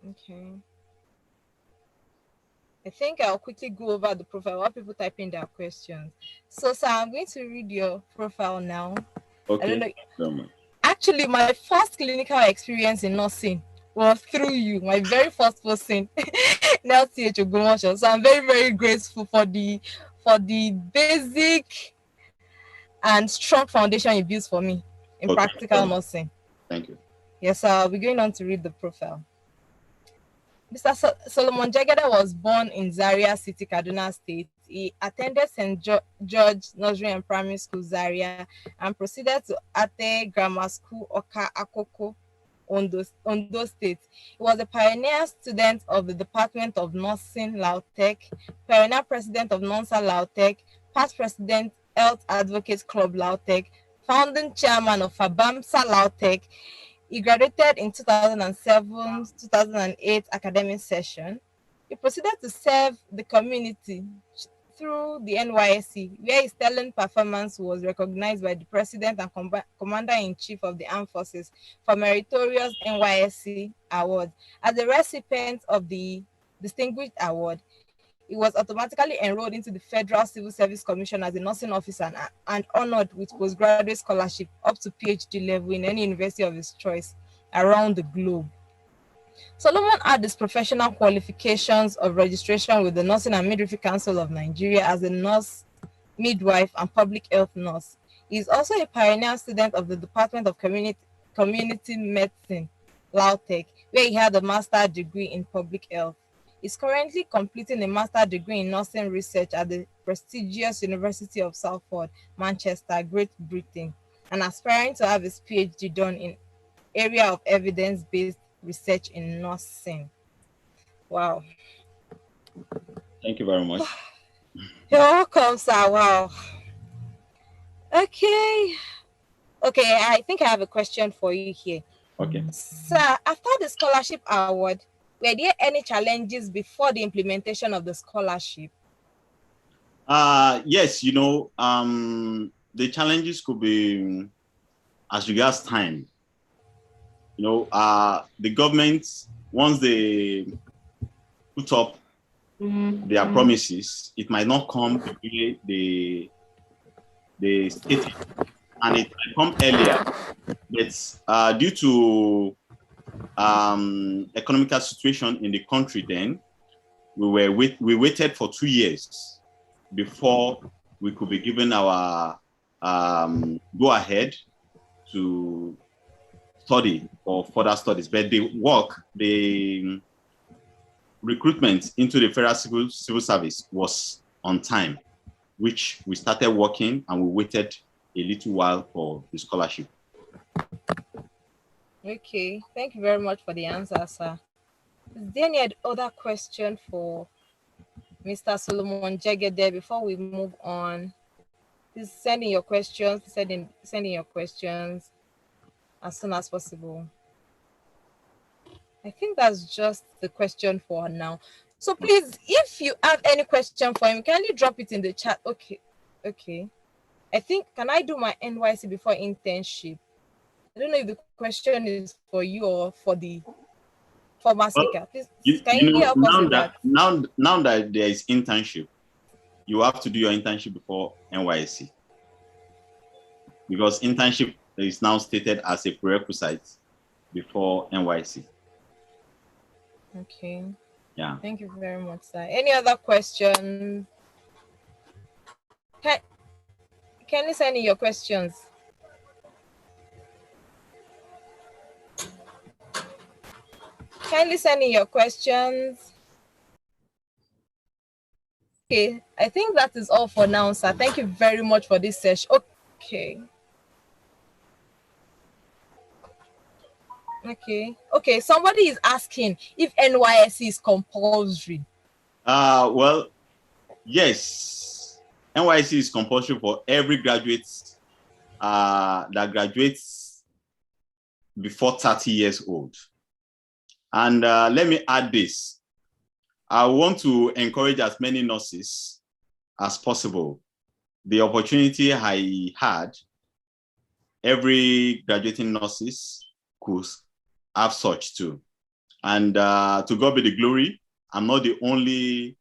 S1: Okay. I think I'll quickly go over the profile while people type in their questions. So, sir, I'm going to read your profile now.
S8: Okay.
S1: I don't know. Actually, my first clinical experience in nursing was through you, my very first person, Lautech. So I'm very, very grateful for the basic and strong foundation you built for me in practical nursing.
S8: Thank you.
S1: Yes, I'll be going on to read the profile. Mr. Solomon Jagada was born in Zaria City, Kaduna State. He attended St. George Nursery and Primary School, Zaria, and proceeded to Ate Grammar School, Oka Akoko, Ondo State. He was a pioneer student of the Department of Nursing, Lautech, pioneer president of NONSA Lautech, past president, Health Advocates Club Lautech, founding chairman of Fabamsa Lautech. He graduated in 2007-2008 academic session. He proceeded to serve the community through the NYSC, where his talent performance was recognized by the President and Commander-in-Chief of the Armed Forces for meritorious NYSC award. As a recipient of the Distinguished Award, he was automatically enrolled into the Federal Civil Service Commission as a nursing officer and honored with postgraduate scholarship up to PhD level in any university of his choice around the globe. Solomon had his professional qualifications of registration with the Nursing and Midwifery Council of Nigeria as a nurse, midwife, and public health nurse. He is also a pioneer student of the Department of Community Medicine, Lautech, where he had a master's degree in public health. Is currently completing a master's degree in nursing research at the prestigious University of Salford, Manchester, Great Britain, and aspiring to have his PhD done in area of evidence-based research in nursing. Wow.
S8: Thank you very much.
S1: You're welcome, sir. Wow. Okay. Okay, I think I have a question for you here.
S8: Okay.
S1: Sir, after the scholarship award, were there any challenges before the implementation of the scholarship?
S8: Yes, the challenges could be as regards time. The government, once they put up their promises, it might not come the way they stated, and it might come earlier. But due to economical situation in the country, then we waited for 2 years before we could be given our go ahead to study or further studies. But the recruitment into the federal civil service was on time, which we started working and we waited a little while for the scholarship.
S1: Okay, thank you very much for the answer, sir. Is there any other question for Mr. Solomon Jegede before we move on? Please send in your questions, send in your questions as soon as possible. I think that's just the question for now. So please, if you have any question for him, can you drop it in the chat? Okay. I think, can I do my NYC before internship? I don't know if the question is for you or for the former speaker. Please, can you help us with that?
S8: Now that there is internship, you have to do your internship before NYSC, because internship is now stated as a prerequisite before NYSC.
S1: Okay.
S8: Yeah.
S1: Thank you very much, sir. Any other questions? Can you send in your questions? Kindly send in your questions. Okay, I think that is all for now, sir. Thank you very much for this session. Okay, somebody is asking if NYSC is compulsory.
S8: Well, yes, NYSC is compulsory for every graduate that graduates before 30 years old. And let me add this. I want to encourage as many nurses as possible. The opportunity I had, every graduating nurses could have such too. And to God be the glory, I'm not the only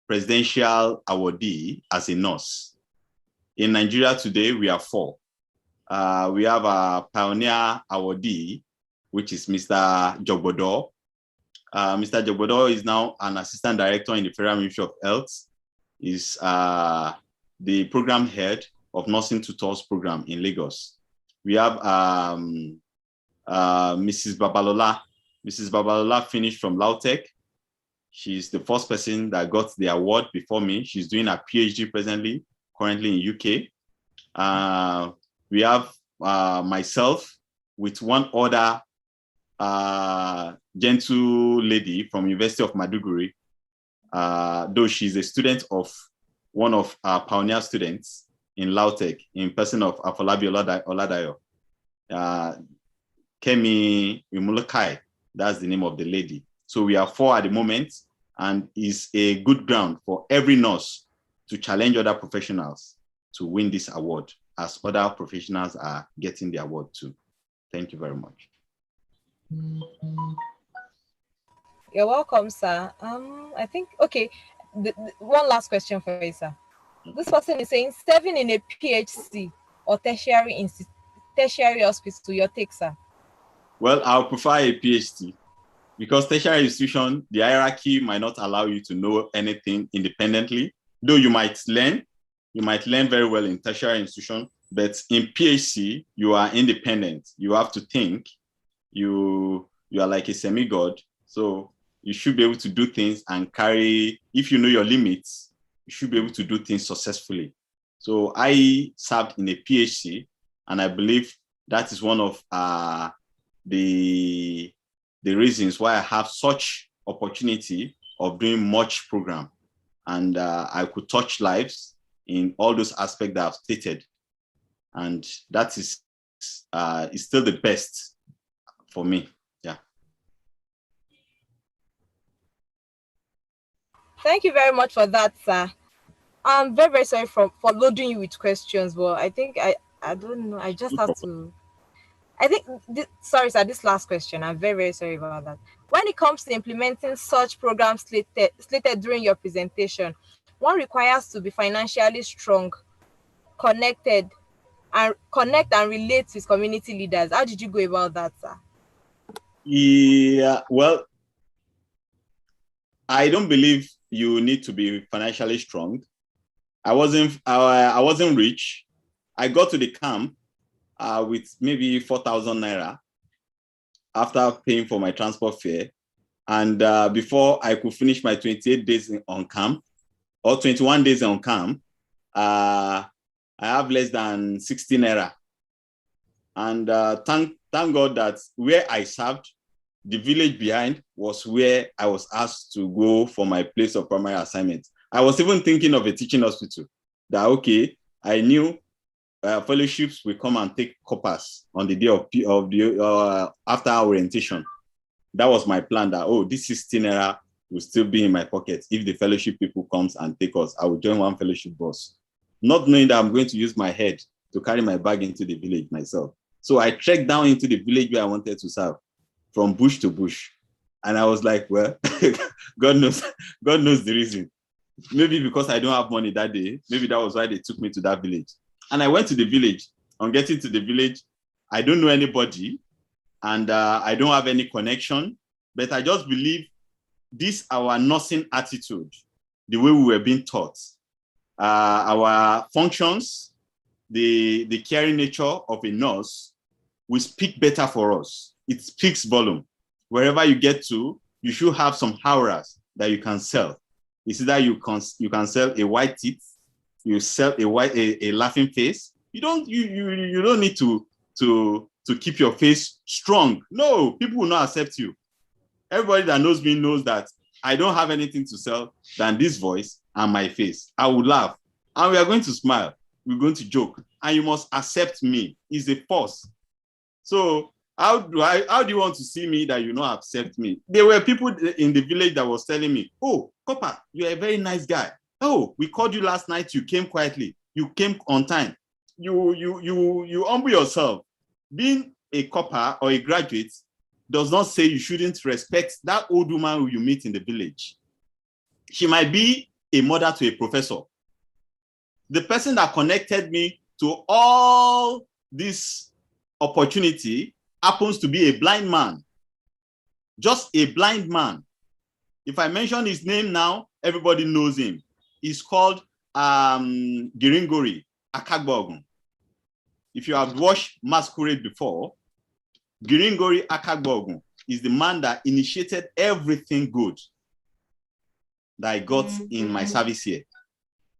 S8: presidential awardee as a nurse. In Nigeria today, we are 4. We have a pioneer awardee, which is Mr. Jogbodo. Mr. Jogbodo is now an assistant director in the Federal Ministry of Health. He's the program head of Nursing Tutors program in Lagos. We have Mrs. Babalola. Mrs. Babalola finished from Lautech. She's the first person that got the award before me. She's doing a PhD presently, currently in UK. We have myself with one other gentle lady from University of Maiduguri, though she's a student of one of our pioneer students in Lautech, in person of Afolabi Oladayo. Kemi Imulakai, that's the name of the lady. So we are 4 at the moment, and is a good ground for every nurse to challenge other professionals to win this award, as other professionals are getting the award too. Thank you very much.
S1: You're welcome, sir. I think, okay, one last question for you, sir. This person is saying, serving in a PHC or tertiary hospital, your take, sir?
S8: Well, I'll prefer a PhD, because tertiary institution, the hierarchy might not allow you to know anything independently. Though you might learn very well in tertiary institution, but in PhD, you are independent. You have to think. You are like a semi-god. So you should be able to do things and carry, if you know your limits, you should be able to do things successfully. So I served in a PhD, and I believe that is one of the reasons why I have such opportunity of doing much program. And I could touch lives in all those aspects that I've stated. And that is still the best for me. Yeah.
S1: Thank you very much for that, sir. I'm very, very sorry for loading you with questions, but I think I don't know. I just have to. I think, sorry, sir, this last question, I'm very, very sorry about that. When it comes to implementing such programs slated during your presentation, one requires to be financially strong, connect and relate with community leaders. How did you go about that, sir?
S8: Yeah, well, I don't believe you need to be financially strong. I wasn't rich. I got to the camp with maybe 4,000 naira after paying for my transport fare. And before I could finish my 28 days on camp or 21 days on camp, I have less than 60 naira. And thank God that where I served, the village behind was where I was asked to go for my place of primary assignment. I was even thinking of a teaching hospital that, okay, I knew fellowships will come and take coppers on the day of the after our orientation. That was my plan that, oh, this 16 naira will still be in my pocket. If the fellowship people comes and take us, I will join one fellowship bus, not knowing that I'm going to use my head to carry my bag into the village myself. So I trekked down into the village where I wanted to serve, from bush to bush. And I was like, well, God knows the reason. Maybe because I don't have money that day. Maybe that was why they took me to that village. And I went to the village. On getting to the village, I don't know anybody and I don't have any connection, but I just believe this, our nursing attitude, the way we were being taught, our functions, the caring nature of a nurse will speak better for us. It speaks volume. Wherever you get to, you should have some auras that you can sell. It's either you can sell a white teeth, you sell a laughing face. You don't need to keep your face strong. No, people will not accept you. Everybody that knows me knows that I don't have anything to sell than this voice and my face. I will laugh and we are going to smile. We're going to joke and you must accept me. It's a force. So how do you want to see me that you not accept me? There were people in the village that was telling me, oh, Copper, you're a very nice guy. Oh, we called you last night. You came quietly. You came on time. You humble yourself. Being a copper or a graduate does not say you shouldn't respect that old woman who you meet in the village. She might be a mother to a professor. The person that connected me to all this opportunity happens to be a blind man. Just a blind man. If I mention his name now, everybody knows him. He's called Giringori Akagbogun. If you have watched Masquerade before, Giringori Akagbogun is the man that initiated everything good that I got in my service here.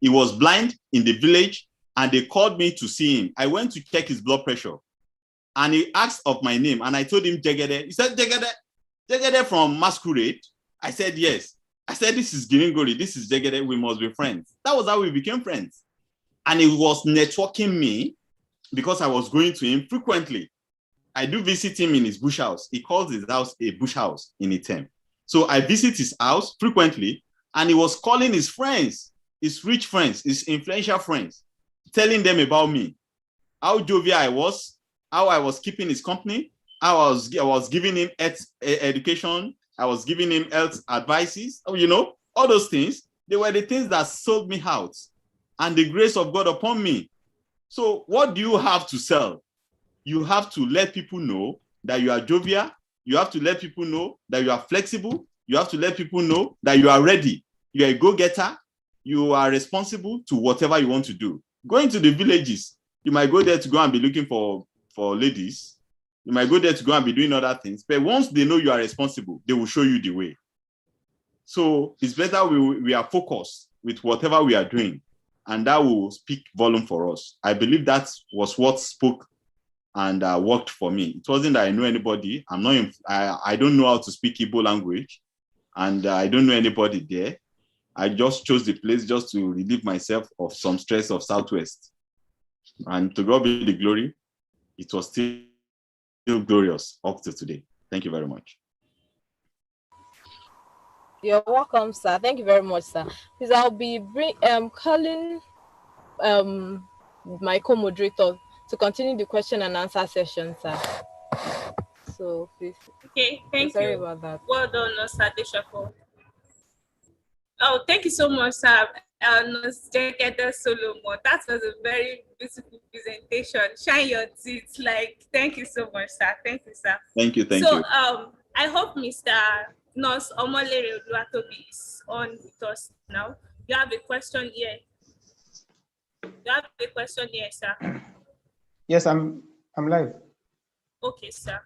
S8: He was blind in the village and they called me to see him. I went to check his blood pressure and he asked of my name and I told him Jegede. He said, Jegede from Masquerade? I said, yes. I said, this is Giringori, this is Jegede, we must be friends. That was how we became friends. And he was networking me because I was going to him frequently. I do visit him in his bush house. He calls his house a bush house in Item. So I visit his house frequently and he was calling his friends, his rich friends, his influential friends, telling them about me, how jovial I was, how I was keeping his company, how I was giving him education, I was giving him health advices, you know, all those things. They were the things that sold me out and the grace of God upon me. So what do you have to sell? You have to let people know that you are jovial. You have to let people know that you are flexible. You have to let people know that you are ready. You are a go-getter. You are responsible to whatever you want to do. Going to the villages, you might go there to go and be looking for ladies. You might go there to go and be doing other things. But once they know you are responsible, they will show you the way. So it's better we are focused with whatever we are doing. And that will speak volume for us. I believe that was what spoke and worked for me. It wasn't that I know anybody. I don't know how to speak Igbo language. and I don't know anybody there. I just chose the place just to relieve myself of some stress of Southwest. And to God be the glory, it was still glorious up to today. Thank you very much.
S1: You're welcome, sir. Thank you very much, sir. Please, I'll be calling my co-moderator to continue the question and answer session, sir. So please.
S4: Okay, thank
S1: sorry
S4: you.
S1: About that.
S4: Well done, Sir Deshapo. Oh, thank you so much, sir. Solomon. That was a very beautiful presentation. Shine your teeth. Thank you so much, sir. Thank you, sir.
S8: Thank you.
S4: I hope Mr. Nurse Omolere Oluwatobi is on with us now. You have a question here. Sir.
S7: Yes, I'm live.
S4: Okay, sir.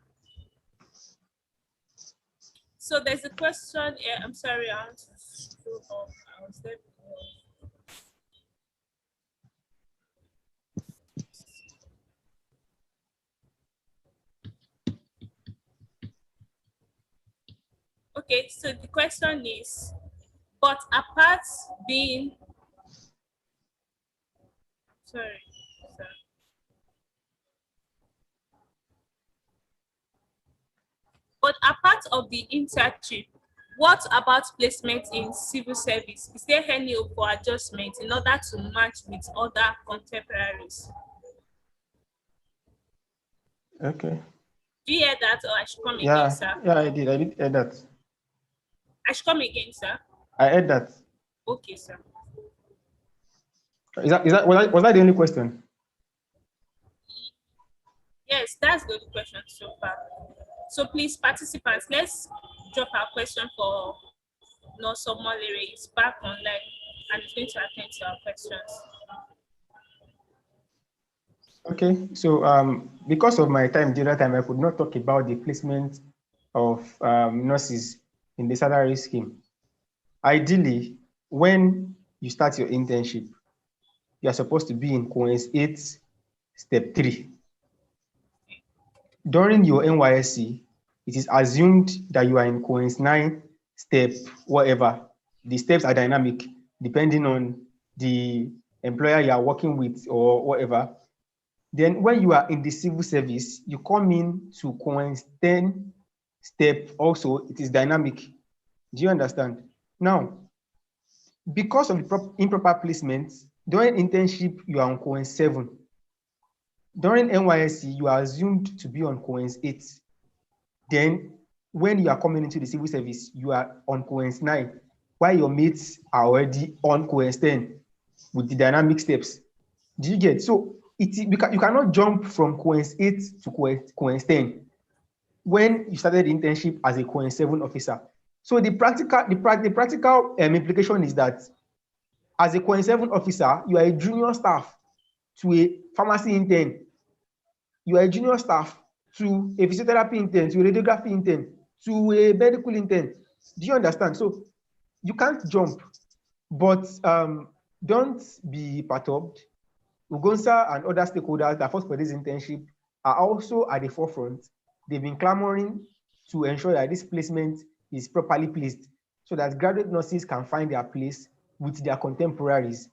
S4: So there's a question here. I'm sorry, I want to scroll up. I was there before. Okay, so the question is, but apart being, sorry. But apart of the internship, what about placement in civil service? Is there any hope for adjustment in order to match with other contemporaries?
S7: Okay.
S4: Do you hear that, or I should come again, sir?
S7: Yeah, I did hear that.
S4: I should come again, sir?
S7: I heard that.
S4: Okay, sir.
S7: Was that the only question?
S4: Yes, that's the only question so far. So please, participants, let's drop our question for Nurse Omolere. He's back online and he's going to attend to our questions.
S7: Okay, so because of my time the other time, I could not talk about the placement of nurses in the salary scheme. Ideally, when you start your internship, you are supposed to be in Coins 8, Step 3. During your NYSC, it is assumed that you are in Coins 9, Step whatever. The steps are dynamic depending on the employer you are working with or whatever. Then when you are in the civil service, you come in to Coins 10 Step also, it is dynamic. Do you understand? Now, because of the improper placement, during internship, you are on Coins 7. During NYSC, you are assumed to be on Coins 8. Then, when you are coming into the civil service, you are on Coins 9, while your mates are already on Coins 10 with the dynamic steps. Do you get? So, you cannot jump from Coins 8 to Coins 10 when you started the internship as a Coins 7 officer. So, the practical implication is that as a Coins 7 officer, you are a junior staff to a pharmacy intern. You are a junior staff to a physiotherapy intern, to a radiography intern, to a medical intern. Do you understand? So you can't jump, but don't be perturbed. Ugonsa and other stakeholders that fought for this internship are also at the forefront. They've been clamoring to ensure that this placement is properly placed so that graduate nurses can find their place with their contemporaries.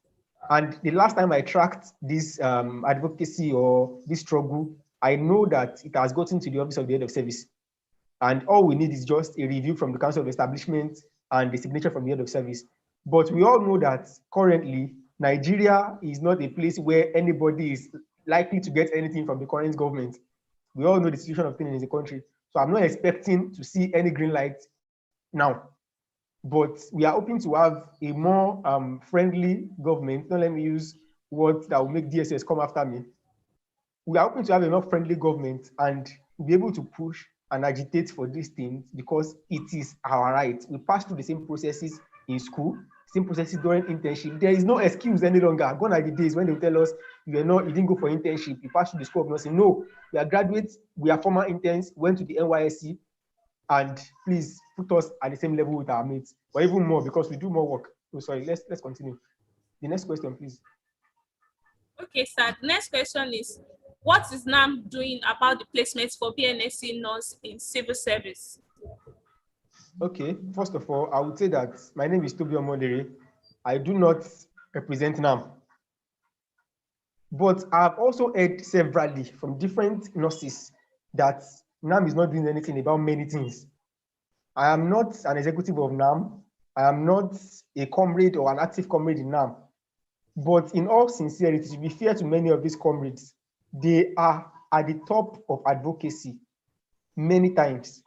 S7: And the last time I tracked this advocacy or this struggle, I know that it has gotten to the office of the head of service. And all we need is just a review from the Council of Establishment and the signature from the head of service. But we all know that currently, Nigeria is not a place where anybody is likely to get anything from the current government. We all know the situation of things in the country. So I'm not expecting to see any green light now. But we are hoping to have a more friendly government. Don't let me use words that will make DSS come after me. We are hoping to have a more friendly government and be able to push and agitate for these things because it is our right. We pass through the same processes in school, same processes during internship. There is no excuse any longer. Gone are the days when they tell us you didn't go for internship, you passed through the school of nursing. No, we are graduates, we are former interns, went to the NYSC, and please put us at the same level with our mates, or even more because we do more work. Oh, sorry, let's continue. The next question, please.
S4: Okay, sir. The next question is, what is NAM doing about the placements for BNSC nurse in civil service?
S7: Okay, first of all, I would say that my name is Tobi Omodere. I do not represent NAM. But I've also heard severally from different nurses that NAM is not doing anything about many things. I am not an executive of NAM. I am not a comrade or an active comrade in NAM. But in all sincerity, to be fair to many of these comrades, they are at the top of advocacy many times.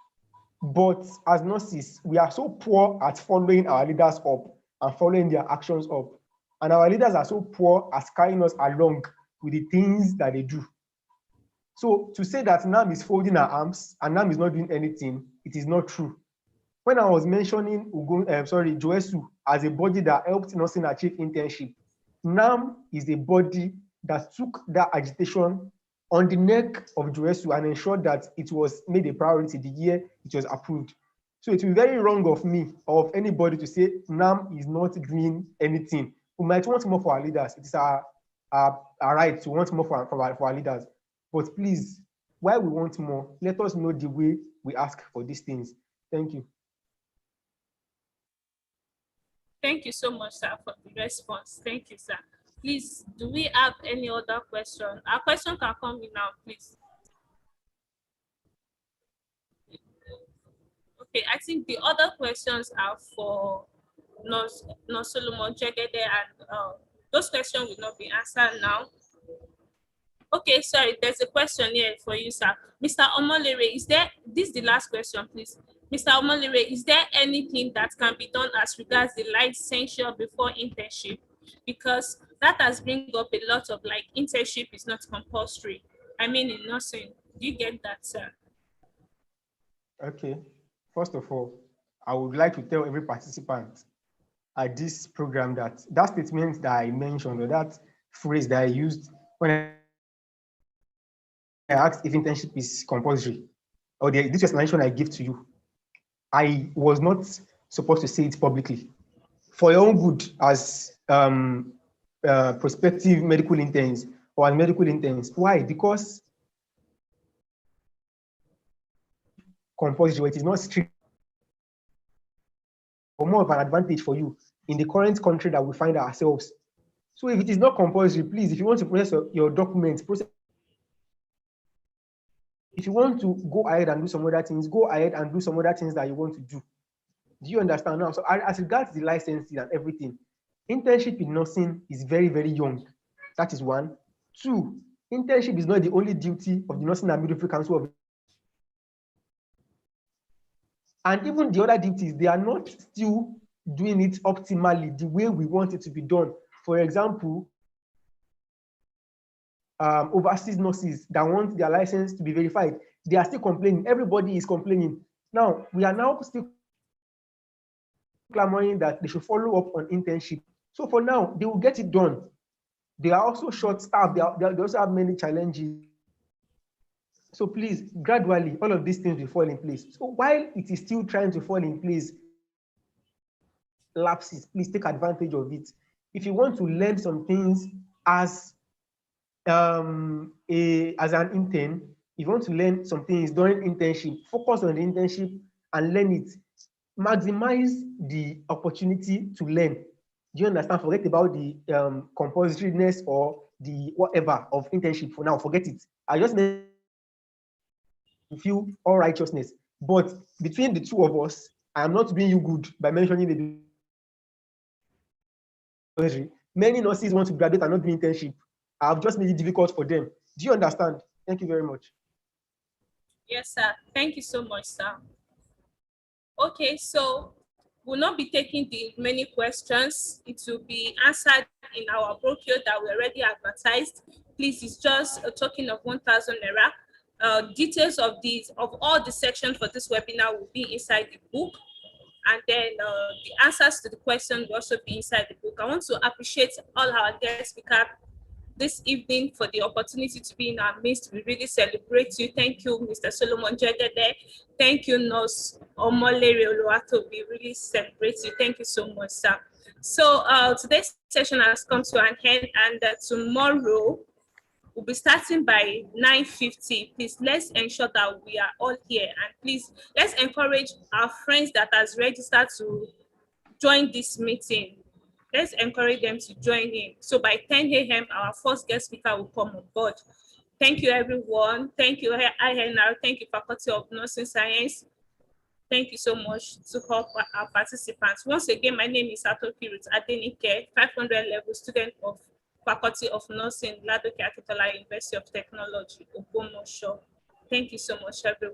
S7: But as nurses, we are so poor at following our leaders up and following their actions up. And our leaders are so poor at carrying us along with the things that they do. So to say that NAM is folding her arms and NAM is not doing anything, it is not true. When I was mentioning Joesu as a body that helped nursing achieve internship, NAM is a body that took that agitation on the neck of Joesu and ensured that it was made a priority the year it was approved. So it will be very wrong of me or of anybody to say NAM is not doing anything. We might want more for our leaders. It is our right to want more for our leaders. But please, while we want more, let us know the way we ask for these things. Thank you.
S4: Thank you so much, sir, for the response. Thank you, sir. Please, do we have any other question? Our question can come in now, please. Okay, I think the other questions are for Nurse Solomon Jegede, and those questions will not be answered now. Okay, sorry, there's a question here for you, sir. Mr. Omolere, this is the last question, please. Mr. Omolere, is there anything that can be done as regards the licensure before internship? Because that has bring up a lot of like internship is not compulsory. I mean in nursing. Do you get that, sir?
S7: Okay. First of all, I would like to tell every participant at this program that statement that I mentioned or that phrase that I used when I asked if internship is compulsory, or this explanation I give to you, I was not supposed to say it publicly. For your own good as prospective medical interns or medical interns. Why? Because compulsory, it is not strict, or more of an advantage for you in the current country that we find ourselves. So if it is not compulsory, please, if you want to process your documents, if you want to go ahead and do some other things, go ahead and do some other things that you want to do. Do you understand now? So as regards the licensing and everything, internship in nursing is very, very young. That is one. Two, internship is not the only duty of the Nursing and Midwifery Council. And even the other duties, they are not still doing it optimally the way we want it to be done. For example, overseas nurses that want their license to be verified, they are still complaining. Everybody is complaining. Now, we are now still clamoring that they should follow up on internship. So for now, they will get it done. They are also short-staffed. They also have many challenges. So please, gradually, all of these things will fall in place. So while it is still trying to fall in place, lapses, please take advantage of it. If you want to learn some things as an intern, if you want to learn some things during internship, focus on the internship and learn it. Maximize the opportunity to learn. Do you understand? Forget about the compulsoriness or the whatever of internship for now. Forget it. I just feel all righteousness. But between the two of us, I am not doing you good by mentioning the many nurses want to graduate and not do internship. I've just made it difficult for them. Do you understand? Thank you very much.
S4: Yes, sir. Thank you so much, sir. Okay, so we'll not be taking the many questions. It will be answered in our brochure that we already advertised. Please, it's just a token of 1,000 naira. Details of all the sections for this webinar will be inside the book. And then the answers to the question will also be inside the book. I want to appreciate all our guest speakers this evening for the opportunity to be in our midst. We really celebrate you. Thank you, Mr. Solomon Jegede. Thank you, Nurse Omolere Oluwato. We really celebrate you. Thank you so much, sir. So today's session has come to an end, and tomorrow We'll be starting by 9:50. Please, let's ensure that we are all here. And please, let's encourage our friends that has registered to join this meeting. Let's encourage them to join in. So by 10 a.m., our first guest speaker will come on board. Thank you, everyone. Thank you, INR. Thank you, Faculty of Nursing Science. Thank you so much to all our participants. Once again, my name is Atoki Ruth Adenike, 500 level student of Faculty of Nursing, Lautech, University of Technology, Ogbomoso. Thank you so much, everyone.